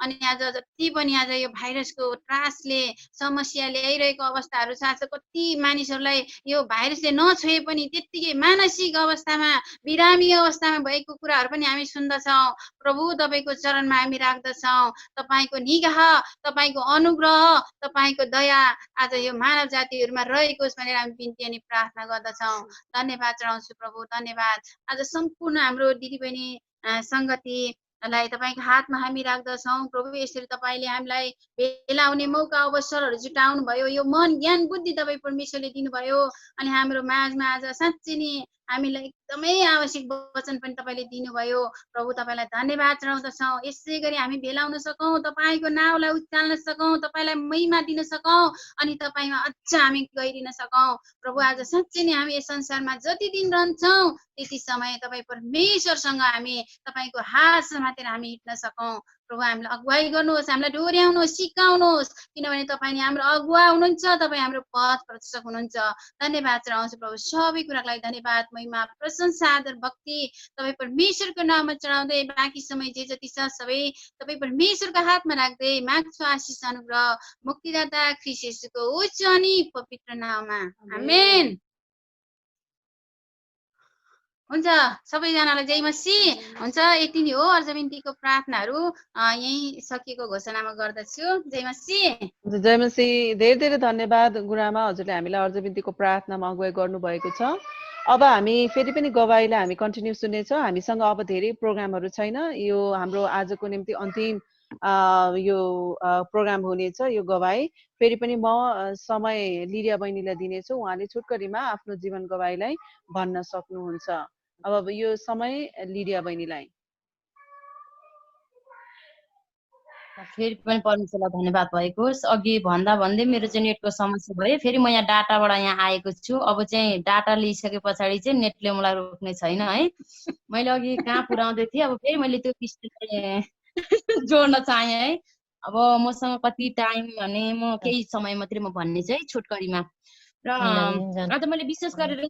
अनि आज जति पनि आज यो भाइरसको त्रासले समस्या ल्याइरहेको अवस्थाहरू छ, आज कति मानिसहरूलाई यो भाइरसले नछोए पनि त्यत्तिकै मानसिक अवस्थामा, बिरामी अवस्थामा भएको कुराहरू पनि हामी सुन्दछौँ। प्रभु तपाईँको चरणमा हामी राख्दछौँ। तपाईँको निगाह, तपाईँको अनुग्रह, तपाईँको दया आज यो मानव जातिहरूमा रहेको होस् भनेर हामी बिन्ती अनि प्रार्थना गर्दछौँ। धन्यवाद चढाउँछु प्रभु, धन्यवाद। आज सम्पूर्ण हाम्रो दिदीबहिनी सङ्गतिलाई तपाईँको हातमा हामी राख्दछौँ प्रभु। यसरी तपाईँले हामीलाई भेला हुने मौका अवसरहरू जुटाउनु भयो, यो मन ज्ञान बुद्धि तपाईँ परमेश्वरले दिनुभयो। अनि हाम्रो माझमा आज साँच्चै नै हामीलाई एकदमै आवश्यक वचन पनि तपाईँले दिनुभयो प्रभु। तपाईँलाई धन्यवाद चढाउँदछौँ। यसै गरी हामी भेलाउन सकौँ, तपाईँको नाउँलाई उचाल्न सकौँ, तपाईँलाई महिमा दिन सकौँ, अनि तपाईँमा अझ हामी गइदिन सकौँ प्रभु। आज साँच्चै नै हामी यस संसारमा जति दिन रहन्छौँ त्यति समय तपाईँ परमेश्वरसँग हामी तपाईँको हात समातेर हामी हिँड्न सकौँ प्रभु। हामीलाई अगुवाई गर्नुहोस्, हामीलाई डोर्याउनुहोस्, सिकाउनुहोस्, किनभने तपाईँ हाम्रो अगुवा हुनुहुन्छ, तपाईँ हाम्रो पथ प्रदर्शक हुनुहुन्छ। धन्यवाद चढाउँछु प्रभु, सबै कुराको लागि धन्यवाद, महिमा, प्रशंसा, आदर, भक्ति तपाईँ परमेश्वरको नाममा चढाउँदै बाँकी समय जे जति छ सबै तपाईँ परमेश्वरको हातमा राख्दै माग्छु आशिष अनुग्रह मुक्तिदाता ख्रीष्ट येशूको उच्च अनि पवित्र नाममा, आमेन। हुन्छ, सबैजनालाई जय मसीह। हुन्छ, यति नै हो। अर्ज बिन्तीको प्रार्थनाहरू यहीँ सकिएको घोषणामा गर्दछु। जय मसीह। जय मसीह। धेरै धेरै धन्यवाद गुरुआमा, हजुरले हामीलाई अर्ज बिन्तीको प्रार्थनामा अगुवाई गर्नुभएको छ। अब हामी फेरि पनि गवाईलाई हामी कन्टिन्यू सुन्नेछौँ। हामीसँग अब धेरै प्रोग्रामहरू छैन। यो हाम्रो आजको निम्ति अन्तिम यो प्रोग्राम हुनेछ यो गवाई। फेरि पनि म समय लिडिया बहिनीलाई दिनेछु। उहाँले छोटकरीमा आफ्नो जीवन गवाईलाई भन्न सक्नुहुन्छ। अब यो समय लिडिया बहिनीलाई। फेरि पनि परमेश्वरलाई धन्यवाद भएको होस्। अघि भन्दै मेरो चाहिँ नेटको समस्या भयो। फेरि म यहाँ डाटाबाट यहाँ आएको छु। अब चाहिँ डाटा लिइसके पछाडि चाहिँ नेटले मलाई रोक्ने छैन है। मैले अघि कहाँ पुऱ्याउँदै थिएँ, अब फेरि मैले त्यो विषय जोड्न चाहेँ है। अब मसँग कति टाइम भने म केही समय मात्रै म भन्ने चाहिँ छोटकरीमा। र आज मैले विशेष गरेर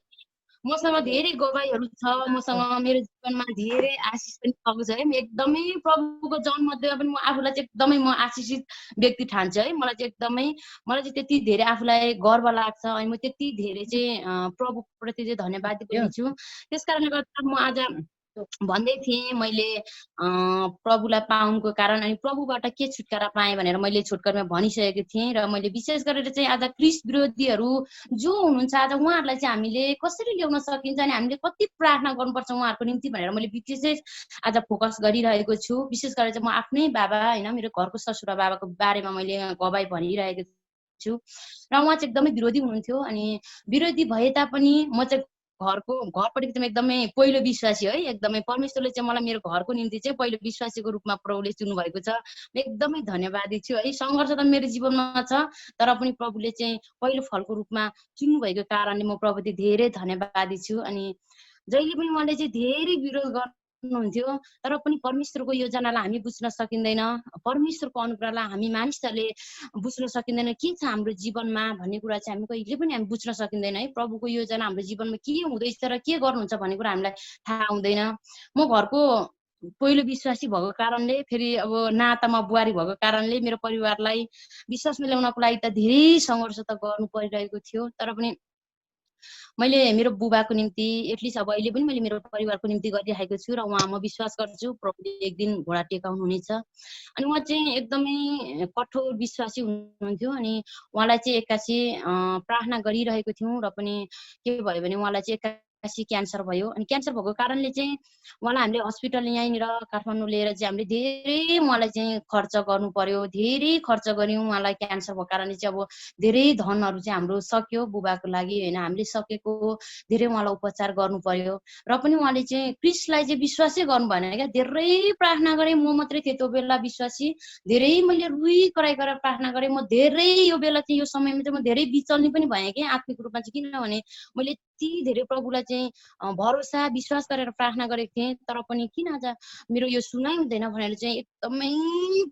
मसँग धेरै गवाईहरू छ। मसँग मेरो जीवनमा धेरै आशिष पनि पाएको छ है। एकदमै प्रभुको जन्मदिनमा पनि म आफूलाई चाहिँ एकदमै म आशिषित व्यक्ति ठान्छु है। मलाई चाहिँ त्यति धेरै आफूलाई गर्व लाग्छ अनि म त्यति धेरै चाहिँ प्रभुप्रति चाहिँ धन्यवादी पनि छु। त्यस कारणले गर्दा म आज भन्दै थिएँ मैले प्रभुलाई पाउनुको कारण अनि प्रभुबाट के छुटकारा पाएँ भनेर मैले छोटकरीमा भनिसकेको थिएँ। र मैले विशेष गरेर चाहिँ आज ख्रिस्ट विरोधीहरू जो हुनुहुन्छ आज उहाँहरूलाई चाहिँ हामीले कसरी ल्याउन सकिन्छ अनि हामीले कति प्रार्थना गर्नुपर्छ उहाँहरूको निम्ति भनेर मैले विशेष आज फोकस गरिरहेको छु। विशेष गरेर चाहिँ म आफ्नै बाबा होइन मेरो घरको ससुरा बाबाको बारेमा मैले गवाई भनिरहेको छु। र उहाँ चाहिँ एकदमै विरोधी हुनुहुन्थ्यो अनि विरोधी भए तापनि म चाहिँ घरपट्टि चाहिँ एकदमै पहिलो विश्वासी है। एकदमै परमेश्वरले चाहिँ मलाई मेरो घरको निम्ति चाहिँ पहिलो विश्वासीको रूपमा प्रभुले चुन्नु भएको छ। एकदमै धन्यवादी छु है। सङ्घर्ष त मेरो जीवनमा छ तर पनि प्रभुले चाहिँ पहिलो फलको रूपमा चुन्नु भएको कारणले म प्रभुले धेरै धन्यवादी छु। अनि जहिले पनि उहाँले चाहिँ धेरै विरोध गर्नुहुन्थ्यो तर पनि परमेश्वरको योजनालाई हामी बुझ्न सकिँदैन। परमेश्वरको अनुग्रहलाई हामी मानिसहरूले बुझ्न सकिँदैन के छ हाम्रो जीवनमा भन्ने कुरा चाहिँ हामी कहिले पनि हामी बुझ्न सकिँदैन है। प्रभुको योजना हाम्रो जीवनमा के हुँदैछ र के गर्नुहुन्छ भन्ने कुरा हामीलाई थाहा हुँदैन। म घरको पहिलो विश्वासी भएको कारणले फेरि अब नातामा बुहारी भएको कारणले मेरो परिवारलाई विश्वासमा ल्याउनको लागि त धेरै सङ्घर्ष त गर्नु परिरहेको थियो। तर पनि मैले मेरो बुबाको निम्ति एटलिस्ट अब अहिले पनि मैले मेरो परिवारको निम्ति गरिरहेको छु र उहाँ म विश्वास गर्छु प्रभुले एक दिन घोडा टेकाउनु हुनेछ। अनि उहाँ चाहिँ एकदमै कठोर विश्वासी हुनुहुन्थ्यो अनि उहाँलाई चाहिँ एक्कासी प्रार्थना गरिरहेको थियौँ र पनि के भयो भने उहाँलाई चाहिँ एक्कासी क्यान्सर भयो। अनि क्यान्सर भएको कारणले चाहिँ उहाँलाई हामीले हस्पिटल यहीँनिर काठमाडौँ लिएर चाहिँ हामीले धेरै उहाँलाई चाहिँ खर्च गर्नु पर्यो। धेरै खर्च गऱ्यौँ उहाँलाई क्यान्सर भएको कारणले चाहिँ अब धेरै धनहरू चाहिँ हाम्रो सक्यो बुबाको लागि होइन। हामीले सकेको धेरै उहाँलाई उपचार गर्नु पर्यो र पनि उहाँले चाहिँ क्रिस्टलाई चाहिँ विश्वासै गर्नु भएन क्या। धेरै प्रार्थना गरेँ म मात्रै थिएँ त्यो बेला विश्वासी। धेरै मैले रुई कराई गरेर प्रार्थना गरेँ। म धेरै यो बेला चाहिँ यो समयमा चाहिँ म धेरै बिचल्ने पनि भएँ कि आत्मिक रूपमा चाहिँ। किनभने मैले यति धेरै प्रभुलाई चाहिँ भरोसा विश्वास गरेर प्रार्थना गरेको थिएँ तर पनि किन आज मेरो यो सुनाइ हुँदैन भनेर चाहिँ एकदमै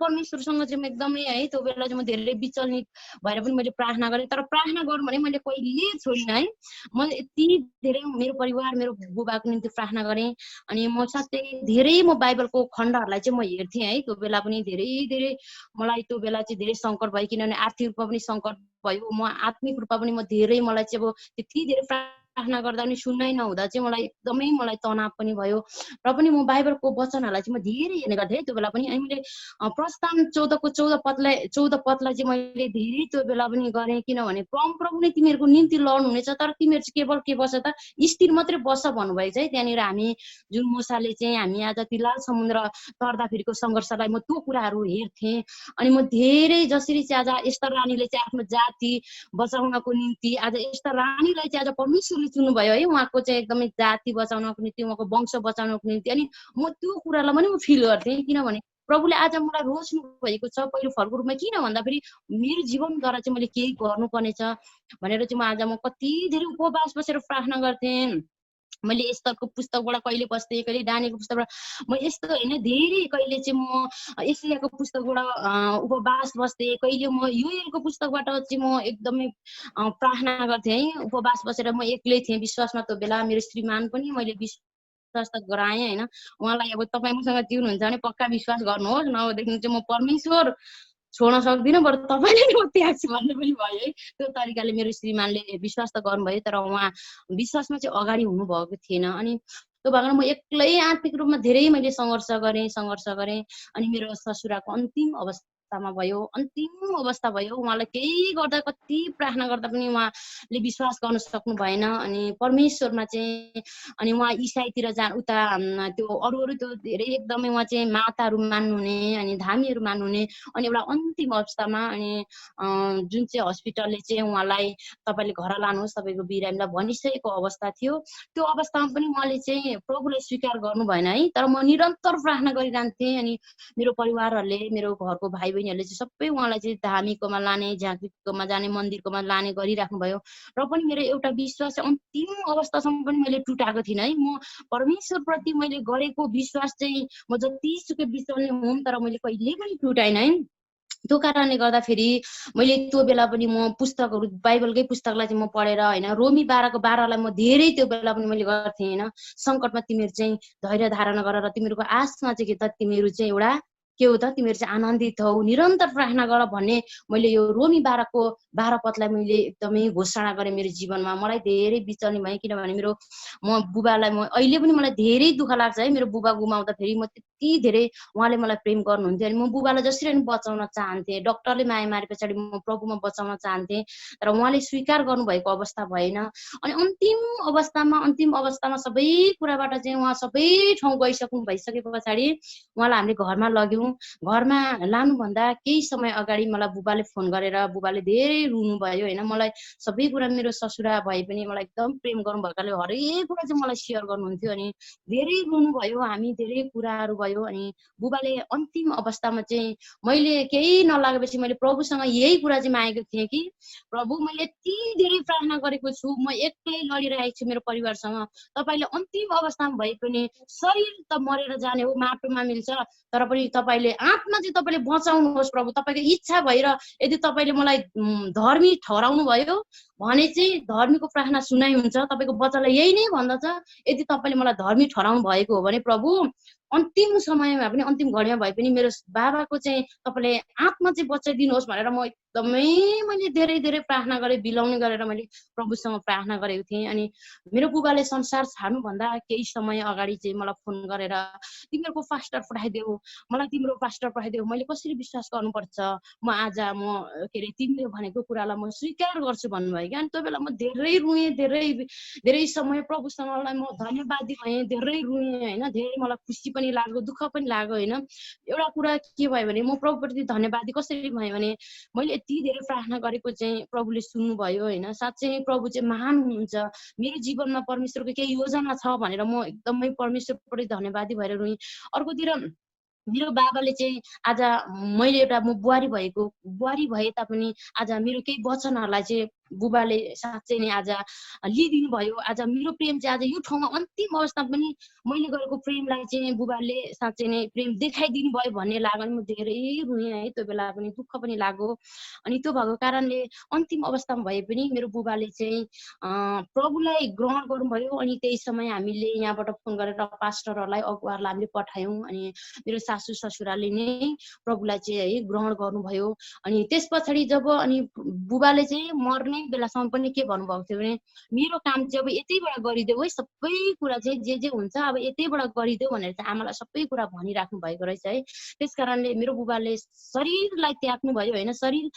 परमेश्वरसँग चाहिँ म एकदमै है त्यो बेला चाहिँ म धेरै विचल्ने भएर पनि मैले प्रार्थना गरेँ। तर प्रार्थना गरौँ भने मैले कहिले छोडिनँ है। म यति धेरै मेरो परिवार मेरो बुबाको निम्ति प्रार्थना गरेँ। अनि म साथै धेरै म बाइबलको खण्डहरूलाई चाहिँ म हेर्थेँ है। त्यो बेला पनि धेरै मलाई त्यो बेला चाहिँ धेरै सङ्कट भयो किनभने आर्थिक रूपमा पनि सङ्कट भयो। म आत्मिक रूपमा पनि म धेरै मलाई चाहिँ अब त्यति धेरै प्रार्थना गर्दा पनि सुन्नै नहुँदा चाहिँ मलाई तनाव पनि भयो र पनि म बाइबलको वचनहरूलाई चाहिँ म धेरै हेर्ने गर्थेँ त्यो बेला पनि। अनि मैले प्रस्थान 14 पदलाई चाहिँ मैले धेरै त्यो बेला पनि गरेँ किनभने प्रभु नै तिमीहरूको निम्ति लड्नु हुनेछ तर तिमीहरू चाहिँ केवल के बस्छ त स्थिर मात्रै बस्छ भन्नुभएको छ है। त्यहाँनिर हामी जुन मुसाले चाहिँ हामी आज ती लाल समुद्र तर्दाखेरिको सङ्घर्षलाई म त्यो कुराहरू हेर्थेँ। अनि म धेरै जसरी चाहिँ आज एस्तर रानीले चाहिँ आफ्नो जाति बचाउनको निम्ति आज एस्तर रानीलाई चाहिँ आज परमेश्वरले चुन्नु भयो है। उहाँको चाहिँ एकदमै जाति बचाउनको निम्ति उहाँको वंश बचाउनको निम्ति। अनि म त्यो कुरालाई पनि म फिल गर्थेँ किनभने प्रभुले आज मलाई रोज्नु भएको छ पहिलो फलको रूपमा। किन भन्दाखेरि मेरो जीवनद्वारा चाहिँ मैले केही गर्नुपर्ने छ भनेर चाहिँ आज म कति धेरै उपवास बसेर प्रार्थना गर्थेँ। मैले एस्तरको पुस्तकबाट कहिले बस्थेँ कहिले दानियलको पुस्तकबाट म यस्तो होइन धेरै कहिले चाहिँ म यशायाको पुस्तकबाट उपवास बस्थेँ कहिले म योएलको पुस्तकबाट चाहिँ म एकदमै प्रार्थना गर्थेँ है। उपवास बसेर म एक्लै थिएँ विश्वासमा त्यो बेला। मेरो श्रीमान पनि मैले विश्वास त गराएँ होइन। उहाँलाई अब तपाईँ मसँग जिउनुहुन्छ भने पक्का विश्वास गर्नुहोस् नभएदेखि चाहिँ म परमेश्वर छोड्न सक्दिनँ बरु तपाईँले नै म त्याग्छु भन्ने पनि भयो है। त्यो तरिकाले मेरो श्रीमानले विश्वास त गर्नुभयो तर उहाँ विश्वासमा चाहिँ अगाडि हुनुभएको थिएन। अनि त्यो भएर म एक्लै आत्मिक रूपमा धेरै मैले सङ्घर्ष गरेँ। अनि मेरो ससुराको अन्तिम अवस्था अवस्थामा भयो, अन्तिम अवस्था भयो। उहाँलाई केही गर्दा, कति प्रार्थना गर्दा पनि उहाँले विश्वास गर्न सक्नु भएन। अनि परमेश्वरमा चाहिँ अनि उहाँ इसाईतिर उता त्यो अरू त्यो धेरै एकदमै उहाँ चाहिँ माताहरू मान्नुहुने अनि धामीहरू मान्नुहुने। अनि एउटा अन्तिम अवस्थामा अनि जुन चाहिँ हस्पिटलले चाहिँ उहाँलाई तपाईँले घर लानुहोस्, तपाईँको बिरामीलाई भनिसकेको अवस्था थियो। त्यो अवस्थामा पनि उहाँले चाहिँ प्रभुलाई स्वीकार गर्नु भएन है। तर म निरन्तर प्रार्थना गरिरहन्थेँ। अनि मेरो परिवारहरूले, मेरो घरको भाइ बहिनीहरूले चाहिँ सबै उहाँलाई चाहिँ धामीकोमा लाने, झाँक्रीकोमा जाने, मन्दिरकोमा लाने गरिराख्नुभयो। र पनि मेरो एउटा विश्वास चाहिँ अन्तिम अवस्थासम्म पनि मैले टुटाएको थिइनँ है। म परमेश्वरप्रति मैले गरेको विश्वास चाहिँ म जतिसुकै विश्वासले हुँ, तर मैले कहिले पनि टुटाइन है। त्यो कारणले गर्दाखेरि मैले त्यो बेला पनि म पुस्तकहरू, बाइबलकै पुस्तकलाई चाहिँ म पढेर होइन, रोमी 12:12लाई म धेरै त्यो बेला पनि मैले गर्थेँ होइन। सङ्कटमा तिमीहरू चाहिँ धैर्य धारण गर र तिमीहरूको आशमा चाहिँ के त तिमीहरू चाहिँ एउटा के हो त, तिमीहरू चाहिँ आनन्दित हौ, निरन्तर प्रार्थना गर भन्ने मैले यो रोमी 12 पदलाई मैले एकदमै घोषणा गरेँ मेरो जीवनमा। मलाई धेरै बिचल्ने भएँ, किनभने मेरो म बुबालाई म अहिले पनि मलाई धेरै दुःख लाग्छ है। मेरो बुबा गुमाउँदाखेरि म त्यति धेरै उहाँले मलाई प्रेम गर्नुहुन्थ्यो। अनि म बुबालाई जसरी पनि बचाउन चाहन्थेँ, डक्टरले माया मारे पछाडि म प्रभुमा बचाउन चाहन्थेँ, तर उहाँले स्वीकार गर्नुभएको अवस्था भएन। अनि अन्तिम अवस्थामा सबै कुराबाट चाहिँ उहाँ सबै ठाउँ भइसके पछाडि उहाँलाई हामीले घरमा लग्यौँ। घरमा लानुभन्दा केही समय अगाडि मलाई बुबाले फोन गरेर बुबाले धेरै रुनुभयो होइन। मलाई सबै कुरा, मेरो ससुरा भए पनि मलाई एकदम प्रेम गर्नुभएकाले हरेक कुरा चाहिँ मलाई सेयर गर्नुहुन्थ्यो। अनि धेरै रुनुभयो, हामी धेरै कुराहरू भयो। अनि बुबाले अन्तिम अवस्थामा चाहिँ मैले केही नलागेपछि मैले प्रभुसँग यही कुरा चाहिँ मागेको थिएँ कि प्रभु, मैले यति धेरै प्रार्थना गरेको छु, म एक्लै लडिरहेको छु मेरो परिवारसँग, तपाईँले अन्तिम अवस्थामा भए पनि शरीर त मरेर जाने हो, माटोमा मिल्छ, तर पनि तपाईँले आत्मा चाहिँ तपाईँले बचाउनुहोस् प्रभु। तपाईँको इच्छा भएर यदि तपाईँले मलाई धर्मी ठहराउनु भयो भने चाहिँ धर्मीको प्रार्थना सुनाइ हुन्छ। तपाईँको बच्चालाई यही नै भन्दछ, यदि तपाईँले मलाई धर्मी ठहराउनु भएको हो भने प्रभु अन्तिम समयमा पनि, अन्तिम घडीमा भए पनि मेरो बाबाको चाहिँ तपाईँले आत्मा चाहिँ बचाइदिनुहोस् भनेर म एकदमै मैले धेरै धेरै प्रार्थना गरेँ, बिलाउने गरेर मैले प्रभुसँग प्रार्थना गरेको थिएँ। अनि मेरो बुबाले संसार छाड्नुभन्दा केही समय अगाडि चाहिँ मलाई फोन गरेर तिमीहरूको पास्टर पठाइदेऊ, मलाई तिम्रो पास्टर पठाइदेऊ, मैले कसरी विश्वास गर्नुपर्छ, म आज के अरे तिमीले भनेको कुरालाई म स्वीकार गर्छु भन्नुभयो क्या। अनि त्यो बेला म धेरै रुएँ, धेरै समय प्रभुसँगलाई म धन्यवादी भएँ, धेरै रुएँ होइन। धेरै मलाई खुसी पनि लाग्यो, दुःख पनि लाग्यो होइन। एउटा कुरा के भयो भने म प्रभुप्रति धन्यवादी कसरी भएँ भने मैले यति धेरै प्रार्थना गरेको चाहिँ प्रभुले सुन्नुभयो होइन। साँच्चै प्रभु चाहिँ महान हुनुहुन्छ, मेरो जीवनमा परमेश्वरको केही योजना छ भनेर म एकदमै परमेश्वरप्रति धन्यवादी भएर रुएँ। अर्कोतिर मेरो बाबाले चाहिँ आज मैले एउटा म बुहारी भए तापनि आज मेरो केही वचनहरूलाई चाहिँ बुबाले साँच्चै नै आज लिइदिनु भयो। आज मेरो प्रेम चाहिँ आज यो ठाउँमा अन्तिम अवस्थामा पनि मैले गरेको प्रेमलाई चाहिँ बुबाले साँच्चै नै प्रेम देखाइदिनु भयो भन्ने लाग्यो। अनि म धेरै रुएँ है, त्यो बेला पनि दुःख पनि लाग्यो। अनि त्यो भएको कारणले अन्तिम अवस्थामा भए पनि मेरो बुबाले चाहिँ प्रभुलाई ग्रहण गर्नुभयो। अनि त्यही समय हामीले यहाँबाट फोन गरेर पास्टरहरूलाई, अगुवाहरूलाई हामीले पठायौँ। अनि मेरो सासू ससुराले नै प्रभुलाई चाहिँ है ग्रहण गर्नुभयो। अनि त्यस पछाडि जब अनि बुबाले चाहिँ मर्ने बेलासम्म पनि के भन्नुभएको थियो भने मेरो काम चाहिँ अब यतैबाट गरिदेऊ है, सबै कुरा चाहिँ जे हुन्छ अब यतैबाट गरिदेऊ भनेर चाहिँ आमालाई सबै कुरा भनिराख्नु भएको रहेछ है। त्यस कारणले मेरो बुबाले शरीरलाई त्याग्नु भयो होइन। शरीर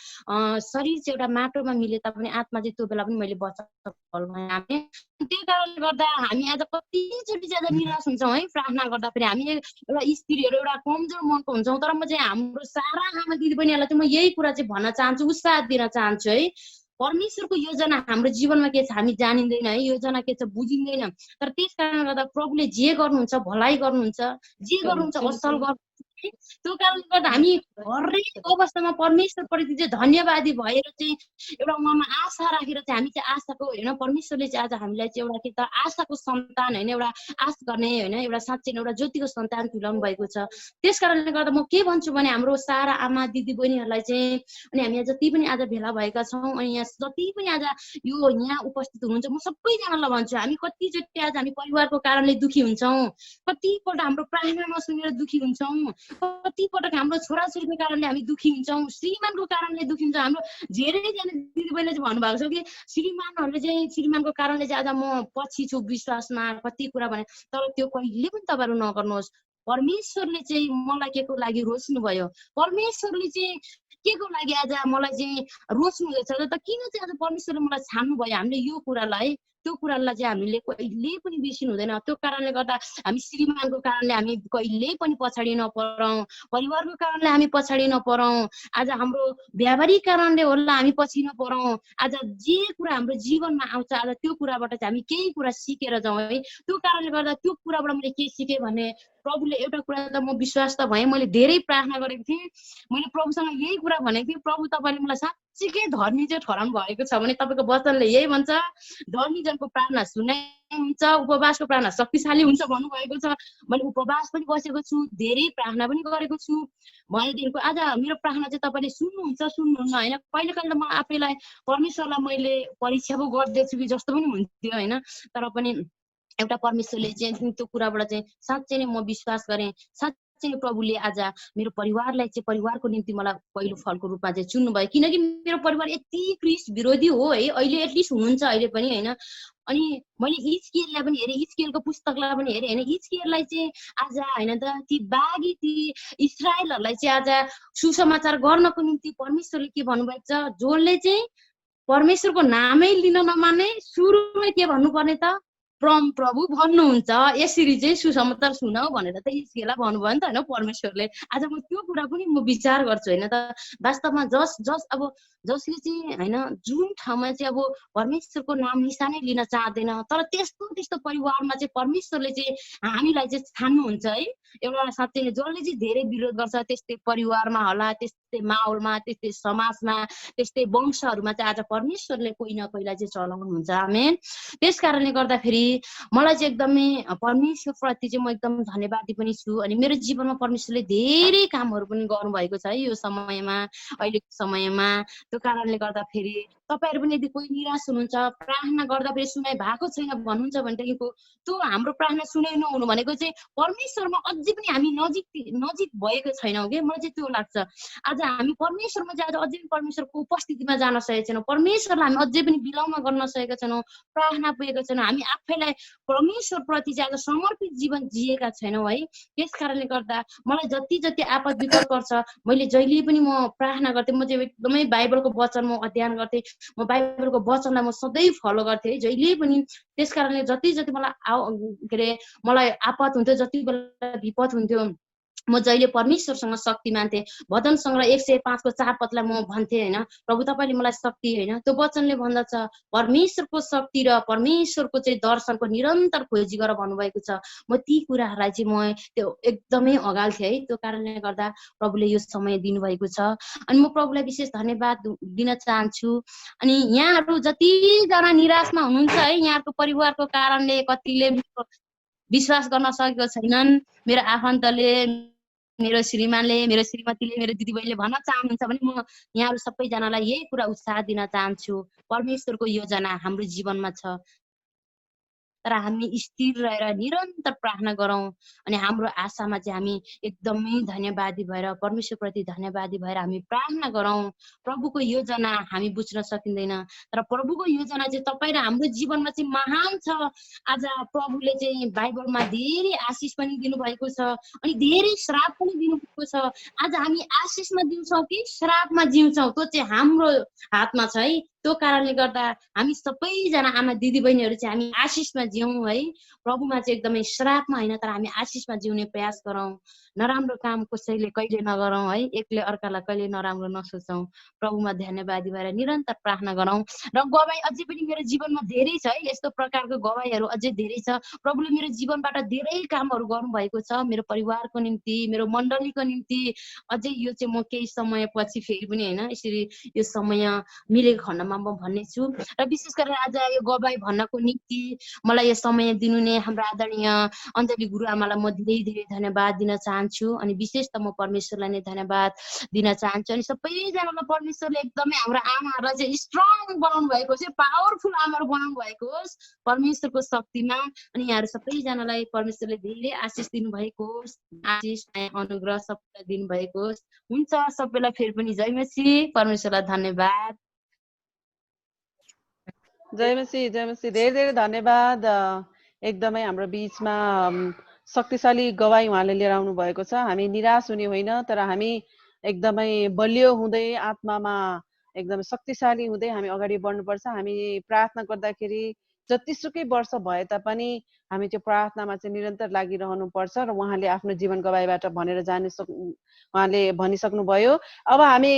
चाहिँ एउटा माटोमा मिले तापनि आत्मा चाहिँ त्यो बेला पनि मैले बचाएको। त्यही कारणले गर्दा हामी आज कतिचोटि ज्यादा निराश हुन्छौँ है प्रार्थना गर्दाखेरि। हामी एउटा स्त्रीहरू एउटा कमजोर मनको हुन्छौँ, तर म चाहिँ हाम्रो सारा आमा दिदीबहिनीहरूलाई चाहिँ म यही कुरा चाहिँ भन्न चाहन्छु, उत्साह दिन चाहन्छु है। परमेश्वरको योजना हाम्रो जीवनमा के छ हामी जानिँदैन है, योजना के छ बुझिँदैन। तर त्यस कारणले गर्दा प्रभुले जे गर्नुहुन्छ भलाइ गर्नुहुन्छ, जे गर्नुहुन्छ असल गर्नुहुन्छ। त्यो कारणले गर्दा हामी हरेक अवस्थामा परमेश्वरप्रति चाहिँ धन्यवादी भएर चाहिँ एउटा उहाँमा आशा राखेर चाहिँ हामी चाहिँ आशाको होइन, परमेश्वरले चाहिँ आज हामीलाई चाहिँ एउटा के त आशाको सन्तान होइन, एउटा आश गर्ने होइन, एउटा साँच्चै एउटा ज्योतिको सन्तान तुल्याउनु भएको छ। त्यस कारणले गर्दा म के भन्छु भने हाम्रो सारा आमा दिदी बहिनीहरूलाई चाहिँ अनि हामी जति पनि आज भेला भएका छौँ अनि यहाँ जति पनि आज यहाँ उपस्थित हुनुहुन्छ म सबैजनालाई भन्छु, हामी कतिचोटि आज हामी परिवारको कारणले दुखी हुन्छौँ, कतिपल्ट हाम्रो प्रार्थना नसुनेर दुखी हुन्छौँ, कतिपटक हाम्रो छोराछोरीको कारणले हामी दुखी हुन्छौँ, श्रीमानको कारणले दुखी हुन्छौँ। हाम्रो धेरैजना दिदीबहिनीले चाहिँ भन्नुभएको छ कि श्रीमानहरूले चाहिँ श्रीमानको कारणले चाहिँ आज म पछि छु विश्वासमा कति कुरा भने, तर त्यो कहिले पनि तपाईँहरू नगर्नुहोस्। परमेश्वरले चाहिँ मलाई के को लागि रोज्नुभयो, परमेश्वरले चाहिँ के को लागि आज मलाई चाहिँ रोज्नु हुँदैछ त किन चाहिँ आज परमेश्वरले मलाई छान्नुभयो। हामीले यो कुरालाई त्यो कुरालाई चाहिँ हामीले कहिले पनि बिर्सिनु हुँदैन। त्यो कारणले गर्दा हामी श्रीमानको कारणले हामी कहिले पनि पछाडि नपरौँ, परिवारको कारणले हामी पछाडि नपरौँ, आज हाम्रो व्यावहारिक कारणले होला हामी पछि नपरौँ। आज जे कुरा हाम्रो जीवनमा आउँछ आज त्यो कुराबाट चाहिँ हामी केही कुरा सिकेर जाउँ है। त्यो कारणले गर्दा त्यो कुराबाट मैले के सिकेँ भने प्रभुले एउटा कुरा त म विश्वास त भएँ, मैले धेरै प्रार्थना गरेको थिएँ, मैले प्रभुसँग यही कुरा भनेको थिएँ, प्रभु तपाईँले मलाई साँच्चीकै धर्मी चाहिँ ठहराउनु भएको छ भने तपाईँको वचनले यही भन्छ धर्मी जनको प्रार्थना सुनाइन्छ, उपवासको प्रार्थना शक्तिशाली हुन्छ भन्नुभएको छ। मैले उपवास पनि बसेको छु, धेरै प्रार्थना पनि गरेको छु भनेदेखिको आज मेरो प्रार्थना चाहिँ तपाईँले सुन्नुहुन्छ सुन्नुहुन्न होइन। कहिले कहिले त म आफैलाई परमेश्वरलाई मैले परीक्षा पो गर्दैछु कि जस्तो पनि हुन्थ्यो होइन। तर पनि एउटा परमेश्वरले चाहिँ त्यो कुराबाट चाहिँ साँच्चै नै म विश्वास गरेँ, साँच्चै नै प्रभुले आज मेरो परिवारलाई चाहिँ परिवारको निम्ति मलाई पहिलो फलको रूपमा चाहिँ चुन्नुभयो। किनकि मेरो परिवार यति ख्रिस्ट विरोधी हो है, अहिले एटलिस्ट हुनुहुन्छ अहिले पनि होइन। अनि मैले इजकियललाई पनि हेरेँ, इजकियलको पुस्तकलाई पनि हेरेँ होइन। इजकियललाई चाहिँ आज होइन त ती बागी ती इस्राएलहरूलाई चाहिँ आज सुसमाचार गर्नको निम्ति परमेश्वरले के भन्नुभएको छ, जसले चाहिँ परमेश्वरको नामै लिन नमाने सुरुमै के भन्नुपर्ने त प्रभु भन्नुहुन्छ यसरी चाहिँ सुसमाचार सुनाऊ भनेर त इजकियललाई भन्नुभयो नि त होइन परमेश्वरले। आज म त्यो कुरा पनि म विचार गर्छु होइन त। वास्तवमा जसले चाहिँ होइन जुन ठाउँमा चाहिँ अब परमेश्वरको नाम निशानै लिन चाहँदैन तर त्यस्तो परिवारमा चाहिँ परमेश्वरले चाहिँ हामीलाई चाहिँ छान्नुहुन्छ है। एउटा साँच्चै नै जसले चाहिँ धेरै विरोध गर्छ त्यस्तै परिवारमा होला, त्यस्तै माहौलमा, त्यस्तै समाजमा, त्यस्तै वंशहरूमा चाहिँ आज परमेश्वरले कोही न कोहीलाई चाहिँ चलाउनुहुन्छ। आमेन। त्यस कारणले गर्दाखेरि मलाई चाहिँ एकदमै परमेश्वर प्रति चाहिँ म एकदम धन्यवादी पनि छु। अनि मेरो जीवनमा परमेश्वरले धेरै कामहरू पनि गर्नुभएको छ है यो समयमा, अहिलेको समयमा। त्यो कारणले गर्दाखेरि तपाईँहरू पनि यदि कोही निराश हुनुहुन्छ, प्रार्थना गर्दाखेरि सुनाइ भएको छैन भन्नुहुन्छ भनेदेखिको त्यो हाम्रो प्रार्थना सुनाइ नहुनु भनेको चाहिँ परमेश्वरमा अझै पनि हामी नजिक भएको छैनौँ कि मलाई चाहिँ त्यो लाग्छ। आज हामी परमेश्वरमा चाहिँ आज अझै पनि परमेश्वरको उपस्थितिमा जान सकेका छैनौँ, परमेश्वरलाई हामी अझै पनि बिलाउन गर्न सकेका छैनौँ, प्रार्थना पुगेका छैनौँ, हामी आफैलाई परमेश्वर प्रति चाहिँ आज समर्पित जीवन जिएका छैनौँ है। त्यस कारणले गर्दा मलाई जति आपद विपद पर्छ मैले जहिले पनि म प्रार्थना गर्थेँ। म चाहिँ एकदमै बाइबलको वचन म अध्ययन गर्थेँ, म बाइबलको वचनलाई म सधैँ फलो गर्थेँ जहिले पनि। त्यस कारणले जति मलाई आपद हुन्थ्यो, जति बेला विपद हुन्थ्यो म जहिले परमेश्वरसँग शक्ति मान्थेँ। भजन सङ्ग्रह 105 को 4 पदलाई म भन्थेँ होइन, प्रभु तपाईँले मलाई शक्ति होइन, त्यो वचनले भन्दछ परमेश्वरको शक्ति र परमेश्वरको चाहिँ दर्शनको निरन्तर खोजी गर भन्नुभएको छ। म ती कुराहरूलाई चाहिँ म त्यो एकदमै अगाल्थेँ है। त्यो कारणले गर्दा प्रभुले यो समय दिनुभएको छ अनि म प्रभुलाई विशेष धन्यवाद दिन चाहन्छु। अनि यहाँहरू जतिजना निराशमा हुनुहुन्छ है, यहाँहरूको परिवारको कारणले कतिले विश्वास गर्न सकेको छैनन्, मेरो आफन्तले, मेरो श्रीमानले, मेरो श्रीमतीले, मेरो दिदीबहिनीले भन्न चाहनुहुन्छ भने म यहाँहरू सबैजनालाई यही कुरा उत्साह दिन चाहन्छु। परमेश्वरको योजना हाम्रो जीवनमा छ तर हामी स्थिर रहेर निरन्तर प्रार्थना गरौँ अनि हाम्रो आशामा चाहिँ हामी एकदमै धन्यवादी भएर परमेश्वरप्रति धन्यवादी भएर हामी प्रार्थना गरौँ। प्रभुको योजना हामी बुझ्न सकिँदैन तर प्रभुको योजना चाहिँ तपाईँ र हाम्रो जीवनमा चाहिँ महान छ। आज प्रभुले चाहिँ बाइबलमा धेरै आशिष पनि दिनुभएको छ अनि धेरै श्राप पनि दिनुभएको छ। आज हामी आशिषमा जिउँछौँ कि श्रापमा जिउँछौँ त्यो चाहिँ हाम्रो हातमा छ है। त्यो कारणले गर्दा हामी सबैजना आमा दिदीबहिनीहरू चाहिँ हामी आशिषमा जिउँ है। प्रभुमा चाहिँ एकदमै श्रापमा होइन तर हामी आशिषमा जिउने प्रयास गरौँ। नराम्रो काम कसैले कहिले नगरौँ है, एकले अर्कालाई कहिले नराम्रो नसोचौँ। प्रभुमा धन्यवादी भएर निरन्तर प्रार्थना गरौँ र गवाई अझै पनि मेरो जीवनमा धेरै छ है, यस्तो प्रकारको गवाईहरू अझै धेरै छ। प्रभुले मेरो जीवनबाट धेरै कामहरू गर्नुभएको छ मेरो परिवारको निम्ति, मेरो मण्डलीको निम्ति। अझै यो चाहिँ म केही समय पछि फेरि पनि होइन यसरी यो समय मिलेको खण्डमा म भन्नेछु र विशेष गरेर आज यो गवाई भन्नको निम्ति मलाई यो समय दिनु नै हाम्रो आदरणीय अञ्जली गुरुआमालाई म धेरै धन्यवाद दिन चाहन्छु अनि विशेष त म परमेश्वरलाई नै धन्यवाद दिन चाहन्छु। अनि सबैजनालाई परमेश्वरले एकदमै हाम्रो आमाहरूलाई चाहिँ स्ट्रङ बनाउनु भएको छ, पावरफुल आमाहरू बनाउनु भएको होस् परमेश्वरको शक्तिमा। अनि यहाँहरू सबैजनालाई परमेश्वरले धेरै आशिष दिनुभएको होस्, आशिष अनुग्रह सबैलाई दिनुभएको होस्। हुन्छ, सबैलाई फेरि पनि जय मसीह, परमेश्वरलाई धन्यवाद। जय मसीह, जय मसीह। धेरै धेरै धन्यवाद। एकदमै हाम्रो बिचमा शक्तिशाली गवाई उहाँले लिएर आउनु भएको छ। हामी निराश हुने होइन, तर हामी एकदमै बलियो हुँदै आत्मामा एकदमै शक्तिशाली हुँदै हामी अगाडि बढ्नुपर्छ। हामी प्रार्थना गर्दाखेरि जतिसुकै वर्ष भए तापनि हामी त्यो प्रार्थनामा चाहिँ निरन्तर लागिरहनुपर्छ र उहाँले आफ्नो जीवन गवाईबाट भनेर उहाँले भनिसक्नुभयो। अब हामी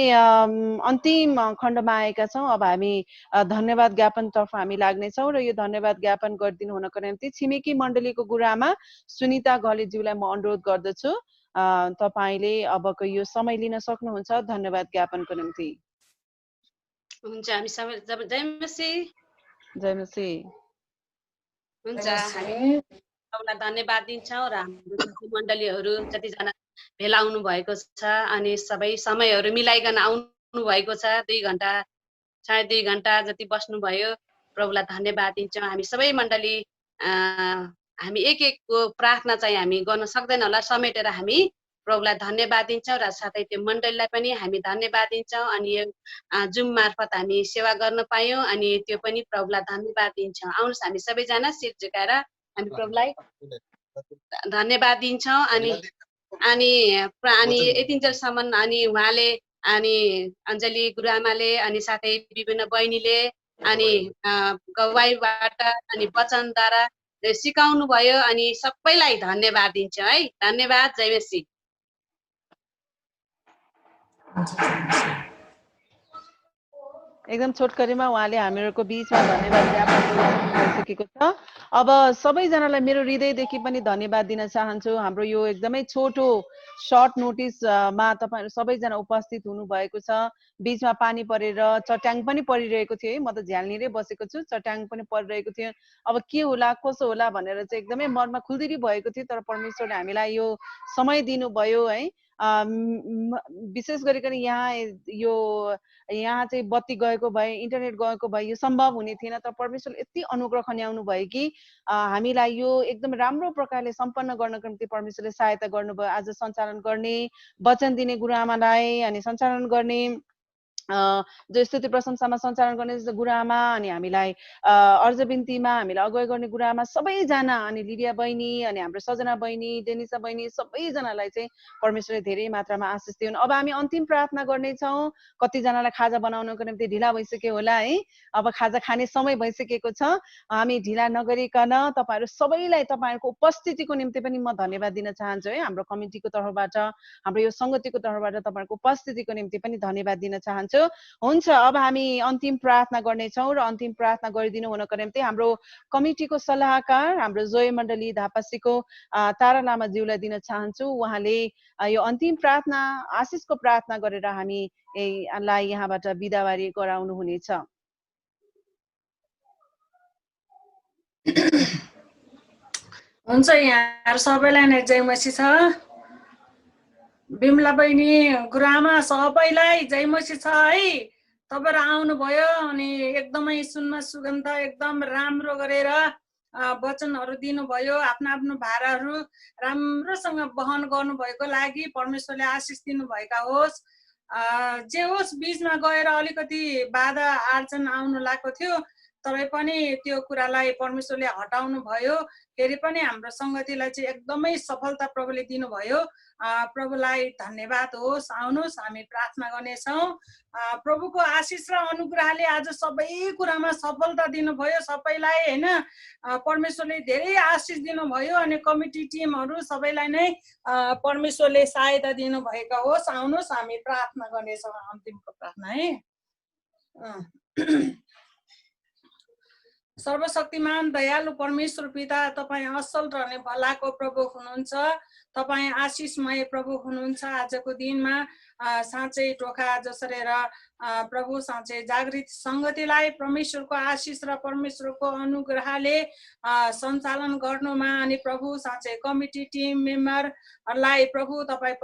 अन्तिम खण्डमा आएका छौँ। अब हामी धन्यवाद ज्ञापनतर्फ हामी लाग्नेछौँ र यो धन्यवाद ज्ञापन गरिदिनु हुनको निम्ति छिमेकी मण्डलीको गुरुआमा सुनिता घलेज्यूलाई म अनुरोध गर्दछु। तपाईँले अबको यो समय लिन सक्नुहुन्छ धन्यवाद ज्ञापनको निम्ति। हुन्छ, हामी सबै जय मसीह। जय मसीह। हुन्छ, हामी सबैलाई धन्यवाद दिन्छौँ र हाम्रो मण्डलीहरू जतिजना भेला आउनु भएको छ अनि सबै समयहरू मिलाइकन आउनु भएको छ, 2 घण्टा 2.5 घण्टा जति बस्नुभयो, प्रभुलाई धन्यवाद दिन्छौँ। हामी सबै मण्डली हामी एक-एकको प्रार्थना चाहिँ हामी गर्न सक्दैन होला, समेटेर हामी प्रभुलाई धन्यवाद दिन्छौँ र साथै त्यो मण्डलीलाई पनि हामी धन्यवाद दिन्छौँ। अनि यो जुम मार्फत हामी सेवा गर्न पायौँ अनि त्यो पनि प्रभुलाई धन्यवाद दिन्छौँ। आउनुहोस् हामी सबैजना शिर झुकाएर हामी प्रभुलाई धन्यवाद दिन्छौँ। अनि अनि अनि यतिन्जेलसम्म अनि उहाँले अनि अञ्जली गुरुआमाले अनि साथै विभिन्न बहिनीले अनि गवाईबाट अनि वचनद्वारा सिकाउनु भयो अनि सबैलाई धन्यवाद दिन्छ है। धन्यवाद। जय मसीह। एकदम छोटकरीमा उहाँले हामीहरूको बिचमा धन्यवाद ज्ञापन गरिसकेको छ। अब सबैजनालाई मेरो हृदयदेखि पनि धन्यवाद दिन चाहन्छु। हाम्रो यो एकदमै छोटो सर्ट नोटिसमा तपाईँहरू सबैजना उपस्थित हुनुभएको छ। बिचमा पानी परेर चट्याङ पनि परिरहेको थियो है, म त झ्यालनिरै बसेको छु, चट्याङ पनि परिरहेको थियो। अब के होला कसो होला भनेर चाहिँ एकदमै मनमा खुल्दिरी भएको थियो, तर परमेश्वरले हामीलाई यो समय दिनुभयो है। विशेष गरिकन यहाँ चाहिँ बत्ती गएको भए, इन्टरनेट गएको भए यो सम्भव हुने थिएन, तर परमेश्वरले यति अनुग्रह खन्याउनु भयो कि हामीलाई यो एकदम राम्रो प्रकारले सम्पन्न गर्नको निम्ति परमेश्वरले सहायता गर्नुभयो। आज सञ्चालन गर्ने, वचन दिने गुरुआमालाई अनि सञ्चालन गर्ने जो स्तुति प्रशंसामा सञ्चालन गर्ने गुरुआमा अनि हामीलाई अर्ज बिन्तीमा हामीलाई अगुवाई गर्ने गुरुआमा सबैजना अनि लिडिया बहिनी अनि हाम्रो सजना बहिनी, डेनिसा बहिनी सबैजनालाई चाहिँ परमेश्वरले धेरै मात्रामा आशिष दिउन्। अब हामी अन्तिम प्रार्थना गर्नेछौँ। कतिजनालाई खाजा बनाउनको निम्ति ढिला भइसक्यो होला है, अब खाजा खाने समय भइसकेको छ। हामी ढिला नगरिकन तपाईँहरू सबैलाई तपाईँहरूको उपस्थितिको निम्ति पनि म धन्यवाद दिन चाहन्छु है। हाम्रो कमिटीको तर्फबाट, हाम्रो यो सङ्गतिको तर्फबाट तपाईँहरूको उपस्थितिको निम्ति पनि धन्यवाद दिन चाहन्छु। हुन्छ, अब हामी अन्तिम प्रार्थना गर्नेछौँ र अन्तिम प्रार्थना गरिदिनु हुनको निम्ति हाम्रो कमिटीको सल्लाहकार हाम्रो जोय मण्डली धापासीको तारा लामाज्यूलाई दिन चाहन्छु। उहाँले यो अन्तिम प्रार्थना आशिषको प्रार्थना गरेर हामीलाई यहाँबाट बिदावारी गराउनु हुनेछ। हुन्छ, यहाँ सबैलाई नै जय मसीह छ। बिमला बहिनी, गुरुआमा सबैलाई जय मसीह छ है। तपाईँहरू आउनुभयो अनि एकदमै सुनमा सुगन्ध एकदम राम्रो गरेर वचनहरू दिनुभयो। आफ्नो आफ्नो भाराहरू राम्रोसँग वहन गर्नुभएको लागि परमेश्वरले आशिष दिनुभएका होस्। जे होस्, बिचमा गएर अलिकति बाधा आर्चन आउनु लागेको थियो, तरै पनि त्यो कुरालाई परमेश्वरले हटाउनु भयो। फेरि पनि हाम्रो सङ्गतिलाई चाहिँ एकदमै सफलता प्रभुले दिनुभयो। प्रभुलाई धन्यवाद होस्। आउनुहोस् हामी प्रार्थना गर्नेछौँ। प्रभुको आशिष र अनुग्रहले आज सबै कुरामा सफलता दिनुभयो सबैलाई होइन। परमेश्वरले धेरै आशिष दिनुभयो अनि कमिटी टिमहरू सबैलाई नै परमेश्वरले सहायता दिनुभएका होस्। आउनुहोस् हामी प्रार्थना गर्नेछौँ, अन्तिमको प्रार्थना है। सर्वशक्तिमान दयालु परमेश्वर पिता, तपाईँ असल रहने भलाको प्रभु हुनुहुन्छ। तपाईँ आशिषमय प्रभु हुनुहुन्छ। आजको दिनमा साँच्चै टोखा जसरेर प्रभु साँच्चै जागृत सङ्गतिलाई परमेश्वरको आशिष र परमेश्वरको अनुग्रहले सञ्चालन गर्नुमा अनि प्रभु साँच्चै कमिटी टिम मेम्बरहरूलाई प्रभु तपाईँ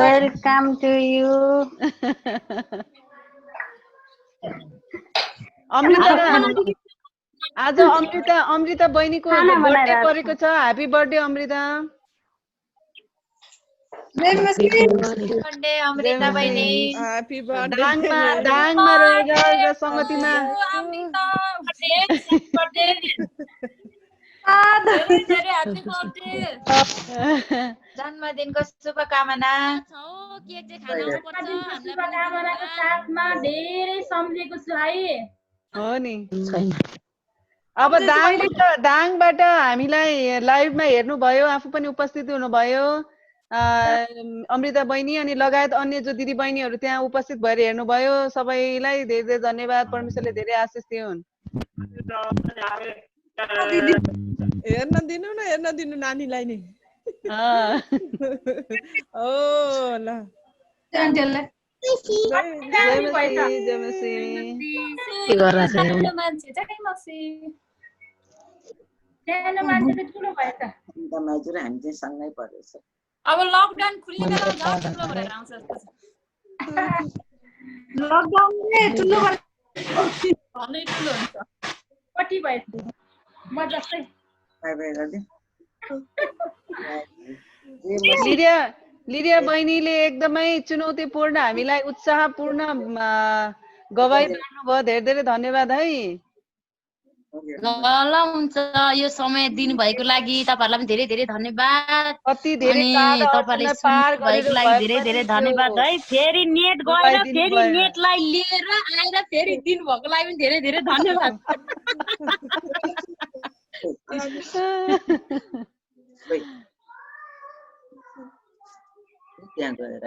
वेलकम टु यु अमृता आज अमृता बहिनीको खाना बर्थडे बनाइरहेको परेको छ। Happy birthday Amrita. Birthday Amrita बहिनी। ह्यापी बर्थडे दाङमा रहेर र संगतिमा जन्मदिनको शुभकामना। शुभकामनाको साथमा धेरै सम्झेको छु है। हो नि। अब दाङबाट हामीलाई लाइभमा हेर्नुभयो, आफू पनि उपस्थित हुनुभयो अमृता बहिनी अनि लगायत अन्य जो दिदी बहिनीहरू त्यहाँ उपस्थित भएर हेर्नुभयो, सबैलाई धेरै धेरै धन्यवाद। परमेश्वरले धेरै आशिष दिउन्। हेर्न दिनु नानीलाई नि। ओ ल अब लकडाउन खुल्ने बेला झन् ठुलो भएर आउँछ जस्तो छ। लकडाउनले ठुलो झनै ठुलो हुन्छ। कति भयो म जस्तै लिडिया बहिनीले एकदमै चुनौतीपूर्ण हामीलाई उत्साहपूर्ण गवाई दिनुभयो। धेरै धेरै धन्यवाद है। ल हुन्छ, यो समय दिनुभएको लागि तपाईँहरूलाई पनि धेरै धेरै धन्यवाद। कति धेरै तपाईँले पार भएको लागि धेरै धेरै धन्यवाद है। फेरि नेट गएर फेरि नेटलाई लिएर आएर फेरि दिनुभएको लागि पनि धेरै धेरै धन्यवाद। त्यहाँ गएर